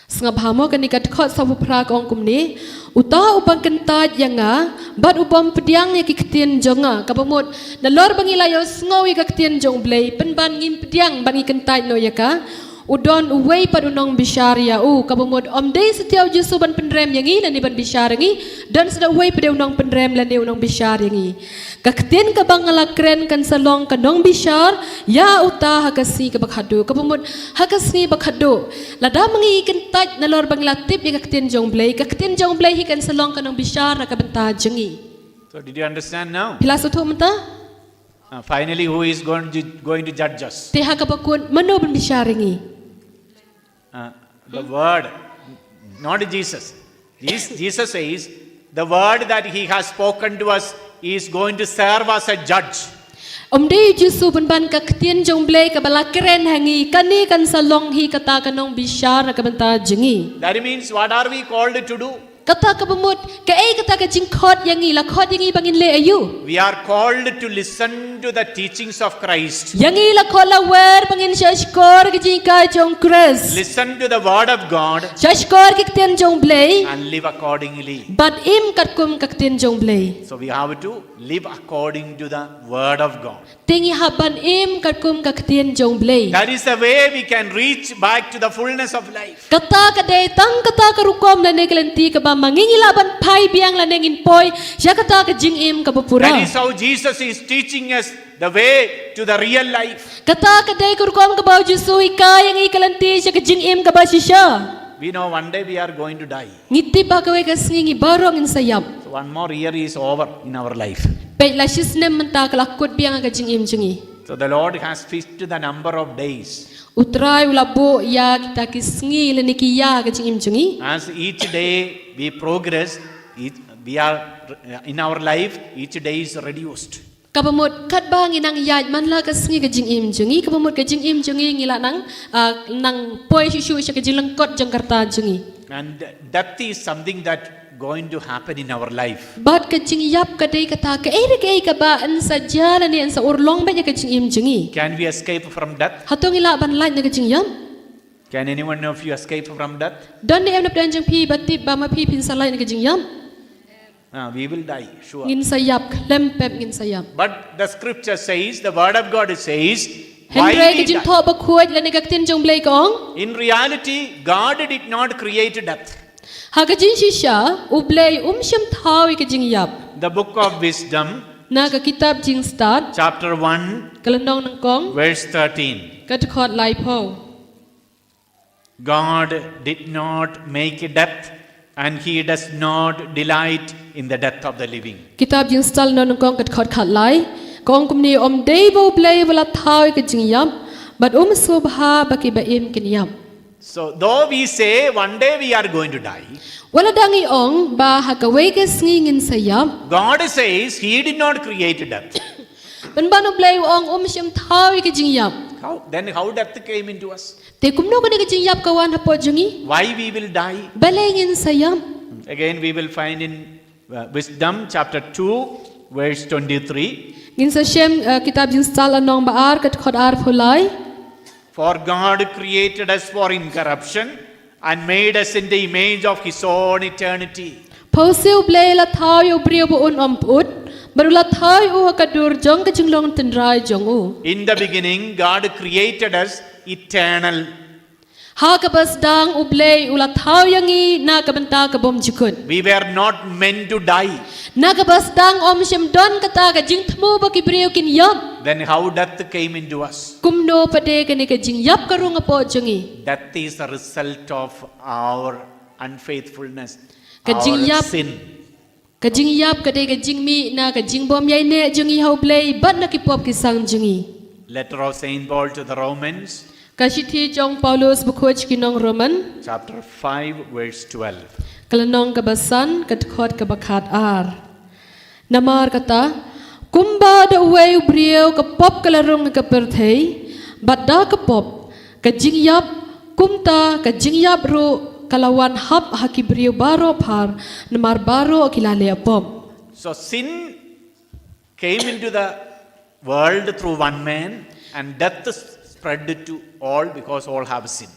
Sngabhamo kanikat khot sabu prak ong kumni uta upang kentat yanga bat upam pediang ya kiktin jonga kapamut nalor bangilayo sngowi kaktin jong blay penban ngim pediang bangi kentat no yaka udon uway pad unong bisharya kabumod day setiaw Jisu ban penrem yangi lani ban bishar yangi dan sada uway pade unong penrem lani unong bishar yangi kaktin ka bangala kren kan salong kanong bishar ya uta hakasi ka bakhado kabumod hakasi bakhado lada mangi kentaj nalor banglatip ya kaktin jong blay hi kan salong kanong bishar na kabanta jangi. So did you understand now? Pilaso mata Finally, who is going to judge us? Teha kabakun mano ban bishar yangi. The word, not Jesus. Jesus says the word that he has spoken to us is going to serve as a judge. Day Jisu ban kaktin jong blay ka balakren hangi kani kan salong hi kata kanong bishar na kabanta jangi. That means what are we called to do? Kata kabumut ka kata ka jingkhot yangi lakhot yangi bangin le ayu. We are called to listen to the teachings of Christ. Yangi lakhot la wer bangin shashkor ka jingka jong Christ. Listen to the word of God Shashkor kaktin jong blay and live accordingly. but im katkum kaktin jong blay. So we have to live according to the word of God. Tingi haban im katkum kaktin jong blay. That is the way we can reach back to the fullness of life. Kata ka day tang kata ka rukom la neglenti ka ba mangingilaban pai biang la nengin poi siya kata ka jing im ka bapura. That is how Jesus is teaching us the way to the real life. Kata ka day ka rukom ka ba Jisu ika yang ikalanti siya ka jing im ka ba siya. We know one day we are going to die. Ngiti ba ka ka sngi barong in sayap. So one more year is over in our life. Pe la shisnem menta ka lakot biang ka jing im jingi. So the Lord has fixed the number of days. Utray ulabo ya kita kisngi le nikiya ka jing im jingi. As each day we progress, we are in our life, each day is reduced. Kapamot kat bang inang yaj man la ka sngi ka jing im jingi kapamot ka jing im jingi ngila nang nang poi shishu siya ka jing lengkot jang karta jingi. And death is something that going to happen in our life. Bat ka jing yap ka day kata ka ba an sa jala ni an sa urlong ba ka jing im jingi. Can we escape from death? Hatong ila ban lain na ka jing yam. Can anyone of you escape from death? Don ni em na dan jang pi batip ba ma pi pin sa lain na ka jing yam. We will die, sure. Ngin sayap lempep ngin sayap. But the scripture says, the word of God says, why Henry ka we jing die? tho Bakhuid la ni ka tin jong blay kong. In reality, God did not create death. Ha ka jing shisha ublay syam thaw ka jing yap. The book of wisdom, Na ka kitab jing start chapter 1, kalandong ng kong verse 13. ka khot lai pho. God did not make death, and he does not delight in the death of the living. Kitab jing stal no ng kong ka khot khat lai. Kong kumni day bo blay wala thaw ka jing yap. But subha baki ba im kin yap. So, though we say one day we are going to die, Wala dangi ong ba hakaway ka sngi ngin sayap. God says he did not create death. Ban banu blay ong syam thaw ka jing yap. Then how death came into us? Te kumno ka ni ka jing yap kawan hapo jingi. Why we will die? Balay ngin sayap. Again, we will find in Wisdom chapter 2, verse 23. Ngin sa shem kitab jing stal anong baar kat khot ar phulai. For God created us for incorruption and made us in the image of his own eternity. Pausiu blay la thaw yu brio bu un omput. Baru la thaw yu hakadur jong ka jinglong tenrai jong u. In the beginning, God created us eternal. Ha ka Sdang ublay ula thaw yangi na ka banta ka bom jikun. We were not meant to die. Na ka Sdang syam don kata ka jing thmu ba ki brio kin yap. Then how death came into us? Kumno pade ka ni ka jing yap karung apo jongi. Death is the result of our unfaithfulness, Kajing our yap. sin. Ka jing yap ka de ka jing mi na ka jing bom yai ne jongi hau blay bat na ki pop ki sang jongi. Letter of Saint Paul to the Romans, Kasithi jong Paulus Bakhuid kinong Roman. chapter 5, verse 12. Kalanong kabasan katkot kabakat ar. Namar kata, kumba da uway ubriyo kapop kalarong kaperthay, bat da kapop, kajingyap, kumta kajingyap ro kalawan hap hakibriyo baro par, namar baro akilale apom. So sin came into the world through one man, and death spread to all because all have sinned.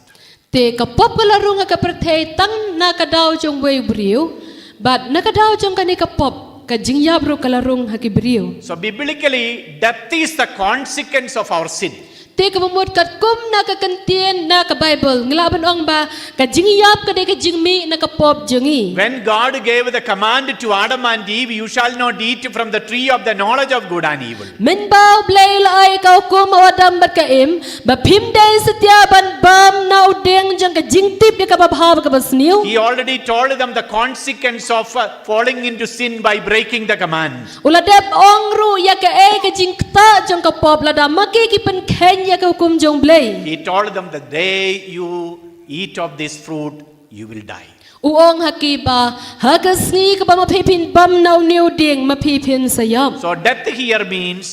Te kapop kalarong kaperthay tang nakadaw jong way ubriyo, bat nakadaw jong kani kapop, kajingyap ro kalarong hakibriyo. So biblically, death is the consequence of our sin. te ka bamot kat kum na ka kantien na ka Bible ngla ban ong ba ka jingyap ka de ka jingmi na ka pop jengi When God gave the command to Adam and Eve, you shall not eat from the tree of the knowledge of good and evil. men bao blai lai ka kum awadam bat ka im ba phim dai setia ban bam na udeng jang ka jingtip de ka babhav ka basniu He already told them the consequence of falling into sin by breaking the command. uladap ong ru ya ka ka jingta jang ka pop lada maki ki pen khen ya ka kum jong blai He told them the day you eat of this fruit, you will die. uong hakiba hagasni ka ba mapipin bam na new ding mapipin sayam So death here means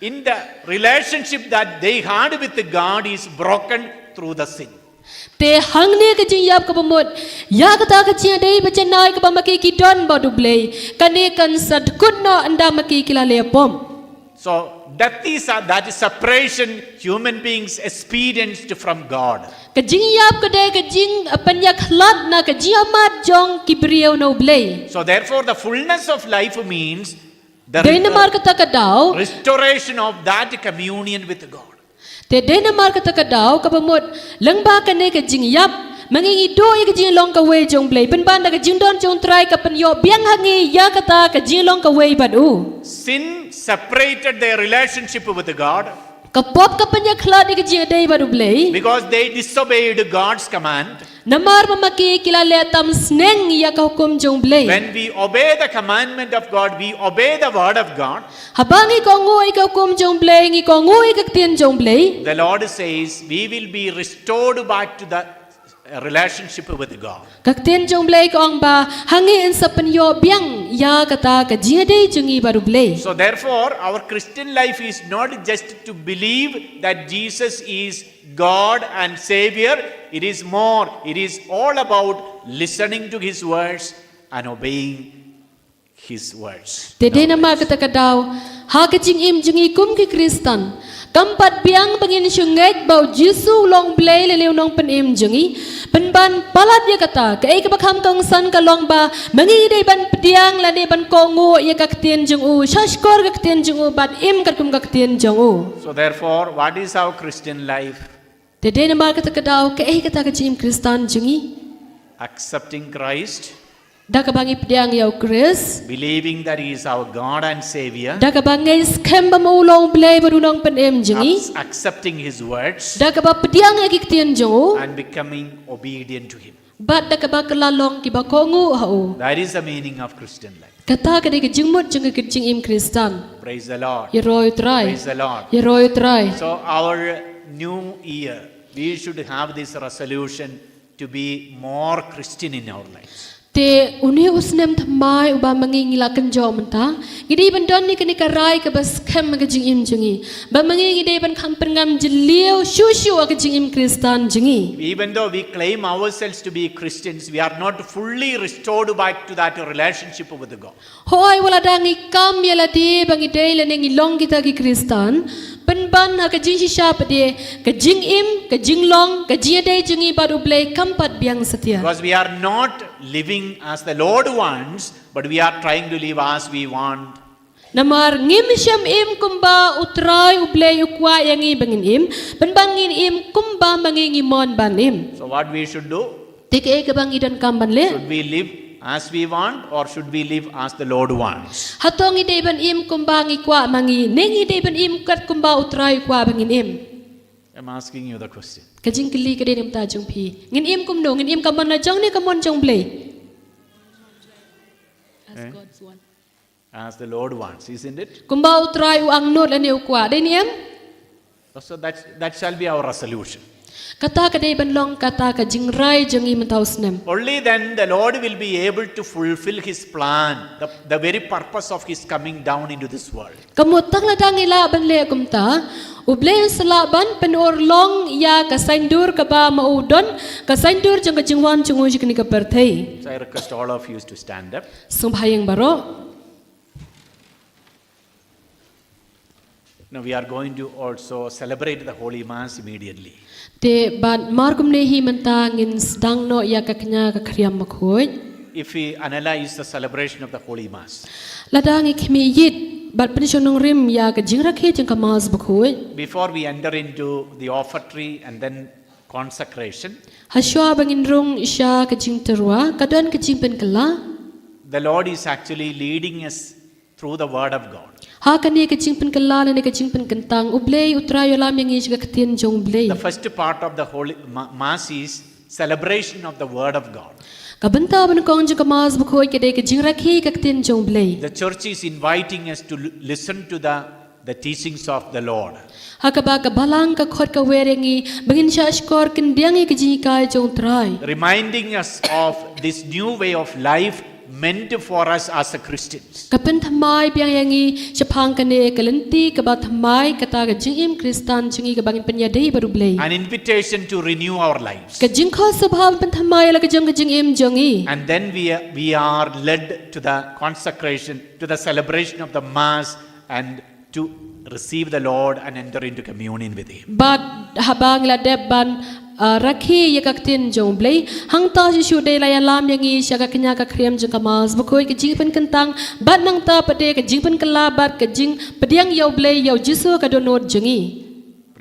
in the relationship that they had with God is broken through the sin. te hangne ka jingyap ka bamot ya ka ta ka chia dei bachanai ka ba maki ki don ba du blai kane kan sad kunno anda maki kilale pom So death is that is separation human beings experienced from God. ka jingyap ka dei ka jing apanya khlat na ka jiamat jong kibriyo no blai So therefore the fullness of life means the dei na mar ka ta ka daw restoration of that communion with God. te dei na mar ka ta ka daw ka bamot langba ka ne ka jingyap mangingi do ka jing long ka we jong blai pen ban da ka jing don jong try ka pen yo biang hangi ya ka ta ka jing long ka we bad u Sin separated their relationship with God kapop ka panya khla di ka jing dei bad u blai because they disobeyed God's command. namar mamaki kilale tam sneng ya ka hukum jong blai When we obey the commandment of God, we obey the word of God. habangi ko ngoi ka hukum jong blai ngi ko ngoi ka tien jong blai The Lord says we will be restored back to the relationship with God. ka tien jong blai ko ang ba hangi in sa panyo biang ya ka ta ka jing dei jungi baru blai So therefore, our Christian life is not just to believe that Jesus is God and Savior. It is more. It is all about listening to His words and obeying His words. te dei na mar ka ta ka daw ha ka jing im jungi kum ki kristan kampat biang bangin syungai bau Jisu long blai le lew nong pen im jungi pen ban palat ya kata ka ei ka bakham kong san ka long ba mangi dei ban pediang la ne ban ko ngo ya ka tien jung u shashkor ka tien jung u bat im ka kum ka tien jung u So therefore, what is our Christian life? te dei na mar ka ta ka daw ka ei ka ta ka jim kristan jungi Accepting Christ, da ka bangi pediang ya Chris believing that He is our God and Savior, da ka bangi skem ba mo long blai baru nong pen im jungi accepting His words, da ka ba pediang ya ki tien jung u and becoming obedient to Him. bat da ka ba kalalong ki ba ko ngu ha u That is the meaning of Christian life. kata ka dei ka jingmut jung ka jing im kristan Praise the Lord. ya roy try Praise the Lord. ya roy try So our new year, we should have this resolution to be more Christian in our lives. te uni usnem thamai uba mangi ngila kanjo menta gidi bandon ni kani karai ka bas khem ka jing im jungi ba mangi gidi ban kham pengam jiliu shu shu ka jing im kristan jungi Even though we claim ourselves to be Christians, we are not fully restored back to that relationship with God. hoi wala dangi kam yala di bangi dei le ngi long kita ki kristan penban ha ka jing shisha pade ka jing im ka jing long ka jia dei jungi baru blai kampat biang setia Because we are not living as the Lord wants, but we are trying to live as we want. namar ngim syam im kumba utrai ublei ukwa yangi bangin im penbangin im kumba bangingi mon ban im So what we should do? tik e ka bangi dan kamban le Should we live as we want, or should we live as the Lord wants? hatongi dei ban im kumba ngi kwa mangi nengi dei ban im kat kumba utrai kwa bangin im I'm asking you the question. kajing kili ka dei ta jong phi ngin im kum no ngin im kamon na jong ne kamon jong blei As the Lord wants, isn't it? kumba utrai u ang not ane ukwa dei ni em So that shall be our resolution. kata ka dei ban long kata ka jing rai jongi mentaus nem Only then the Lord will be able to fulfill His plan, the very purpose of His coming down into this world. kamut tak la dangi la ban le kumta ublei sala ban penor long ya ka saindur ka ba maudon ka saindur jong ka jingwan jungu jikni ka perthei So I request all of you to stand up. sumbhayang baro Now we are going to also celebrate the Holy Mass immediately. te ban markum ne hi manta ngin Sdang no ya ka knya ka khriam Bakhuid If we analyze the celebration of the Holy Mass, ladangi khmi yit บัดเป็นชนนงริมยากะจิงรักเฮจังกะมาสบคุย Before we enter into the offertory and then consecration, ฮัชวาบังอินรุงอิชากะจิงตรัวกะดอนกะจิงเป็นกะลา the Lord is actually leading us through the Word of God. หากันนี่กะจิงเป็นกะลาและนี่กะจิงเป็นกันตังอุเบลอุตรายลามยังอีชกะเตียนจงเบล The first part of the Holy Mass is celebration of the Word of God. กะบันตาบันกองจังกะมาสบคุยกะเดกะจิงรักเฮกะเตียนจงเบล The church is inviting us to listen to the teachings of the Lord. หากะบากะบาลังกะขอดกะเวเรงอีบังอินชาชกอร์กันเดียงอีกะจิงกายจงตราย Reminding us of this new way of life meant for us as a Christians. กะเป็นทำไมเปียงยังอีจะพังกันเนกะลันตีกะบาทำไมกะตากะจิงอิมคริสตันจิงอีกะบังอินปัญญาเดบารุเบล An invitation to renew our lives. กะจิงข้อสภาพเป็นทำไมแล้วกะจิงอิมจงอี And then we are led to the consecration, to the celebration of the Mass and to receive the Lord and enter into communion with Him. บาดหาบางละเดบบันรักฮียกะเตียนจงเบลหังตาชิชูเดลายลามยังอีชะกะขญากะเครียมจังกะมาสบคุยกะจิงเป็นกันตังบัดนังตาปะเดกะจิงเป็นกะลาบัดกะจิงปะเดียงยาวเบลยาวจิสุกะโดโนดจงอี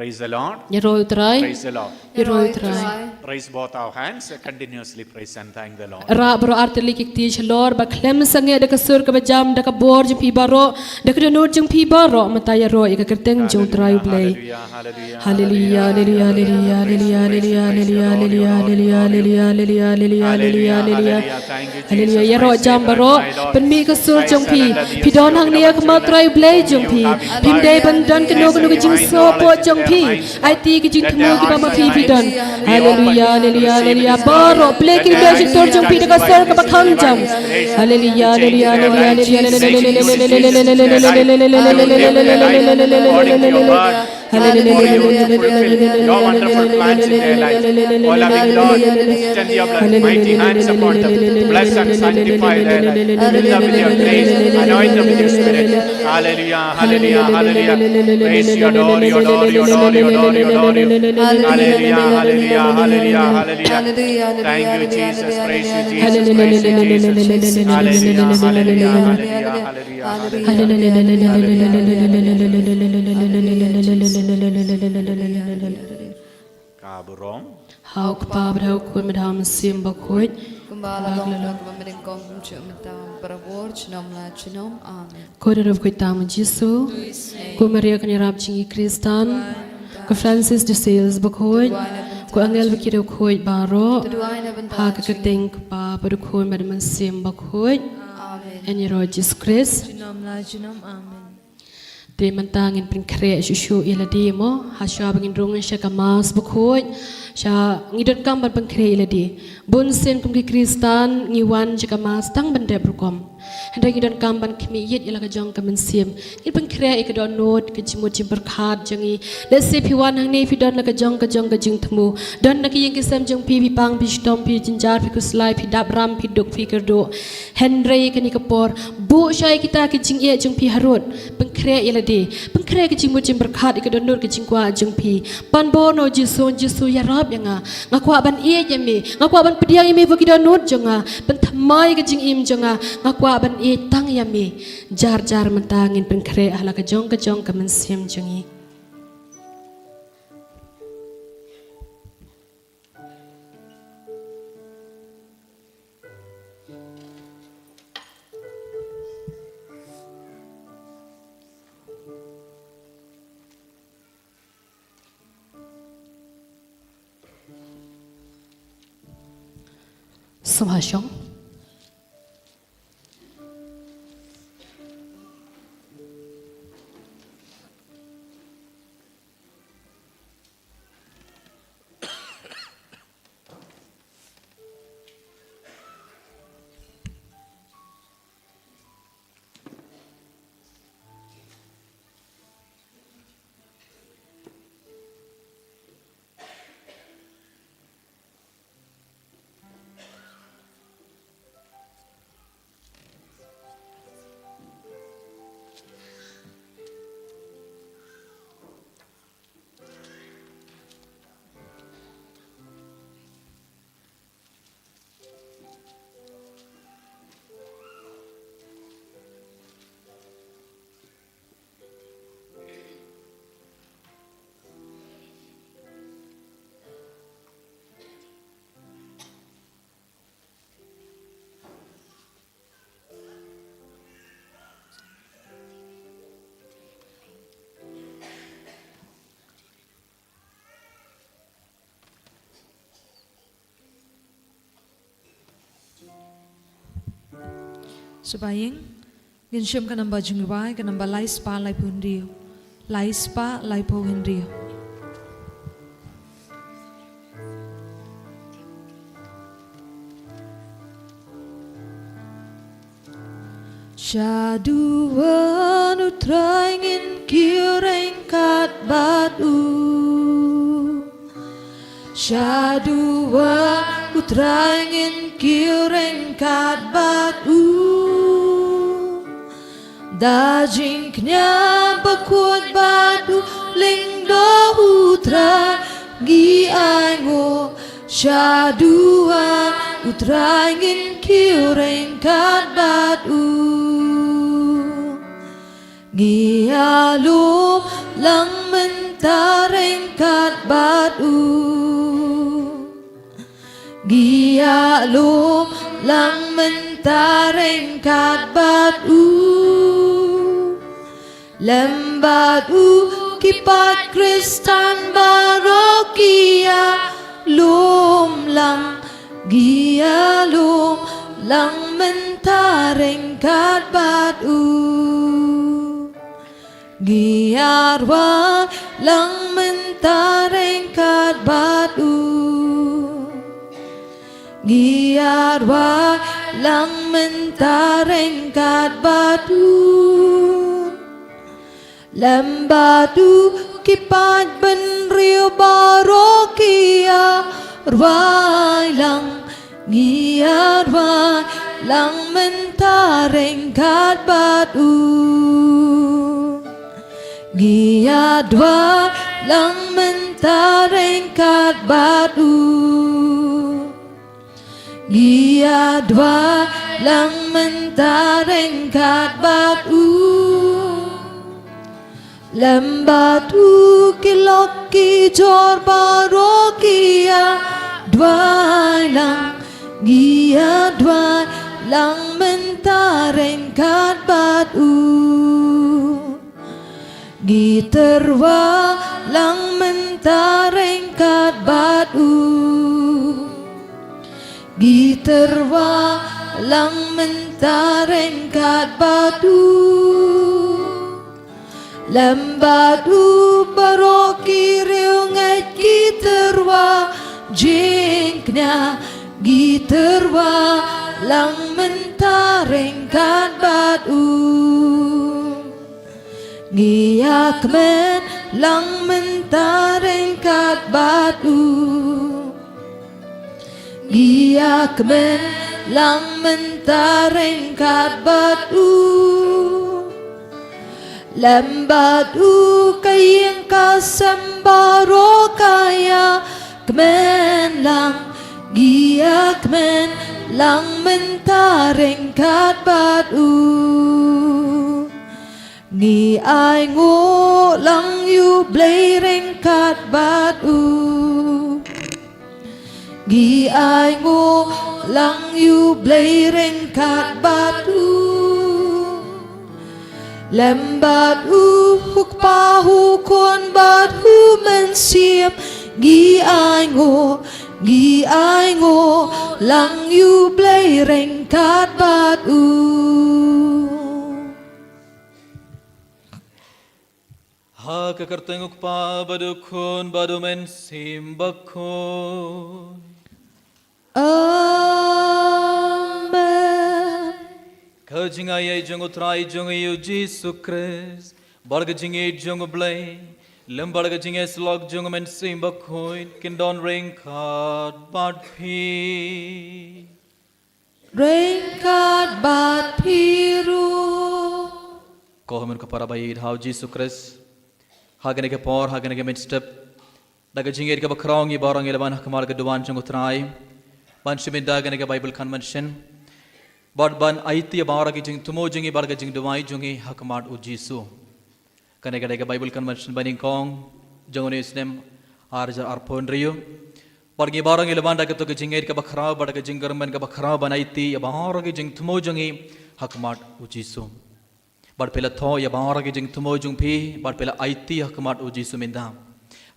Praise the Lord. ยะรอยตราย Praise the Lord. ยะรอยตราย Raise both our hands, continuously praise and thank the Lord. Ra bro arteli kikti chlor ba khlem sange da kasur ka bajam da ka bor jung phi baro da ka no jung phi baro mataya ro ka kerteng jung trai blai Hallelujah, hallelujah hallelujah hallelujah hallelujah hallelujah hallelujah hallelujah hallelujah hallelujah hallelujah hallelujah hallelujah ya ro jam baro pen mi kasur jung phi phi don hang nia ka ma trai blai jung phi phim dei ban don ka no ka jing so po jung phi ai ti ki jing thmu ki ba ma phi don hallelujah hallelujah hallelujah baro play ki be jing tor jung phi da ka sor ka ba kham jam hallelujah hallelujah hallelujah Your wonderful plans in their life. O loving Lord, extend your mighty hands upon them. Bless and sanctify their life. Fill them with your grace. Anoint them with your spirit. Hallelujah, hallelujah, hallelujah. Praise you, adore you, adore you, adore you, adore you, adore you. Hallelujah, hallelujah, hallelujah, hallelujah. Thank you, Jesus. Praise you, Jesus. Praise you, Jesus. Hallelujah, hallelujah, hallelujah, Kaburong. Hau kpa bhau kun madam sim bakhoi Kumbala long long kumbading kong kumchumata parawor chinom la chinom. Amen. ko de rob ko tam Jisu ko Maria kan rab chingi Kristan ko Francis de Sales bakhoi ko angel bikiro khoi baro ha ka keteng pa padu khoi madam sim bakhoi Amen. en yero Jesus Christ Junom la junom amen. Di mentangin prin kre shushu ila di mo hasha bangin rungan sya kamas bukhoi sya ngidot kam ban kre ila di bun sen kum ki Kristan ngiwan sya kamas tang ban de brukom hendak ngidot kam ban khmi yit ila ka jong kamen sim ngid ban kre ik don not ke jimut jim berkhat jangi le se phiwan hang ni phi don la ka jong ka jing thmu don na ki yeng ki sam jong pi pang pi stom pi jinjar pi kuslai pi dab ram pi duk pi kerdo henry ke ni kapor bu syai kita ki jing ye jong pi harut ban kre ila di pengkre ke jing mujim berkhat ik don nur ke jing kwa jeng pi pan bono jisu ya rab yanga ngakwa ban ie yami ngakwa ban pediang yami bagi don nur jonga ban thamai ke jing im jonga ngakwa ban ie tang yami jar mentangin pengkre ahla ke jong ka men siam jongi Sumhasyong Subaying, ginsyam ka namba Jingduwai, ka namba lai spa lai pundiyo. Lai spa lai po hindiyo. Syaduan utrangin kireng kat batu. Syaduan utrangin kireng kat batu. Dajingnya Bakhuid batu lingdo utra gi aingo. Syaduan utrangin kireng kat batu. Gialum lang mentareng kat batu. Gialum lang mentareng kat batu. Lembatu kipat Kristan barokia. Lum lang gialum lang mentareng kat batu. Giarwa lang mentareng kat batu. Giarwa lang mentareng kat batu. Lembatu kipat benriu barokia. Rwai lang giarwa lang mentareng kat batu. Giadwa lang mentareng kat batu. Giadwa lang mentareng kat batu. Lembatu kilok kijor barokia. Dwai lang giadwa lang mentareng kat batu. Giterwa lang mentareng kat batu. Giterwa lang mentareng kat batu. Lembatu baroki riungat giterwa. Jingknya giterwa lang mentareng kat batu. Giakmen lang mentareng kat batu. Giakmen lang mentareng kat batu. Lembatu kayang kasembaro kaya. Kmen lang giakmen lang mentareng kat batu. Ni ai ngô lang yu blereng kat batu. Gi ai ngô lang yu blereng kat batu. Lembatu huk pahu kon batu mensiam. Gi ai ngô lang yu blereng kat batu. Ha kekertenguk pa badukun badumen sim bakun. Amen. Kajingay jung utray jung yu Jisu Christ. Barga jingay jung blay. Lembarga jingay slog jung men sim bakun. Kindon ring kat bad pi. Ring kat bad piru. Kohamen kapara bayid how Jisu Christ. Hagane ke por hagane ke midstep daga jingir ke bakrong ye barang eleban hakmar ke duan chung utrai ban shimin dagane ke Bible convention bad ban aiti bara ke jing tumo jingi barga Jingduwai jungi hakmar u Jisu kane ke Bible convention baning kong jongone snem arja arpon riyo bargi barang eleban daga to ke jingir ke bakrao bad ke jingermen ke bakrao ban aiti bara ke jing tumo jungi hakmar u Jisu Bar pela tho ya bawara ke jing tumo jung pi bar pela aiti hakmat u Jisu minda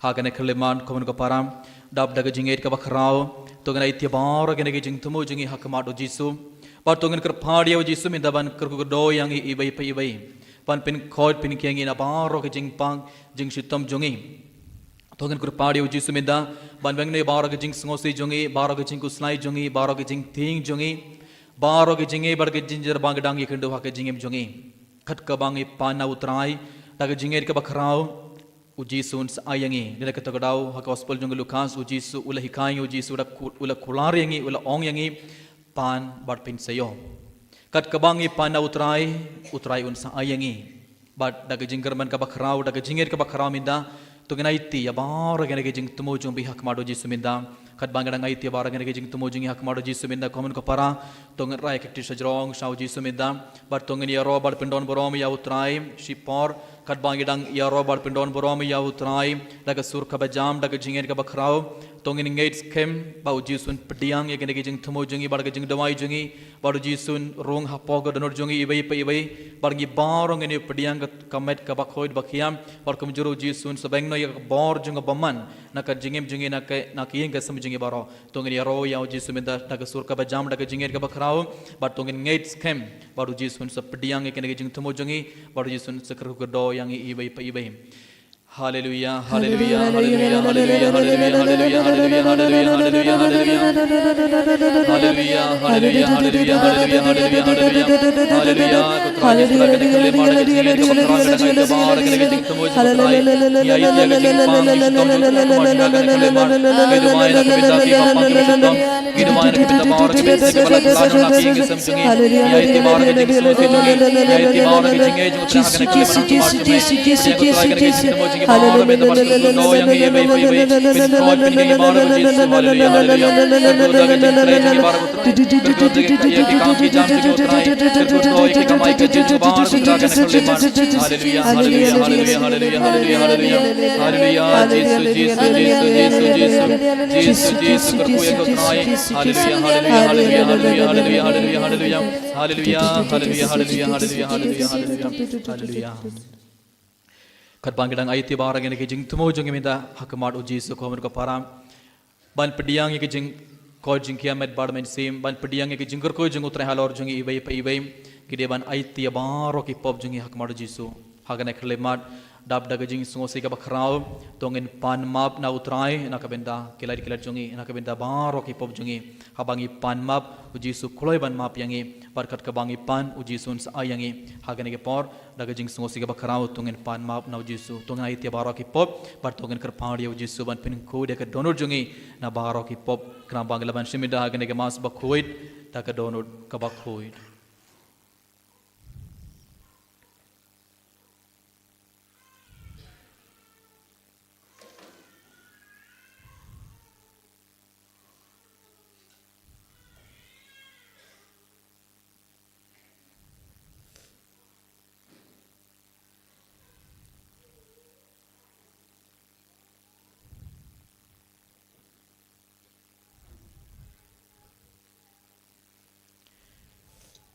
ha kane khleman komun ko param dab daga jingait ka bakrao to gana aiti bawara ke jing tumo jungi hakmat u Jisu Bar tongen kerpadia uji suminda ban kerkudo yang ibai pa ibai. Ban Pynkoit pinkiangi na baro ke jing pang jing shitom jongi. Tongen kerpadia uji suminda ban bengne baro ke jing sngosi jongi, baro ke jing kuslai jongi, baro ke jing ting jongi, baro ke jingi bar ke jinjer bang dangi kendo ha ke jingem jongi. Khat ka bangi pana utrai ta ke jinger ke bakrao uji sun ayangi nila ketagadaw ha gospel jong Lukas uji su ula hikai uji su ula kular yangi ula ong yangi pan bar pin sayo kat kabangi pan utrai un sa ayangi bat daga jingger man ka bakrau daga jinger ka bakrau minda to genaiti ya bar gena ge jing tumo jong bihak mado ji suminda kat bangada ngai ti bar gena ge jing tumo jing hak mado ji suminda komen ko para to ngen rai kekti sajrong sau ji suminda bar to ngen ya ro bar pindon borom ya utrai shipor kat bangi dang ya ro bar pindon borom ya utrai daga sur ka bajam daga jinger ka bakrau tongin ngates kem bau jisun pediang ya gena ge jing tumo jungi bar ge jing dawai jungi bar jisun rong hapog donor jungi ibai pa ibai bar gi barong ngene pediang ka met ka bakhoid bakhiam bar kum juru jisun sabeng no ya bor jung baman nak jingem jungi nak yeng ka sam jungi baro tongin ya ro ya jisun minda daga sur ka bajam daga jinger ka bakrau bar tongin ngates kem bar jisun sa pediang ya gena ge jing tumo jungi bar jisun sakru do yang ibai pa ibai. Hallelujah, hallelujah, hallelujah, hallelujah, hallelujah, hallelujah, hallelujah, hallelujah, hallelujah, hallelujah, hallelujah, hallelujah, kat bangidang ayati barang yang kejing tumo jong minda hakamat uji su komen ko param ban pediang yang kejing ko jing kiamat barmen sim ban pediang yang kejing ko jing utre halor jong ibai pa ibai gide ban ayati baro ki pop jong hakamat uji su hagane khlemat dab daga jing sungosi ka bakrao tongin pan map na utrai na kabenda kilar jongi na kabenda baro ki pop jongi habangi pan map uji su khuloi ban map yangi barkat kabangi pan uji sun sa ayangi hagane ke por daga jing sungosi ka bakrao tongin pan map na uji su tongin aitia baro ki pop bar tongin kerpadi uji su ban Pynkoit ka donor jongi na baro ki pop kram bangla ban shimida hagane ke mas Bakhuid ta ka donor ka Bakhuid.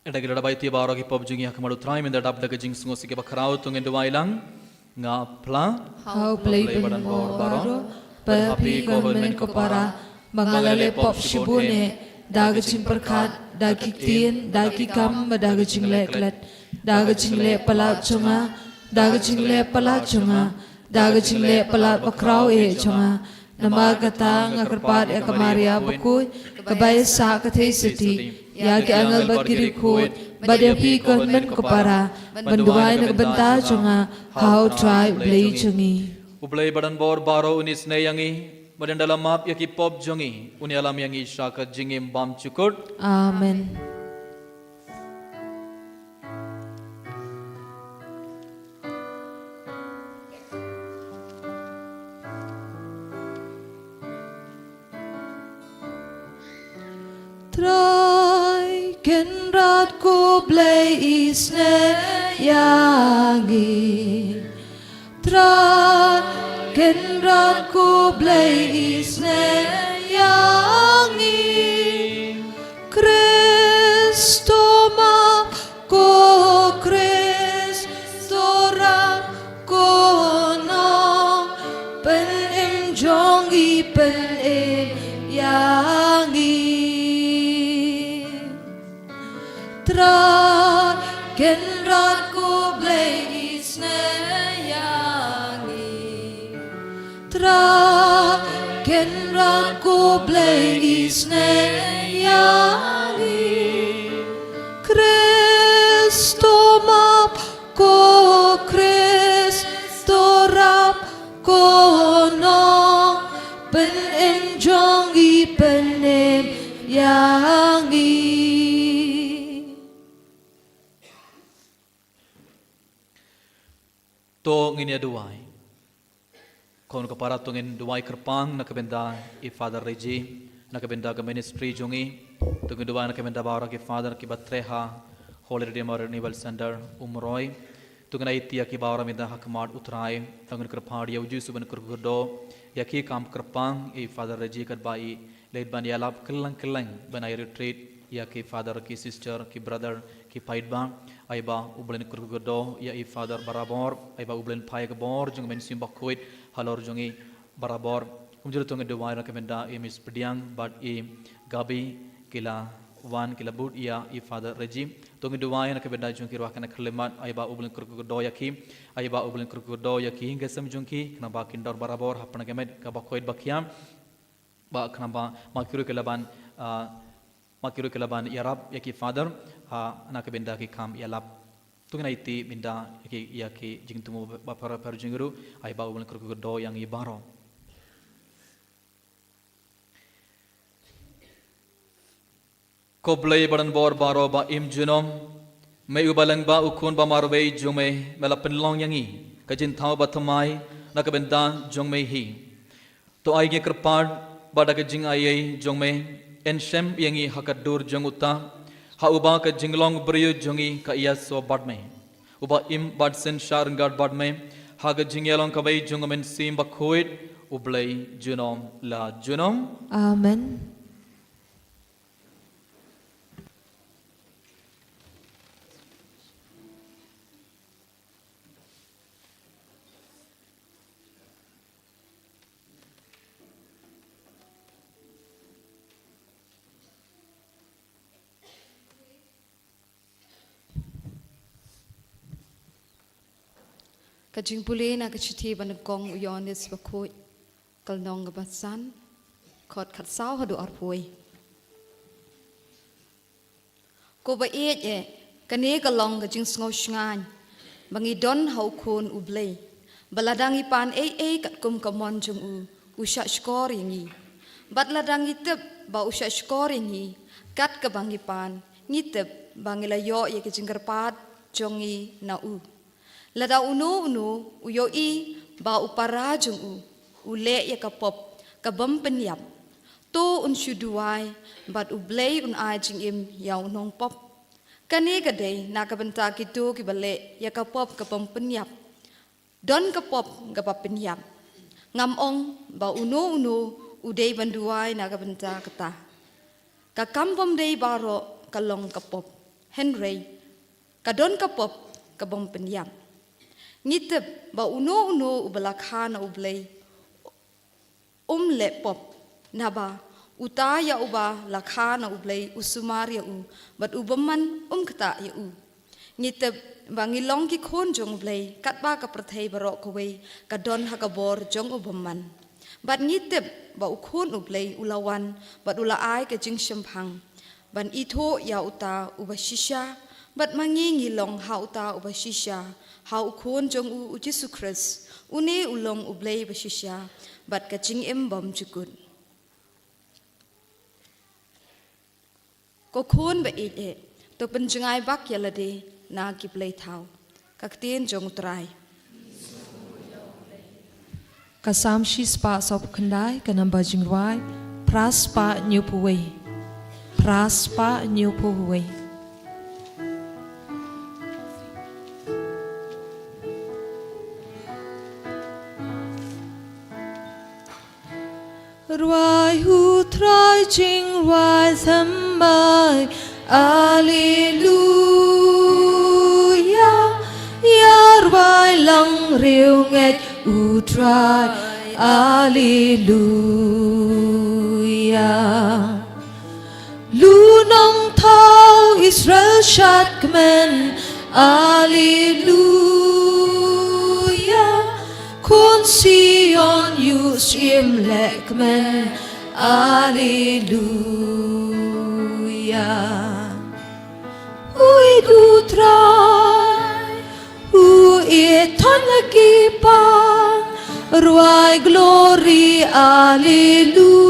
Ada gila dapat tiap orang kita berjungi hakamat utrai minda dapat daga jing sungosi ke bakrau tungen Jingduwai lang ngapla Hau play badan baro perhapi ko men ko para mangalale pop shibune daga jing perkat dagi tin dagi kam daga jing leklet daga jing le palat chunga daga jing le palat chunga daga jing le palat bakrau e chunga nama kata ngakerpat ya kamaria Bakhuid kabaya sa kathai city ya ke angal bakiri khut badepi kon men ko para banduai nak benta chunga how try blay chungi ublay badan bor baro unis ne yangi badan dalam map ya ki pop jongi uni alam yangi syakat jingim bam cukur amen. Try kenrat ko blay isne yangi Try kenrat ko blay isne yangi Kristo ma ko Kristo ra ko no pen em jongi pen em yangi to nginia duwai kon ko para tungin duwai kerpang nakabenda I Father Reggie nakabenda ke ministry jungi tungin duwai nakabenda bara ke Father ki batreha Holy Redeemer Renewal Center umroy tungin aitia ki bara mida hakmat utrai tungin kerpang ya Jisu ban kurgudo ya ki kam kerpang I Father Reggie kat bai leit ban yalap kelang ban ai retreat ya ki Father ki sister ki brother ki paidbang aiba ublen kurgudo ya I Father barabor aiba ublen pai ke bor jung men sim Bakhuid halor jungi barabor kumjur tunge duwai rakemenda Miss Pediang but gabi kila wan kila bud ya I Father Regime tunge duwai rakemenda jungi ruakan khlemat aiba ublen kurgudo yaki aiba ublen kurgudo yaki gesam jungi kena ba kindor barabor hapna kemet ka Bakhuid bakiam ba kena ba makiru kelaban yarab yaki Father anak benda ki kam yalap tunga iti binda yaki jingtumu bapara perjinguru ai ba ublen kurgudo yang ibaro koblei badan bor baro ba im junom me ubalang ba ukun ba marwei jume melapen long yangi kajin thau batamai nak benda jongme hi to ai ge kerpad bada ke jing ai jongme ensem yangi hakadur jonguta ha uba ka jinglong briyo jongi ka iya so badme uba im bad sen shar gad badme ha ga jingelong ka bai jongamen sim Bakhuid ublei junom la junom Amen. Kajing pulih nak kecuti banegong uyonis Bakhuid kalnong gabasan kot kat sau hadu arpui ko ba kane kalong kajing sngo shngan bangi don hau kun ublei baladangi pan kat kum kamon jung usha skor yangi bat ladangi tep ba usha skor yangi kat ka bangi pan ngitep bangi layo ye kajing garpat jongi na lada uno uyo ba upara jung ule ya kapop kabam penyap to syuduai bat ublei ajing im yaw nong pop kani gade nakabenta kitu kibale ya kapop kabam penyap don kapop gapa penyap ngam ong ba uno udei banduai nakabenta kata kakampom dei baro kalong kapop Henry kadon kapop kabam penyap ngitep ba uno ubalakhana ublei lepop naba utaya uba lakhana ublei usumaria bat ubaman kata ya ngitep bangilong ki khon jong ublei katba ka prathei barok kowe kadon hakabor jong ubaman bat ngitep ba ukhon ublei ulawan bat ulaai ka jing shemphang ban itho ya uta ubashisha bat mangi ngilong ha uta ubashisha ha ukhon jong Jisu Christ une ulong ublei bashisha bat kaching bom chukut ko khon ba to penjengai bak yalade na ki play thau kaktien jong trai kasam shi spa sop khandai kanamba Jingduwai praspa nyupuwei Ruai hu trai Jingduwai sambai Alleluia ya ruai lang riu nget u trai Alleluia lu nong thau Israel shat kmen Alleluia Kun Sion yus im lekmen Alleluia Ui du trai ton lagi pa ruai glory Alleluia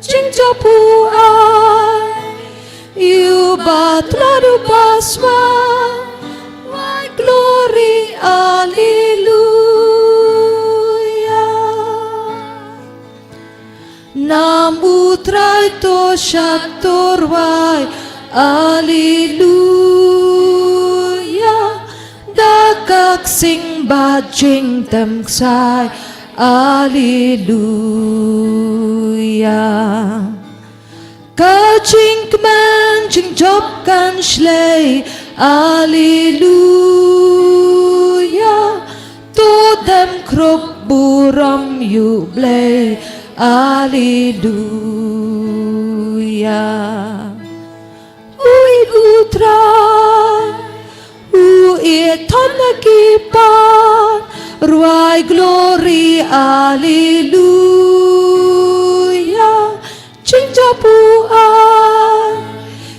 Jing japu ai you batradu pasma ruai glory utrai to shatorwai Alleluia Dakak sing ba jing tam sai Alleluia Ka jing man jing job kan shlei Alleluia To dem krop buram yu blei Alleluia Ui utra Ui tanakipan Ruai glory Alleluia Cingjapuan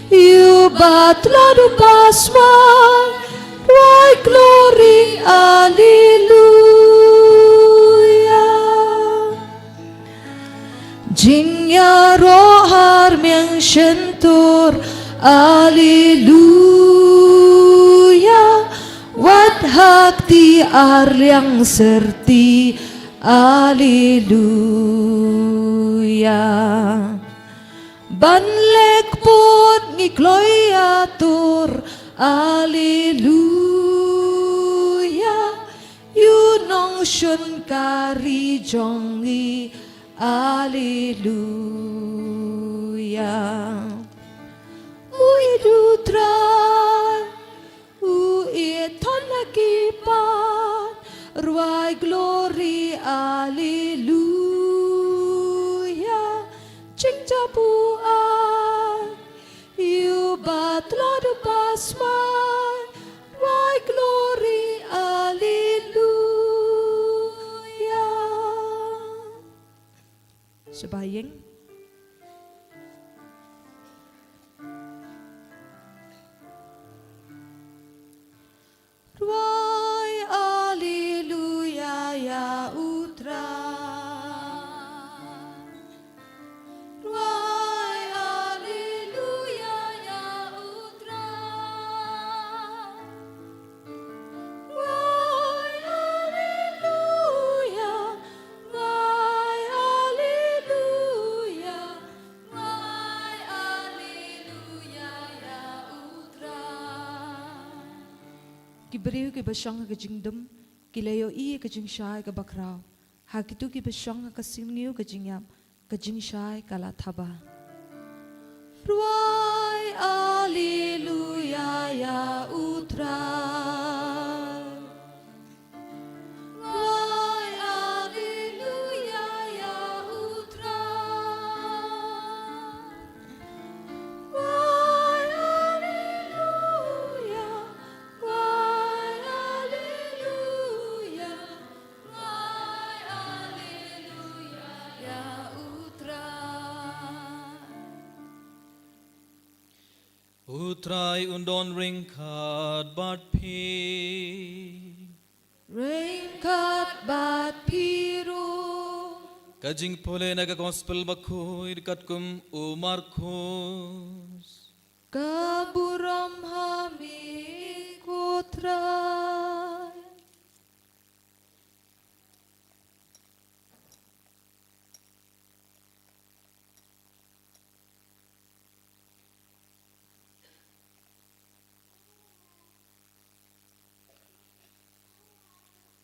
You batladu pasman Ruai glory Alleluia Jinya rohar miang shentur Alleluia Wat hak ti arliang serti Alleluia Banlek pot ngikloy atur Alleluia Yunong shun kari jongi Alleluia Uidutran Uitanakipan Ruai glory Alleluia Cingjapuan You batladu pasman Ruai glory Alleluia Sebayang Ruai Alleluia ya utra Ruai Alleluia ya utra Ruai Alleluia Ruai Alleluia Ruai Alleluia ya utra Kiberiu ke basyang ke jingdum Kilayo i ke jingshai ke bakrau Hakitu ki basyang ke singiu ke jingyam Ke jingshai ke lathaba Ruai Alleluia ya utra Ruai Alleluia ya utra Ruai Alleluia Ruai Alleluia Ruai Alleluia ya utra Utrai undon ringkat bat pi Ringkat bat piru Kajing pole naga gospel Bakhuid katkum Markus Kaburam hami kutrai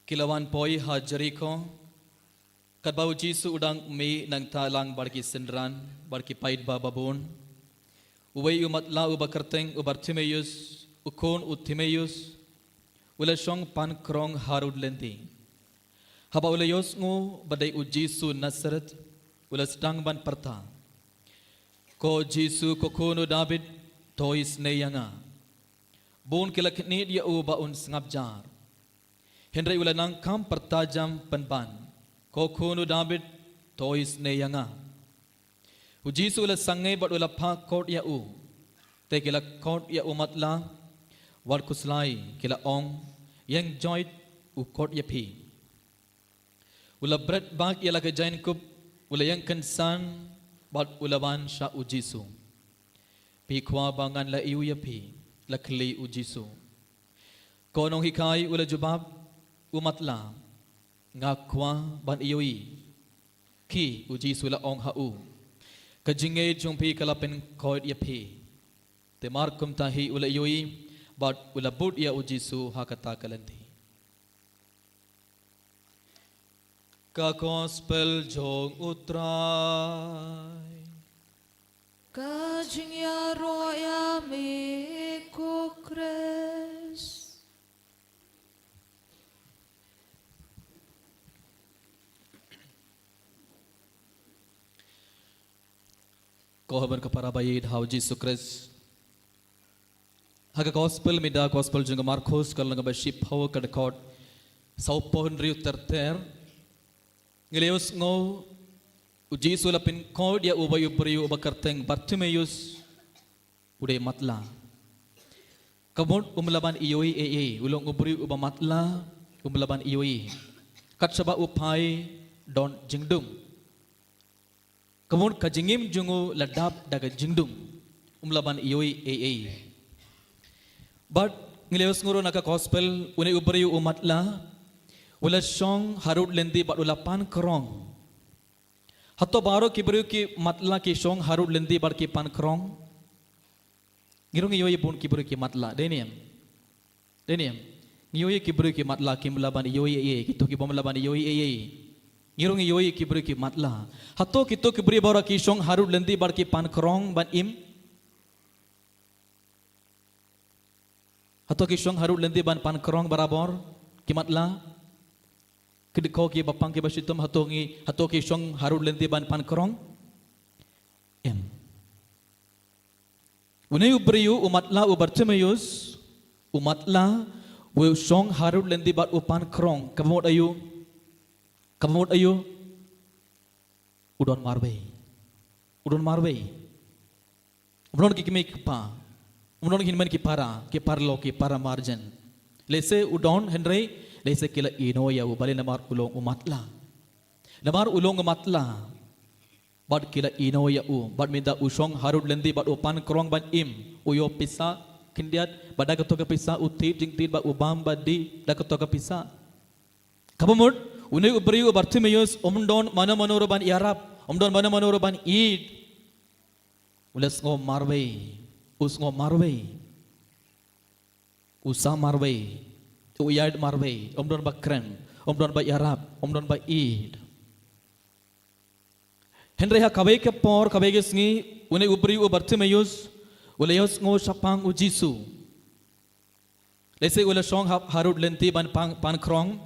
Kilawan poi ha Jericho Kadbau Jisu udang mi nang talang barki sendran barki pait bababon Uway umat la ubakerteng ubartimeus ukon utimeus ula syong pan krong harud lenti Haba ula yos ngu badai u Jisu Nazaret ula Sdang ban perta Ko Jisu kokono David tois neyanga Bon kilakni dia u baun ngabjar Henry ula nang kam pertajam penban Kokono David tois neyanga Ujisu ula sangai bat ula pa kot ya u Te kila kot ya umat la War kuslai kila ong Yang joit u kot ya pi Ula bread bag ya la ke jain kup Ula yang kensan Bat ula ban sya ujisu Pi kwa bangan la iu ya pi La kli ujisu Konong hikai ula jubab umat la ngakwa ban ioi ki uji sula ong hau kajinge jumpi kala Pynkoit ya pi te markum tahi ula yoi but ula bud ya Jisu hakata kalanti ka gospel jong utrai Kajing ya roya me ko kres. Kohaban kapara bayid hau Jisu Christ. Haga gospel mida gospel junga Marcos kalanga ba ship hau kadakot sau pohon riu terter. Ngeleus ngo Jisu la Pynkoit dia ubayu beriu uba kerteng Bartimeus ude matla. Kamut umlaban ioi ulong uberiu uba matla umlaban ioi. Kat saba upai don jingdum. Kemudian kajingim jungu ladap daga jingdum umlaban ioi but ngeleos ngoro naka gospel une uberiu umatla ula song harut lendi bat ula pan krong hato baro kiberiu ki matla ki song harut lendi bat ki pan krong ngirong ioi bun kiberiu ki matla deniam ioi kiberiu ki matla ki umlaban ioi kitu ki bomlaban ioi ngirong ioi kiberi ki matla hato kito kiberi bara ki song harut lendi bar ki pan krong ban im hato ki song harut lendi ban pan krong barabor ki matla kidiko ki bapang ki basitum hato ki song harut lendi ban pan krong em unai uberiu umatla ubartimeus umatla we song harut lendi bat upan krong kamot ayu udon marbe udon kikime kipa udon hinman ki parlo ki para margin lese udon henry lese kila ino ya ubali namar ulong umatla bad kila ino ya bad minda usong harud lendi bad upan krong ban im uyo pisa kindiat bada katoka pisa uti jingtin ba ubam badi da katoka pisa kabamud unai uberiu Bartimeus umdon mana manoroban iarap umdon mana manoroban id ulas ngo marbe usa marbe uyad marbe umdon bakren umdon ba iarap umdon ba id Henry ha kabe ke por kabe ke sngi unai uberiu Bartimeus ulayos ngo sapang Jisu lese ula song harut lenti ban pan krong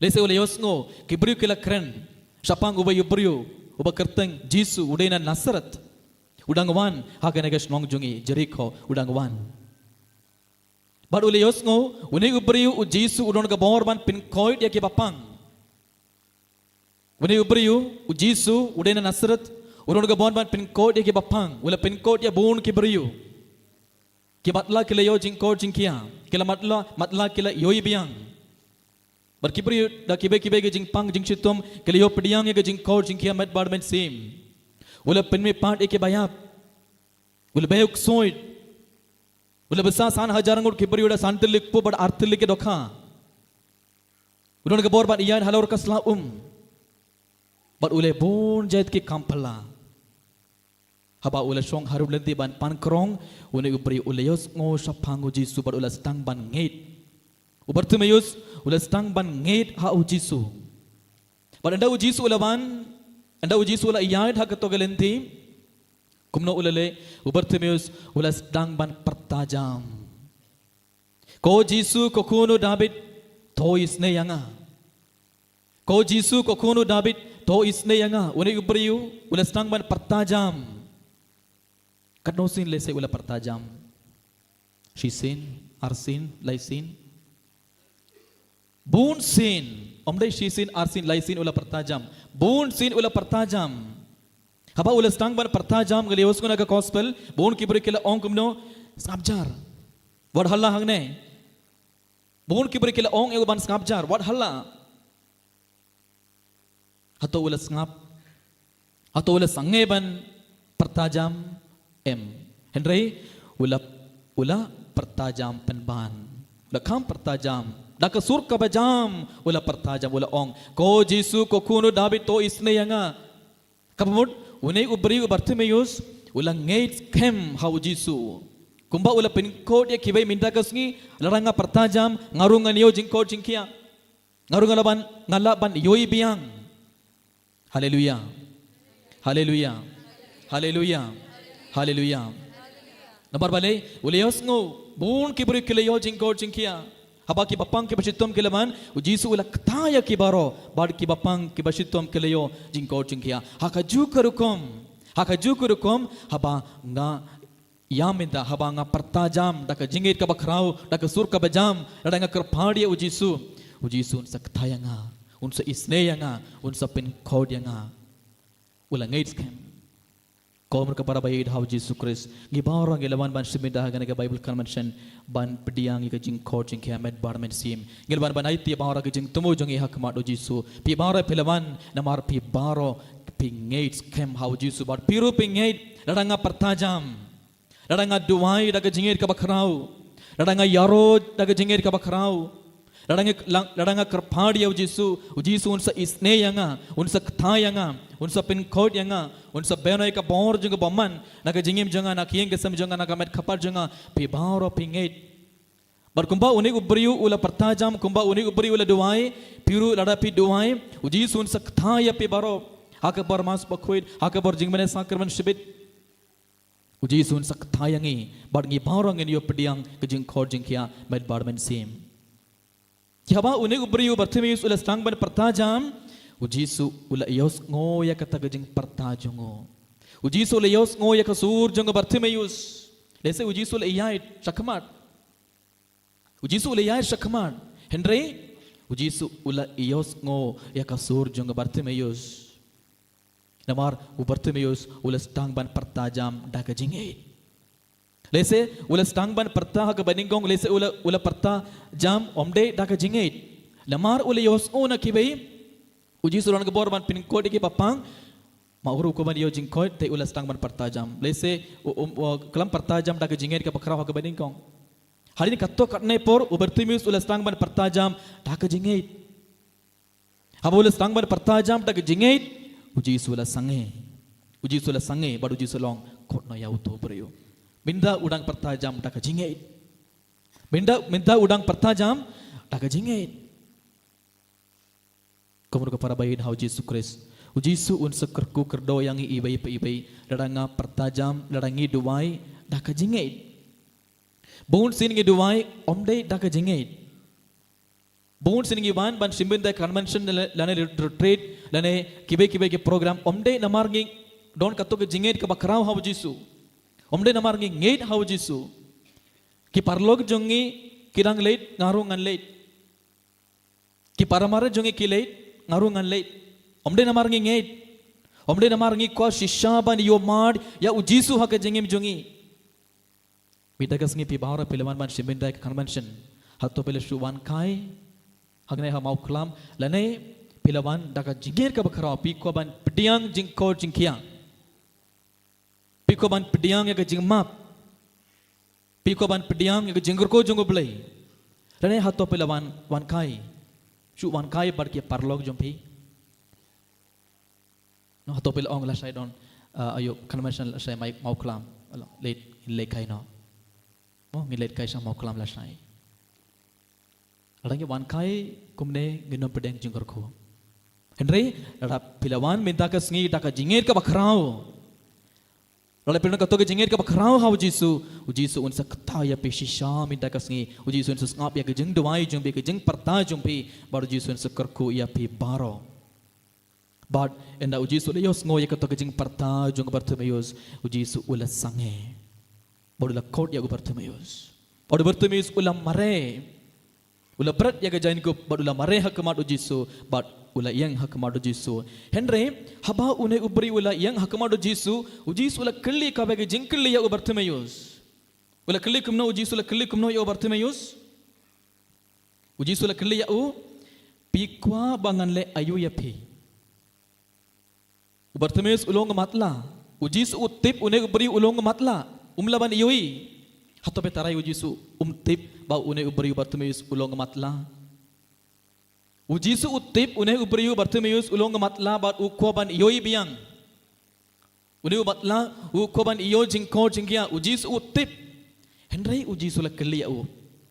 lese ulayos ngo kiberiu kila kren sapang ubayu beriu uba kerteng Jisu udena Nasaret udangwan haganaga snong jungi Jericho udangwan bad ulayos ngo unai uberiu Jisu udon ga bor ban Pynkoit ya ki bapang unai uberiu Jisu udena Nasaret udon ga bor ban Pynkoit ya ki bapang ula Pynkoit ya bun kiberiu ki matla kila yo jingkor jingkia kila matla kila yoi biang berkibri da kibe ke jingpang jingsitum keliyo pediang ye ke jingkor jingkia met barmen sim ula penme part eke bayap ula bayuk soit ula besa san hajarangut kibri uda santilik pu bad artilik ke dokha udon ke bor bad iyan halor kasla bad ule bon jait ke kampala haba ula song harub lendi ban pan krong une ubri ule yos ngo sapangu Jisu bad ula stang ban ngeit Bartimeus ula stang ban ngeit ha Jisu bad anda Jisu ula iyad ha kato galenti kumno ulale Bartimeus ula stang ban pertajam ko Jisu ko kuno David to isne yanga ko Jisu ko kuno David to isne yanga une ubriu ula stang ban pertajam kadnosin lese ula pertajam shisin arsin laisin Bun sin, omdai shisin arsin laisin ula pertajam. Bun sin ula pertajam. Haba ula stang ban pertajam galios ko naga gospel. Bun kibri kila ong kumno skabjar. Wad halla hangne. Bun kibri kila ong ego ban skabjar. Wad halla. Hato ula skap. Hato ula sange ban pertajam Henry ula pertajam penban. Ula kam pertajam. Daka sur kabajam ula pertajam ula ong ko Jisu ko kuno David to isne yanga kapamud Une ubri Bartimaeus ulang ngait kem hau Jisu. Kumba ula Pynkoit ya kibai minta kasngi laranga pertajam ngarungan yo jingkot jingkia. Ngarungan laban ngalaban yoi biang. Haleluya. Haleluya. Haleluya. Haleluya. Nomor balik ulios ngo bun kibri kilayo jingkot jingkia. Haba ki bapang ki basitom kilaman Jisu ula ketaya ki baro bad ki bapang ki basitom kilayo jingkot jingkia. Hakaju kerukom haba nga yaminda haba nga pertajam daka jingit ka bakrau daka sur ka bajam daka kerpadi Jisu unsa ketaya nga unsa isneya nga unsa Pynkoit nga ula ngait kem Komer kepada bayi hau Ïukharist ngibara ngelawan ban simida gana ga Bible convention ban pediang ka jingkot jing kiamet barmen sim ngelawan ban aiti bara ka jing tumu jong hak ma do Jisu pi bara pelawan namar pi baro pi ngait kem hau Jisu bar piru pi ngait radanga pertajam radanga duai daga jingit ka bakrau radanga yaro daga jingit ka bakrau radanga kerpadi Jisu unsa isneya nga unsa ketaya nga unsa Pynkoit nga unsa benai ka bor jung baman naga jingim janga nak yeng kesam janga naga met khapar janga pi baro pingait bar kumba uni ubriu ula pertajam kumba uni ubriu ula duai piru lada pi duai Jisu unsa ketaya pi baro hakabar mas Bakhuid hakabar jingmene sakramen shibit Jisu unsa ketaya ngi bar ngi baro ngi yo pediang ke jingkot jingkia met barmen sim Kiaba uni ubriu Bartimaeus ula Sdang ban pertajam Jisu ula ios ngoya kata gajing pertajongo Jisu ula ios ngoya kasur jongo Bartimaeus lese Jisu ula iyait shakmat Jisu ula iyait shakmat Henry Jisu ula ios ngoya kasur jongo Bartimaeus namar Bartimaeus ula Sdang ban pertajam da gajing lese ula Sdang ban perta ka baningong lese ula perta jam omde da ka jingait lamar ula ios na kibai Jisu ran gebor ban Pynkoit ki papang mauru ko ban yo jingkot te ula Sdang ban pertajam lese kelam pertajam da ka jingait ka bakrau ka baningong hari ni katto katne por Bartimaeus ula Sdang ban pertajam da ka jingait haba ula Sdang ban pertajam da ka jingait Jisu ula sange baru Jisu long kot no yau to brio minda udang pertajam da ka jingait minda udang pertajam da ka jingait Komur kepada bayi hau Ïukharist Jisu unsa kerku kerdo yang ibai daranga pertajam darangi duai da ka jingait bun sin ngi duai omdei da ka jingait bun sin ngi ban simbin da convention lane retreat lane kibe ke program omdei namar ngi don kato ke jingait ka bakrau hau Jisu omdei namar ngi ngait hau Jisu ki parlog jongi kirang leit ngarungan leit ki paramara jongi ki leit ngarungan leit omde namar ngi ngait omde namar ngi ko shishaban yo mad ya Jisu hak jengim jongi bidagas ngi pi bahara peleman ban simbindai convention hatto pele shuwan kai hagne ha Mawkhlam lane pelawan daga jingir ka bakhara pi ko ban pediang jingkot jingkia pi ko ban pediang ya jingmap pi ko ban pediang ya jinggur ko jongo blai lane hatto pelawan wan kai Shuwan kai bar ki parlog jompi no hatopil ong la sai don ayo convention la sai Mawkhlam late kai no ngi late kai sa Mawkhlam la sai alangi wan kai kumne ginom pedeng jingor ko Henry ra pilawan minta ka sngi ta ka jingir ka bakrau Lalu pernah kata ke jingit ke bakrau hau Jisu unsa ketaya pe shisha minta kasngi Jisu unsa ngap ya ke Jingduwai jumpi ke jing perta jumpi baru Jisu unsa kerku ya pe baro bad enda Jisu le yos ngoy kata ke jing perta jung Bartimaeus Jisu ula sange baru la kot ya Bartimaeus baru Bartimaeus ula mare ula berat ya ke jain ko baru ula mare hak mat Jisu bad ula yang hakmado Jisu Henry haba une ubri ula yang hakmado Jisu ula kelli ka bagi jingkelli ya Bartimaeus ula kelli kumno Jisu ula kelli kumno ya Bartimaeus Jisu ula kelli ya pikwa bangan le ayu ya pi Bartimaeus ulong matla Jisu utip une ubri ulong matla umlaban yui hato petarai Jisu tip ba une ubri Bartimaeus ulong matla Jisu utip une ubriu Bartimaeus ulong matla bat ukwaban yoi biang Uni ubatla u koban iyo jingko jingkia u Jisu utip. Henry u Jisu la kelia u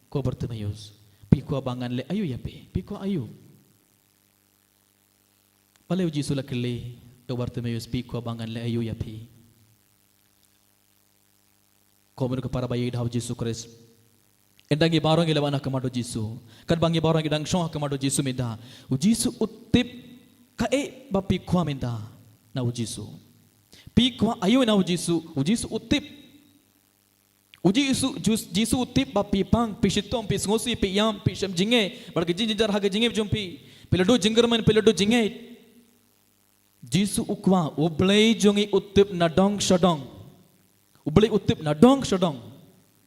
ko Bartimeus. Piko bangan le ayu ya pe. Piko ayu. Pale u Jisu la keli u Bartimeus piko bangan le ayu ya pe. Ko menurut para bayi dah Jisu Kristus. Endangi barang ila mana kamado Jisu. Kan bangi barang idang syong kamado Jisu minda. U Jisu utip kae ba piko minda na u Jisu. Piko ayu na u Jisu utip. Uji Jisu utip ba pipang pishitom pisngosi piyam pisham jinge barga jinjar haga jinge jumpi pelado jingerman pelado jinge Jisu ukwa ublei jongi utip nadong shadong ublei utip nadong shadong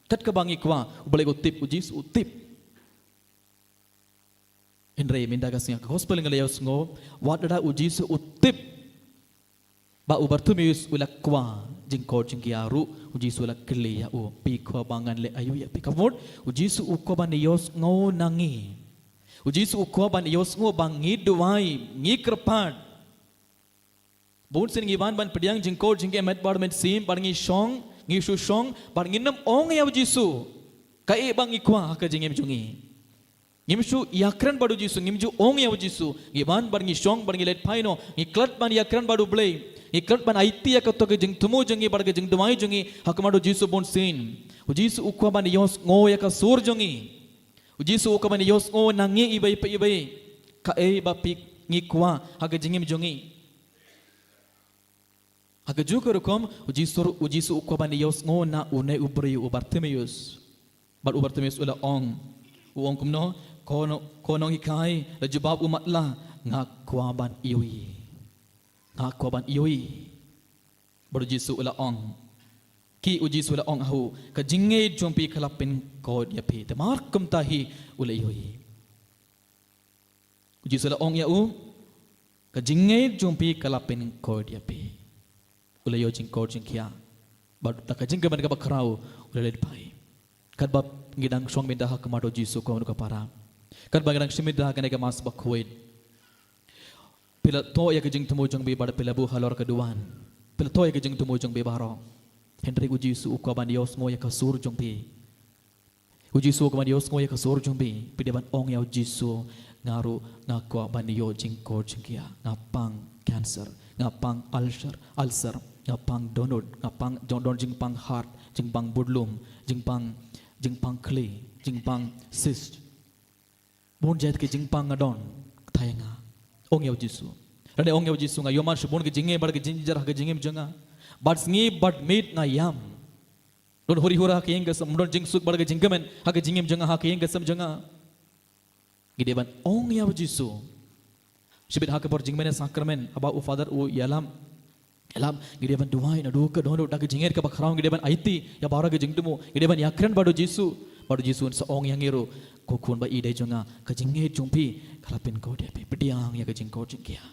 kat ka bangi kwa ublei utip Jisu utip Henry minda kasnya gospel ngalayos ngo wadada Jisu utip ba Bartimeus ulakwa jingko jingkiaru Jisu la kelia u pikwa bangan le ayu ya pikamod Jisu ukwa ban yos ngo nangi Jisu ukwa ban yos ngo bangi duai ngi kerpat bun sin ngi ban pediang jingko jingke met bar met sim bar ngi shong ngi shu shong bar ngi nam ong ya Jisu kai bang ikwa ka jingem jungi ngimshu yakran badu Jisu ngimju ong ya Jisu ngi ban bar ngi shong bar ngi let paino ngi klat ban yakran badu blei iklat ban IT ya kato ke jing tumu jongi barga jing dumai jongi hakamado Jisu bon sin Jisu ukwa ban yos ngo ya ka sur jongi Jisu ukwa ban yos ngo nangi ibai ka e ba pik ngikwa haga jingim jongi haga juga rukom Jisu ukwa ban yos ngo na unai ubri u Bartimeus ula ong kumno kono hikai la jubab umatla ngakwa ban iwi Korban ioi baru Jisu ula ong ki Jisu ula ong ahu ka jinge jompi kalapin kod ya pe temar kum tahi ula ioi Jisu ula ong ya u ka jinge jompi kalapin kod ya pe ula yo jing kod jing kia baru tak jing ke ban ka bakrau ula led pai kad bab ngidang song minda ha kamado Jisu ko ka para kad bagang simida ka nega mas Bakhuid Pila to ya kejing tumujung be pada pila bu halor keduan. Pila to ya kejing tumujung be baro. Henry Jisu ukwa ban yos ngo ya kasur jong be. Jisu ukwa ban yos ngo ya kasur jong be. Pide ban ong ya Jisu ngaru ngakwa ban yo jing ko jingkia ngapang cancer, ngapang ulcer, ngapang donut, ngapang don jingpang heart, jingpang budlum, jingpang clay, jingpang cyst. Bon jat ke jingpang ngadon thayenga. Ong ya Jisu. Rane ong ya Jisu nga yoman shubon ke jinge bar ke jinjar ke jinge mjanga. Bad sngi bad meat nga yam. Don hori hora ke yenga sam don jingsuk bar ke jingemen ha ke jinge mjanga ha ke yenga sam janga. Gide ban ong ya Jisu. Shibit ha ke bor jingmen sakramen aba u father u yalam gide ban duai na du ke don da ke jinger ke bakrang gide ban aiti ya bara ke jingdumu gide ban yakran badu Jisu sa ong yang iru kokun ba ide jonga ka jinge jumpi kalapin ko dia pe pediang ya ka jingko jingkia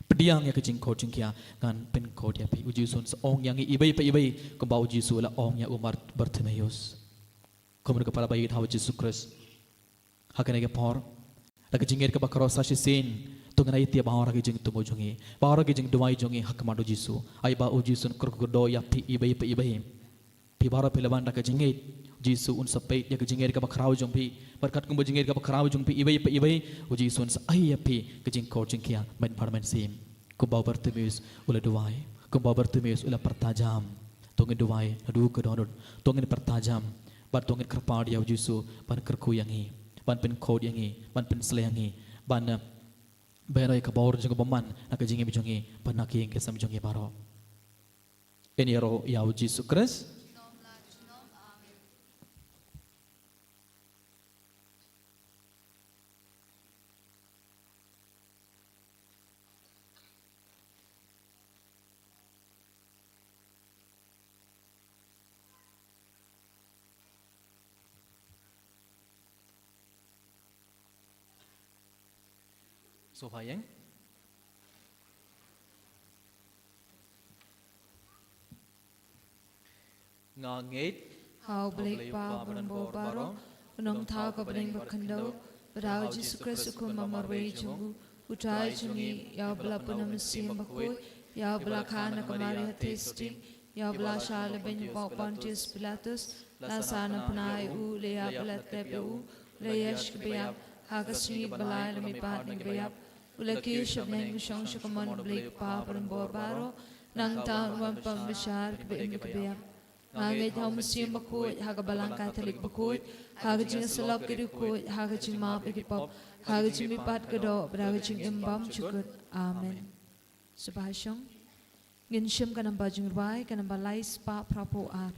pediang ya ka jingko jingkia kan pen ko dia pe Jisu sa ong yang ibai ko ba Jisu la ong ya umar Bartimeus komun ka para bayi thaw Jisu Kristus hakane ke por la ka jinger ka bakro sa sin tungan ai tia bahara ke jing tumo jongi bahara ke jing dumai jongi hakmado Jisu ai ba Jisu kurgodo ya pi ibai pi bara pelaban da ka jinge Jisu un sapait ya kejingir ka bakrau jongpi berkat kumbo jingir ka bakrau jongpi ibai Jisu un sa ai api kejing kor jingkia main parmen sim kumbau Bartimeus ula duai kumbau Bartimeus ula pertajam tongin duai adu ke donut tongin pertajam ban tongin kerpad ya Jisu ban kerku yangi ban Pynkoit yangi ban Sngi ban berai ka baur jong baman na kejingi bijongi ban naki ke sam jongi baro ini ro ya Jisu Kristus sofa yang ngangit Hau balik pa berambo baro, unong tau ka bering bakando, berau Jisu Kristus ku mamarway jungu, utai jungi yau belapunam sim Bakhuid, Ya belakana kemari hati ya belasha lebih bau Pontius Pilatus, lasana penai lea belat tepu, leyesh kebiap, hagasni belai lemi pat ni kebiap, ulaki shabneng shong shakamon blik pa perembor baro, nang taun wan pembesar kebiap. Ngangit hau musim Bakhuid, haga balang Katolik Bakhuid, haga jing selap kedukut, haga jing maaf ikipop, haga jing mipat kedo, haga jing imbam cukut. Amen. Subhasyong. Nginsyam ka ng Jingduwai, ka ng lais pa prapoar.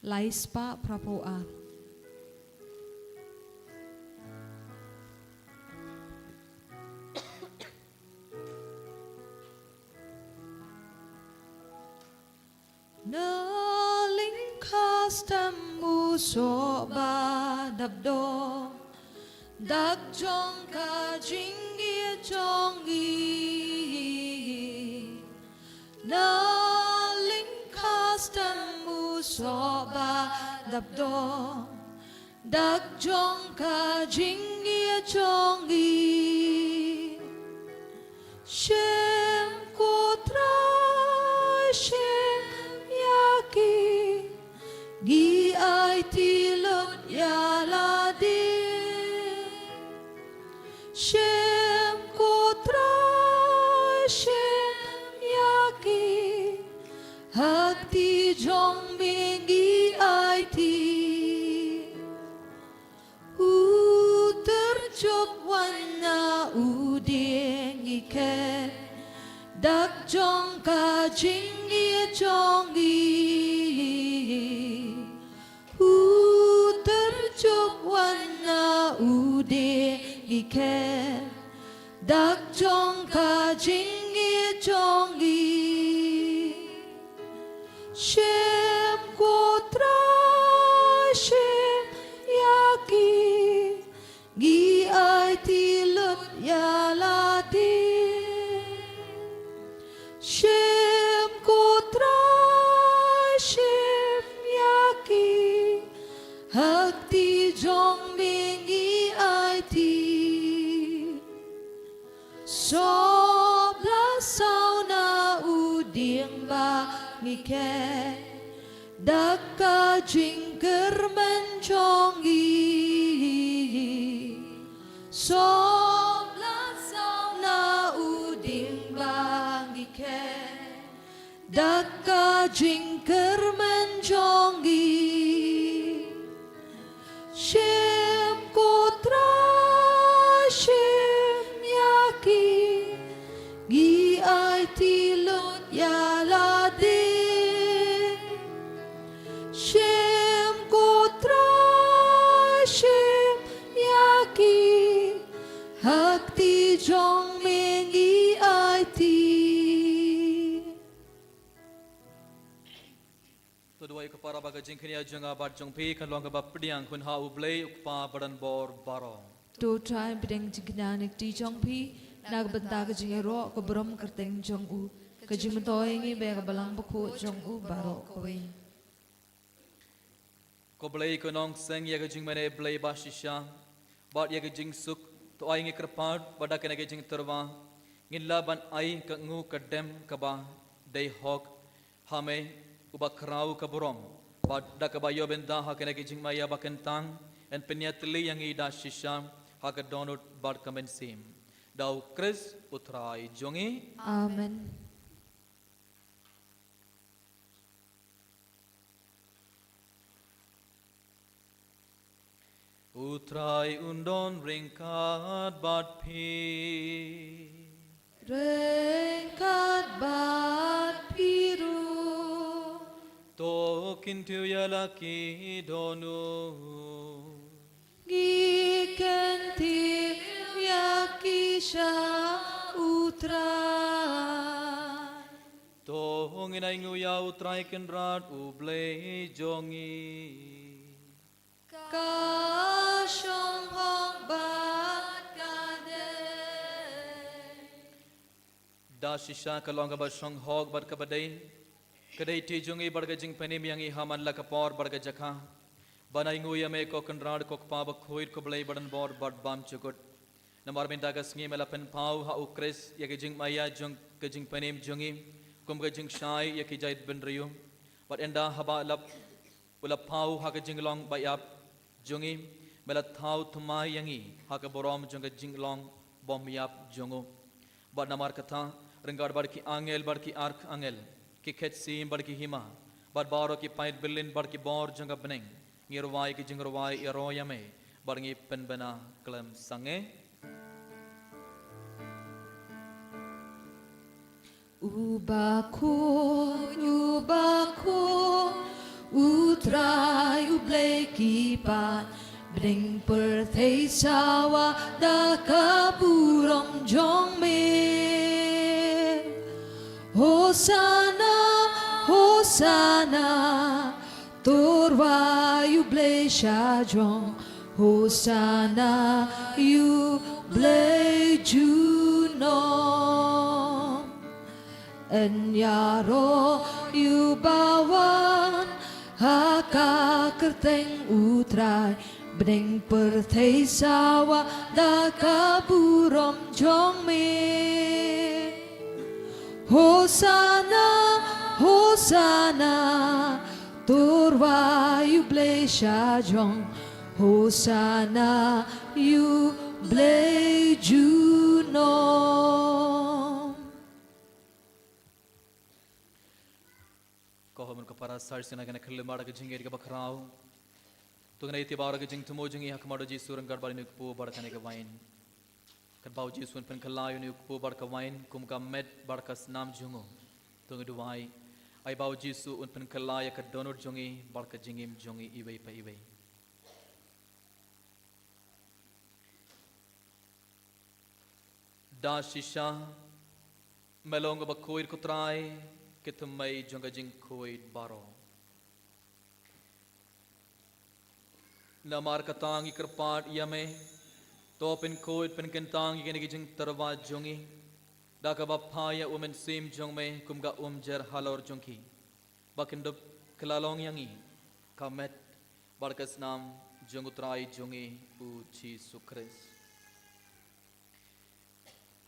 Lais pa prapoar. Nalingkas tamu soba dabdo, dagjong ka jinggi jongi. Nalingkas tamu soba dabdo, dagjong ka jinggi jongi. Shem kotray shem yaki, gi ay tilot yaladi. Shem kotray shem yaki, hati jong bingi ay ti. Terjub wana uding iket, dak jong ka jinggi jongi. Terjub wana uding iket, dak jong ka jinggi jongi. Shem kotray shem yaki, gi ay tilot yalati. Shem kotray shem yaki, hakti jong bingi ay ti. Sobla sauna uding ba ngike, dakka jingker menjongi. Sobla sauna uding ba ngike, dakka jingker menjongi. Shem kotray shem yaki, gi ay tilot yaladi. Shem kotray shem yaki, hakti jong mingi ay ti. Tuduai kepara baga jingkini ajanga bat jong pi kan luang kebab pediang kun ha ublei ukpa badan bor baro. Tu try bideng jingnanik ti jong pi, nagbenta ka jingero ko brom kerteng jong u, ka jingmetoy ngi bega balang Bakhuid jong u baro kowe. Ko blei ko nong seng ya ka jingmene blei bashisha, bat ya ka jing suk, to ai ngi kerpat bada kena ka jing terwa, ngilla ban ai ka ngu kadem kaba, day hok, hame, uba krau ka borom, bat da ka bayo benda ha kena ka jing maya bakentang, en penyatli yang ida shisha, ha ka donut bat kamensim. Dau Kris utrai jongi. Amen. Utrai undon ringkat bat pi. Rengkat bat piru, To kintu yalaki donu. giganti yakisha utrai. To nginay nguya utrai kenrat ublei jongi. Kasyong hong bat kade. Da shisha kalong ba shong hog bar kabadai. Kadai ti jongi barga jing penim yang i haman la kapor barga jakha. Banai nguya me ko kenrat ko pa Bakhuid ko blei badan bor bat bam chukut. Namar minta ka sngi mela pen pau ha ukris ya ke jing maya jong ke jing penim jongi. kum ka jing shai ya ki jait ben riu bat enda haba lap ula pau ha ka jing long bayap jungi bela thau thumai yangi ha ka borom jong ka jing long bom yap jongo bat namar katha renggar bar ki angel bar ki ark angel ki khet sim bar ki hima bat baro ki pait bilin bar ki bor jong ka beneng ngirwai ki jing rwai iro yame bar ngi pen bena klem sange Ubako, utrai ubleki pan, bring per thei sawa da kapurom jong me. Hosanna, Hosanna, torwa uble sha jong. Hosanna, uble juno. Enyaro yubawan haka kerteng utrai bring per thei sawa da kaburom jong me. Hosanna, Hosanna, torwa yuble sha jong. Hosanna, yuble juno. Kohamun kapara sarsina gana khilmara ka jingeri ka bakrao to gana itibara ka jing tumo jingi hakmaro Jisu rang garbar ni ku bar kane ka wain kan bau Jisu pen khalayo ni ku bar ka wain kum ka med bar ka nam jungo to ngiduwai ai bau Jisu un pen khalaya ka donor jungi bar ka jingim jungi iwei pa iwei da shisha melong Bakhuid kutrai kitumay jonga Pynkoit baro namar katang ikarpat yame to Pynkoit penkentang igeni jing tarwa jongi daka bapaya umen sim jongme kumga jer halor jongki bakindup kelalong yangi kamet barkas nam jongutrai jongi u Ïukharist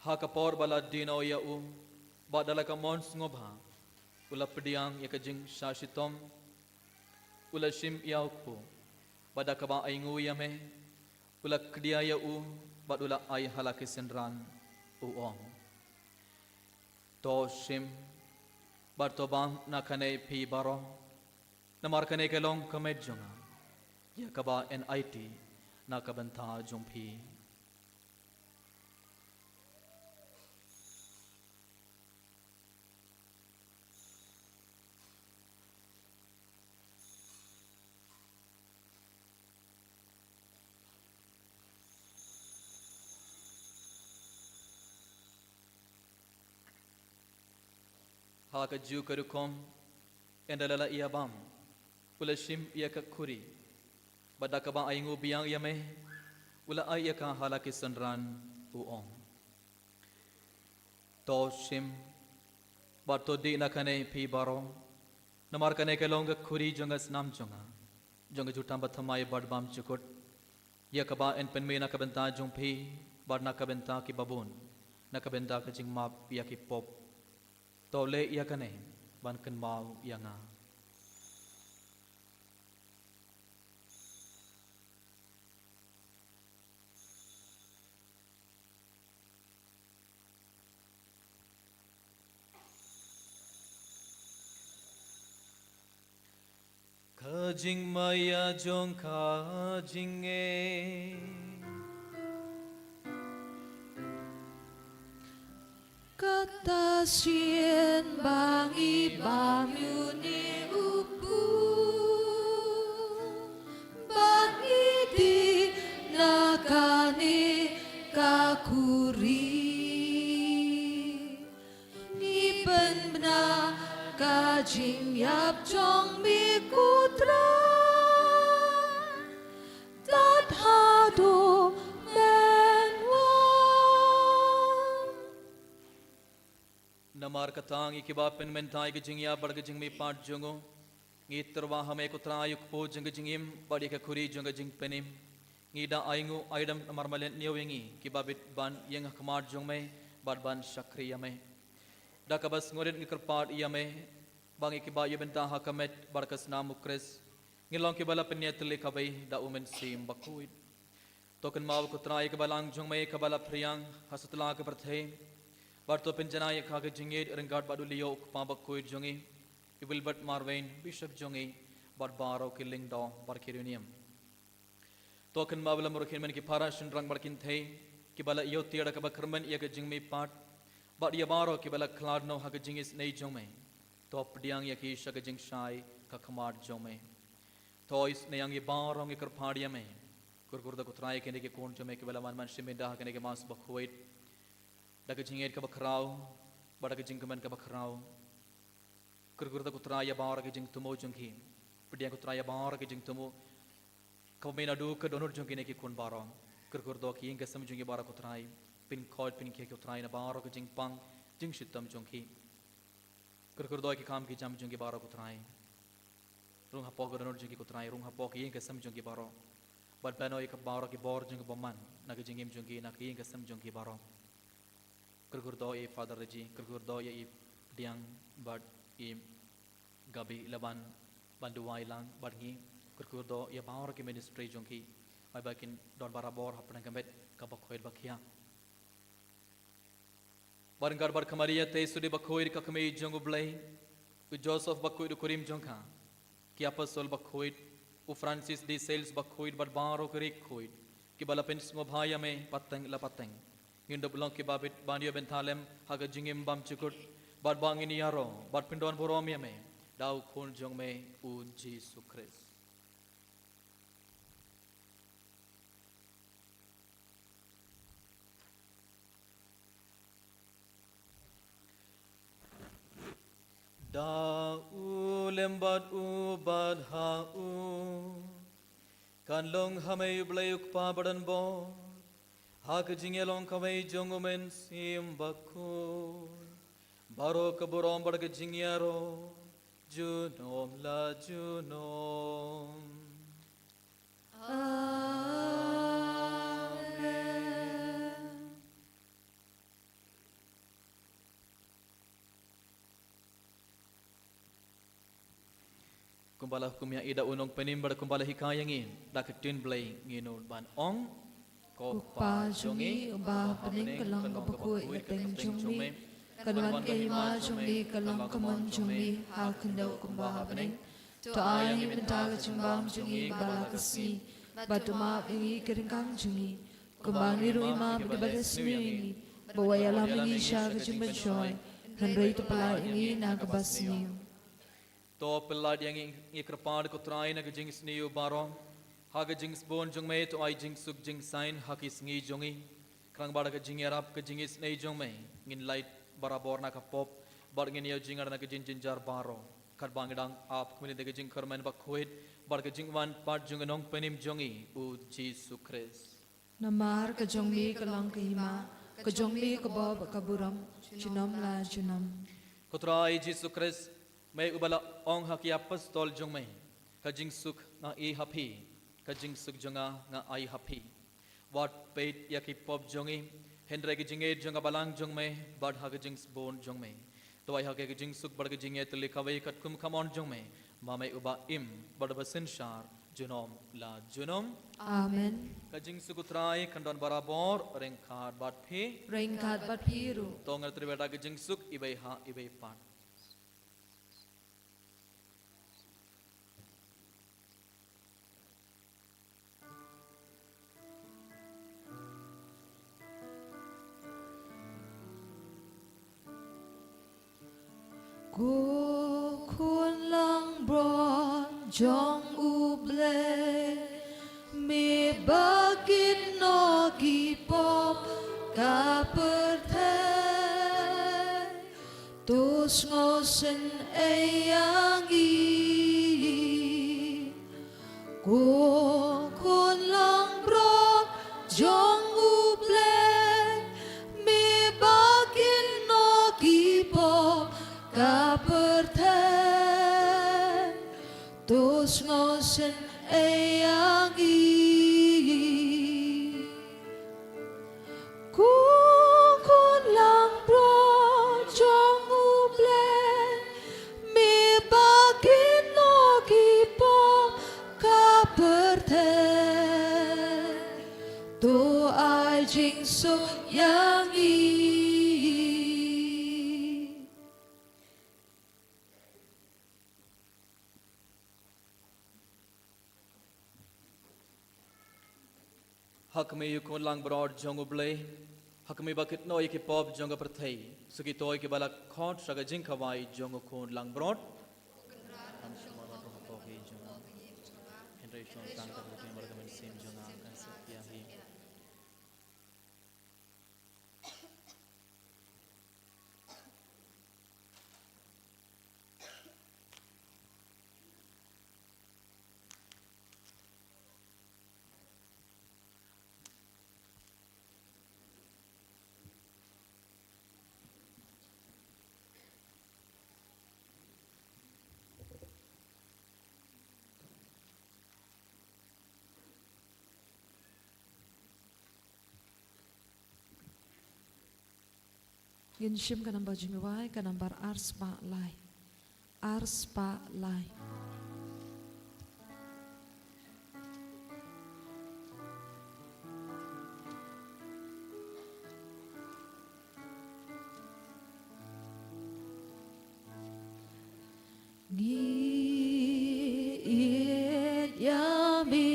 hakapor bala dino ya badala ka mons ngobha ula pediang ya kajing shashitom ula shim yaukpo pada kaba aingu yame ula kdia ya bad ula ai halaki senran uong to shim bar to bang nakane pi baro namar kane kelong kamed jonga ya kaba NIT nakabanta jongpi haka ju karukom endalala iabam ula shim ia ka kuri badaka ba aingu biang yame ula ai ka halaki sanran uong to shim bato di nakane pi baro namar kane kelonga kuri jongas nam jonga jonga jutam bathamai badbam chukut ya ka ba en penme nakabenta jongpi bad nakabenta ki babun nakabenta ka jingmap ya ki pop to le ya kane ban kan mau yanga kajing maya jong kajing Kata sien bangi bamyuni upu bangi di nakani kakuri ni penbna kajing yap jong mi kutra tat hado namar katang ikiba pen mentai ke jingya bar ke jingmi pat jongo ngitrwa hame kutra yukpo jing jingim badi ka khuri jong jing penim ngida aingu aidam namar malen niawengi kibabit ban yang khmar jongme bad ban shakriya me Dakabas ngorit ngikerpat iyame bang ikiba yubenta hakamet barkas namu kres ngilong kibala penyetli kabai da umen sim Bakhuid token maw kutrai kebalang jong mai kabala priang hasutla ke perthe barto penjanai khage jingid renggat badu liyo pa Bakhuid jongi ibilbat marwain bishop jongi bar baro killing do bar kirunium token maw lam rokhin men ki phara shinrang barkin thei kibala iyo tiada ka bakrman iya ke jingmi pat But Yabaro Kibala Cladno Hakajingis Nay Jome, Top Diang Yaki Shakajing Shai, Kakamad Jome, Toys Nayang Yabarong Ikarpadiame, Kurkurda Kutrai Keneke Korn Jome Kibala Man Shimida Keneke Mas Bakhuid, Dakajing Ed Kabakrao, Badakajing Kaman Kabakrao, Kurkurda Kutrai Yabar Kajing Tumo Junki, Padiang Kutrai Yabar Kajing Tumo, Kamena Duka Donor Junkineki Kun Barong, Kurkurdoki Ingasam Jungi Barakutrai. Pynkoit Pynkoit utrai na baro ke jingpang jing shitam jongki kurkurdoi ki kam ki jam jongi baro utrai rung hapo godanor jongi utrai rung hapo ki ke sam jongi baro bat banoi ka baro ki bor jongi boman na ke jingim jongi na ki ke sam jongi baro kurkurdoi father reji kurkurdoi i diang bat i gabi laban banduai lang bat ngi kurkurdo ya baro ki ministry jongi ai bakin don barabor hapna gamet ka Bakhuid bakia Baranggar bar kamaria te sudi Bakhuid ka kami jongu blai u Joseph Bakhuid kurim jongka ki apostol Bakhuid u Francis de Sales Bakhuid bar baro krik khuid ki balapen smo bhaya me pateng la pateng ngindo blong ki babit banyo bentalem haga jingim bam chukut bar bangin yaro bar pindon boromia me dau khun jong me u Jisu Christ Da u lembat u bad ha u kan long hamay blayuk pa badan bo ha ke jingelong kamay jongumen sim Bakhuid baro ke borom bad ke jingyaro junom la junom Kumbala hukumnya ida unong penimbar kumbala hikayangi daketin blay nginul ban ong ko Pa Jungi Uba Pening Kalong Bakhuid Kateng Jungmi Kanuan Kayima Jungi Kalong Kamon Jungi Hakendo Kumba Pening To Ayang Ibentala Jumbam Jungi Balakasi Batuma Ingi Keringkang Jungi Kumbang Niru Ima Bagabalas Nini Bawayalam Ingi Syaga Jumban Shoy Henry Tupala Ingi Nagabas Niu To pelad yang ikrapad ko try na gajing sniu baro haga jings bon jong me to ai jing suk jing sign hakis ngi jongi krang bada gajing yarap gajing is nei jong me ngin light barabor na ka pop bar ngin yo jingar na gajing jinjar baro khat bangdang ap kmini de gajing kharman Bakhuid bar gajing wan part jong nong penim jongi u Jisu Christ Namar Kajongmi Kalong Kayima Kajongmi Kabob Kaburam Junom La Junam ko try Jisu Christ May ubala ong haki apostol jong may kajing suk nga i hapi kajing suk jonga nga ai hapi wat peit yaki pop jongi hendra gajing e jonga balang jong may bad ha gajing bon jong may to ai ha gajing suk bad gajing e tli kawai kat kum kamon jong may mamay uba im bad basin shar junom la junom Amen kajing sukutrai kandon barabor rengkhat bad phi Rengkat Bat Piru tongal tribeda gajing suk ibai ha ibai pat Cô khôn lang bron jong uble mi bakit no gipop kaperthe tus ngosen eyangi cô khôn lang bron jong uble mi bakit no gipop kaperthe tus ngosen eyangi ku kun lang bro jong tô ai Jisu yang i hak me yu kon lang broad jongo ble hak me bakit no yake pop jongo prathai suki toy ke bala khot saga jing khawai jongo kon lang broad Yin shim ka number Jingduwai ka number arspa lai Giit yami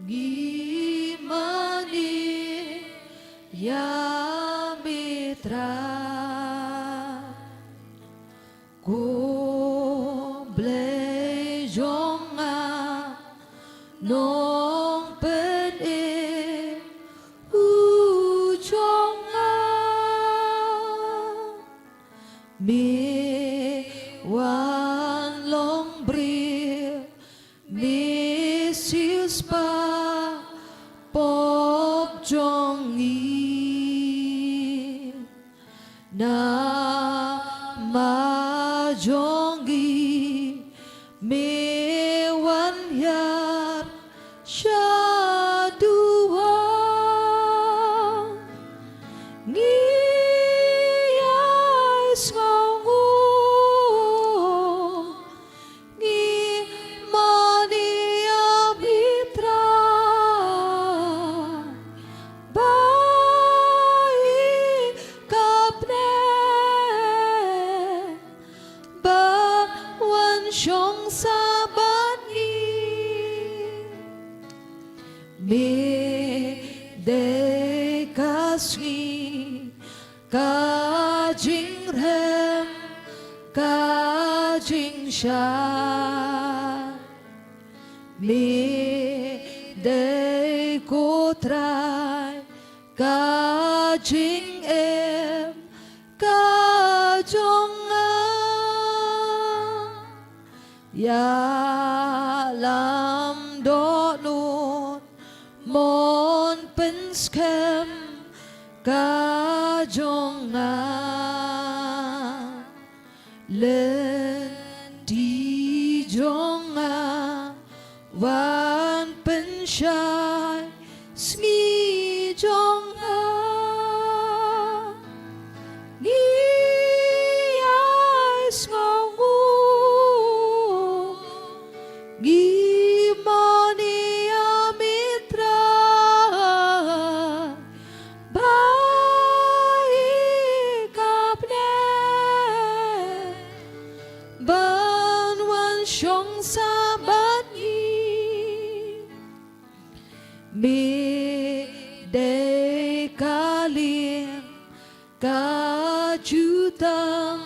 gimani Mitra Cô ble jonga Nong pen e U jonga Me wan long bri Me silspa Pop jongi Na ma jongi me wan yar shadua ngi ais ngongu ngi mani abitra Shong sabat ni me de kasni ka jing rem ka jing sha me de ko trai ka jing em ka jong Ya lam do nun mon pen skem ka jonga len di jonga wan pen shai sngi jonga ni ai sngongu Gimani amitra Baik kapne Banwan shong sabat ni Me de kalim Kajutang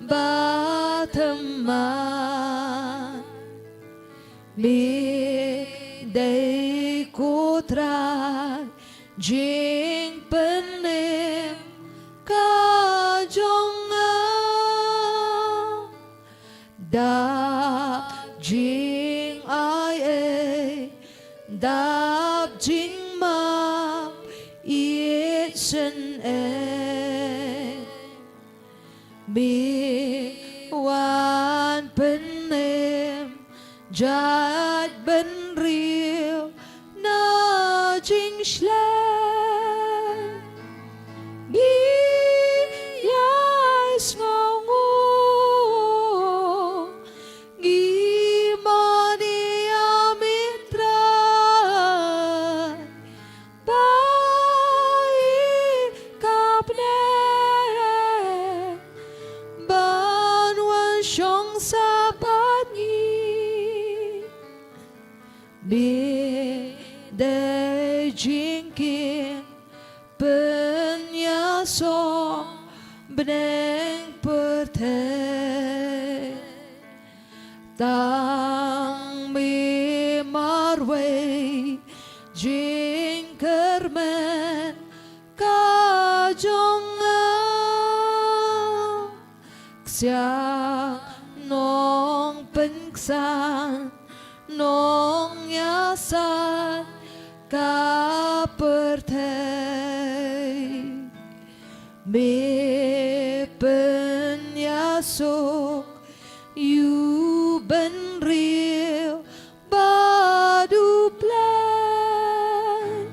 Bateman Me de kotra jing penem ka jonga da jing ai e da jing ma it sen e me wan penem Jad ben riu na jing shle Gi yais ngongu Gi mani amitra jingkin penyaso beneng perteh tang mi marway jing kermen ka jonga xiang nong pengsan nong yasan ka perteh me penyasuk you ben real badu plan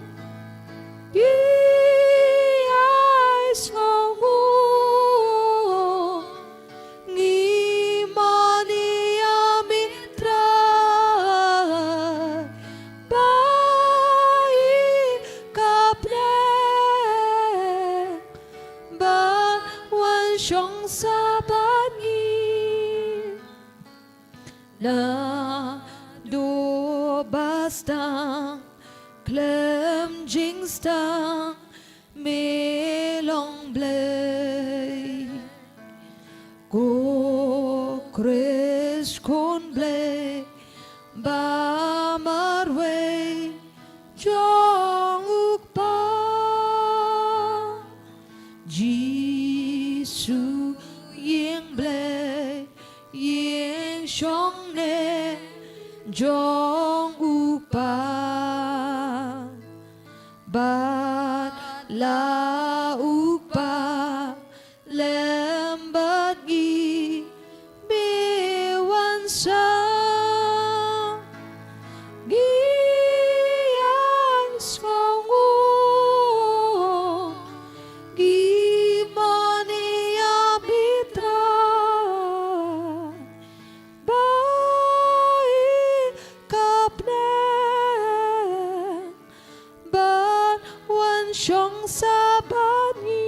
eyes ngongu ngimani amitra bai kapne ban wan shong sabani na do bastang klem jingstang me long blay go kres kon blay ba marway jong ukpa Jisu yeng blay yeng shong ne jong upa bat la upa lembat gi bewan sa giang songu gimani abitra bai kapne ban wan shong sabani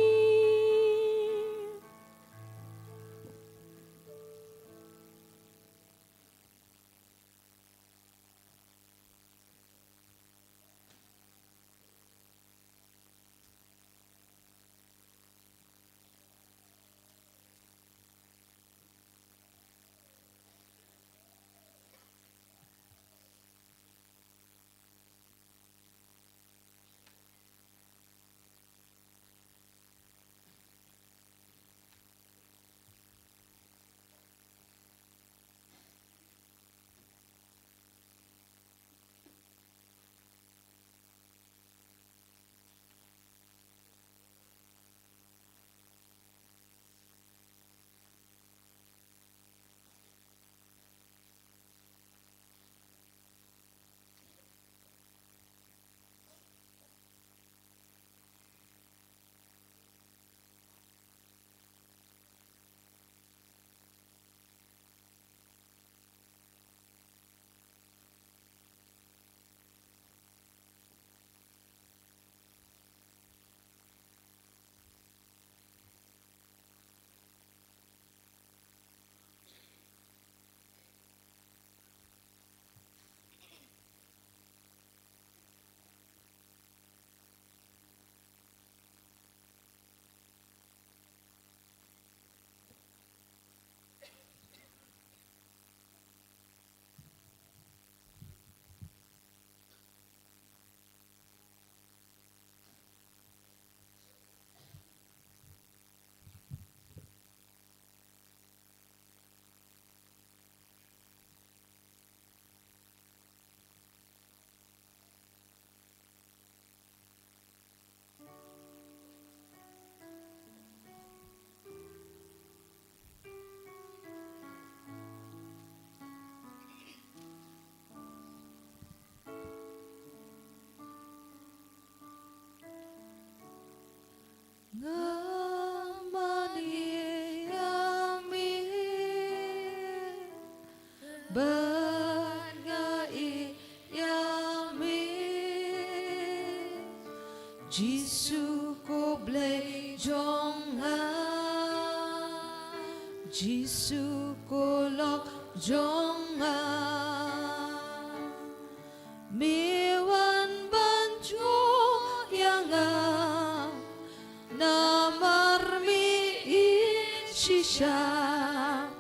Jisu ko blay jong ha Jisu ko lok jong ha Mi wan ban jong cha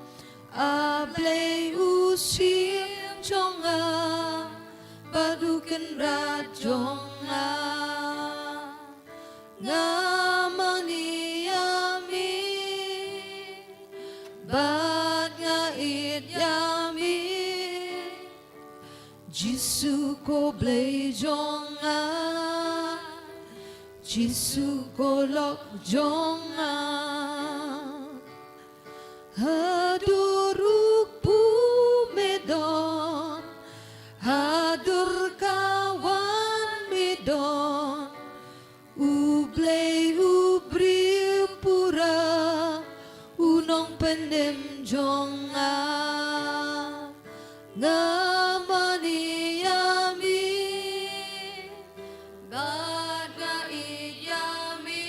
ablay usim jonga padukan rajonga ngamani yami bad nga it yami Jisu ko blay jonga Jisu ko lok jonga haduruk medon hadur kawan medon ublay ubri pura unong pendem jonga ngamani yami baga iyami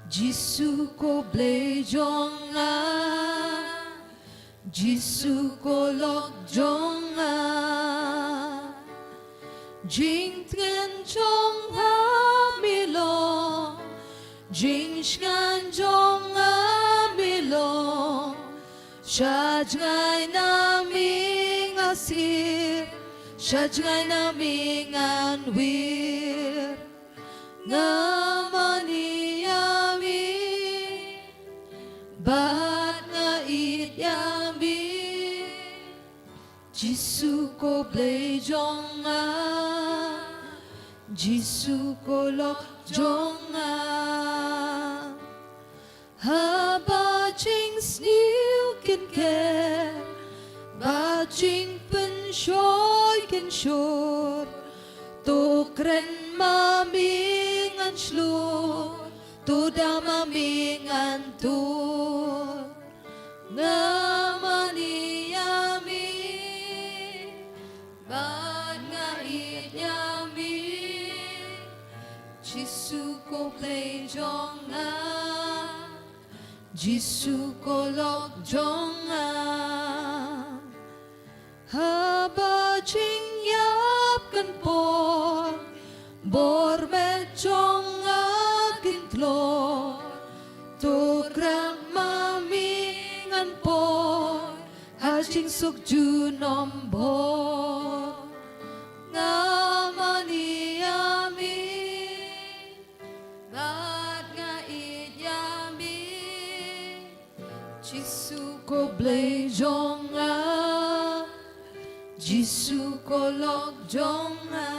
Jisu ko blay jonga Jisu ko lok jonga Jing tren chong ha milong Jing shan chong ha milong Shaj ngai naming asir Shaj ngai naming anwir Ngamani yami Bat nga it yami Jisu ko blay jonga Jisu ko lok jonga Haba jing sniu kin ke Ba jing pen shoy kin shor To kren maming an shlur To da maming an tur Ngamani yami Bad nga it yami Jisu ko blay jonga Jisu ko lok jonga Haba jing yap kan Bor me jonga kin tlor To kram maming an por Hajing suk ju nombor Ngamani yami Bad nga it yami Jisu ko blay jonga Jisu ko lok jonga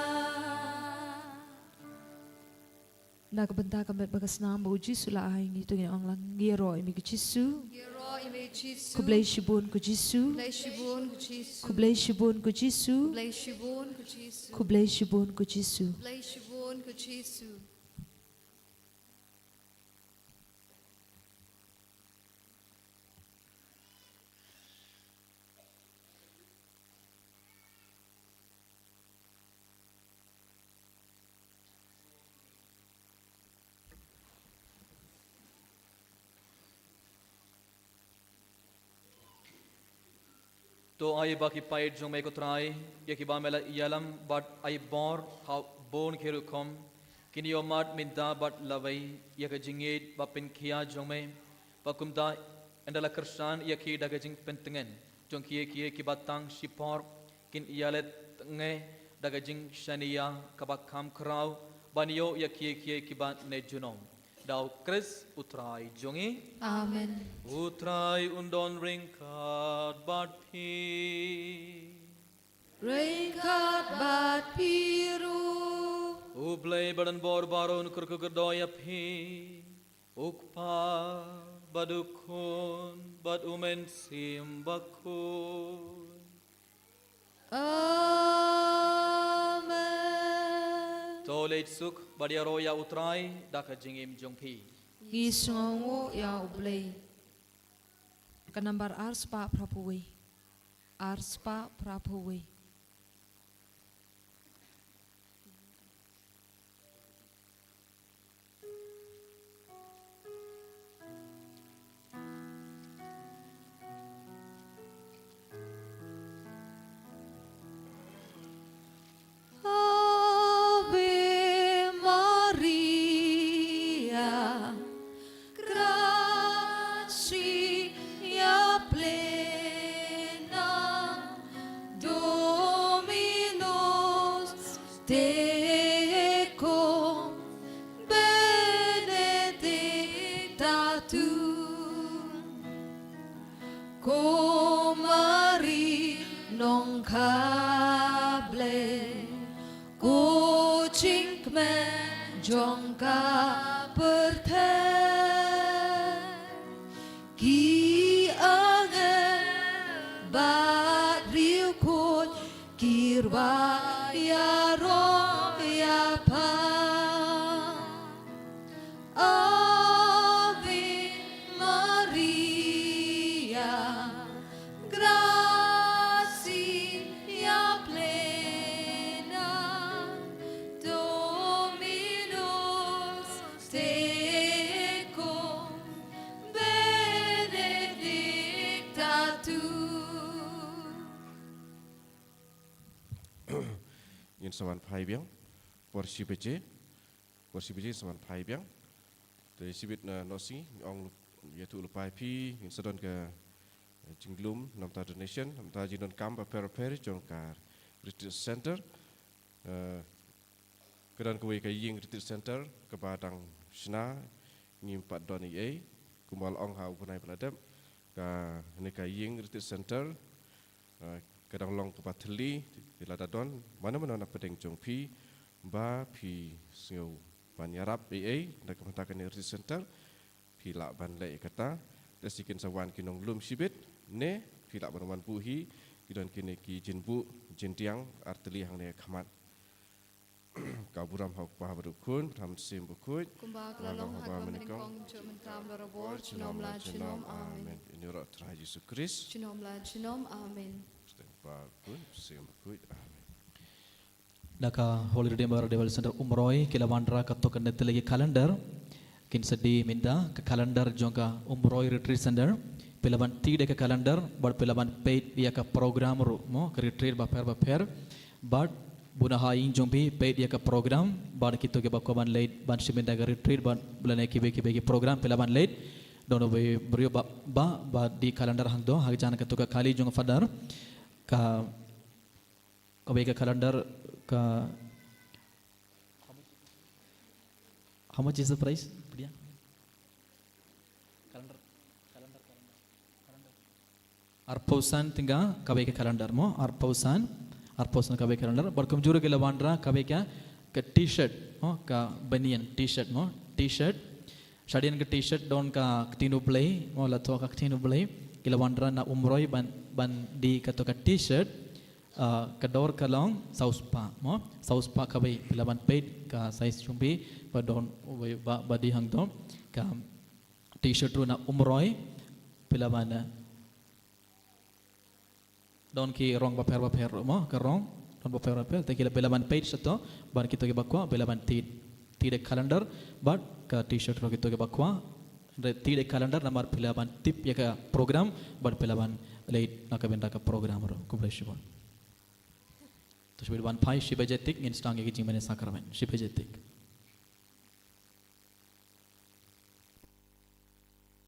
Nagbanta kamet bagas namo Jisu la ay ngito ang lang giro imi ko Jisu Giro ime Jisu. kublay shibun ko Jisu Kublay shibun ko Jisu. kublay shibun ko Jisu Kublay shibun ko Jisu. kublay shibun ko Jisu Kublay shibun ko Jisu. तो आई बाकी पाइट जो मैं को त्राई या कि बामेला Yalam but I bore how bone खेरु कम किनी ओमाट मिंदा बट लवई या कि जिंगेट बापिन किया जो मैं बाकुमदा एंडला करसान या कि डगे जिंग पेंतंगन जो किए कि बातांग शिपोर किन याले तंगे डगे जिंग शनिया कबाक काम कराव बानियो या किए कि बात ने जुनो Dau Kris utrai jongi Amen utrai undon ringkat bat pi Ringkat bat piru ublay badan bor baron kurku gerdoya pi ukpa badukun bad umen sim bakun Amen Tolet suk badia roya utrai daka jingim jongpi Gisngongo ya ublay Kanambar arspa prapuwi Arspa prapuwi Jinkman Jongka Perthen Ki Angen Bat Riu Kot Kirwa Ya Ro Ya Pa Ave Maria Gracia plena Dominus tecum benedicta tu. Yin saman phai biang porsi beje saman phai biang dari sibit na nosi ong yaitu lupai pi yin sadon ke Jinglum namta donation namta jinon kam per jongkar retreat center kedan kuwe ke ying retreat center ke badang sna ngimpat don ie kumal ong ha upunai peladap ka ne ka ying retreat center kadang long ke Bathli di Ladadon mana-mana nak pedeng jongpi ba pi singau banyarap nak mentakan retreat center pi lak ban lai kata desikin sawan kinong lum sibit ne pi lak ban puhi kidon kini ki jinbu jintiang arteli hang ne khamat ka buram hok pa berukun ram sim Bakhuid Kumba kelalong hak menikong untuk mentam lorobor Jinom la jinom amin ini ro tra Ïukharist Jinom la jinom amin Bakhuid sim Bakhuid amin Naka Holy Redeemer Devel Center Umroy Kilawandra katokan netelegi kalender kin sedi minda ke kalender jongka Umroy Retreat Center pelaban tidak ke kalender bar pelaban paid dia ke program mo ke retreat baper bar bunahaing jombi paid dia ke program bar kita ke bakoban late ban siminda ke retreat ban bulan ki program pelaban late dono be brio ba di kalender hang do hag jana ke tuka kali jong fadar ka ke kalender ka how much is the price dia kalender arpausan tingga kabe ke kalender mo arpausan kabe kalender barkum juru ke lawandra kabe ka t-shirt mo ka banian t-shirt mo t-shirt shadian ke t-shirt don ka tinu play mo la to ka tinu play ke lawandra na umroy ban di ka to ka t-shirt kador kalong sauspa kabe pilaban paid ka size chumbi badon badi hang dom ka t-shirt ru na umroy pilaban don ki rong baper mo ka rong don baper te kila pilaban paid sato ban kito ke bakwa pilaban tid calendar but ka t-shirt ro kito ke bakwa tid calendar namar pilaban tip ya ka program ban pilaban late na ka benda ka program ro kubleshibon तो शिबिर 1 5 शिबजेतिक इन स्टांग की जिमने साकरमेन शिबजेतिक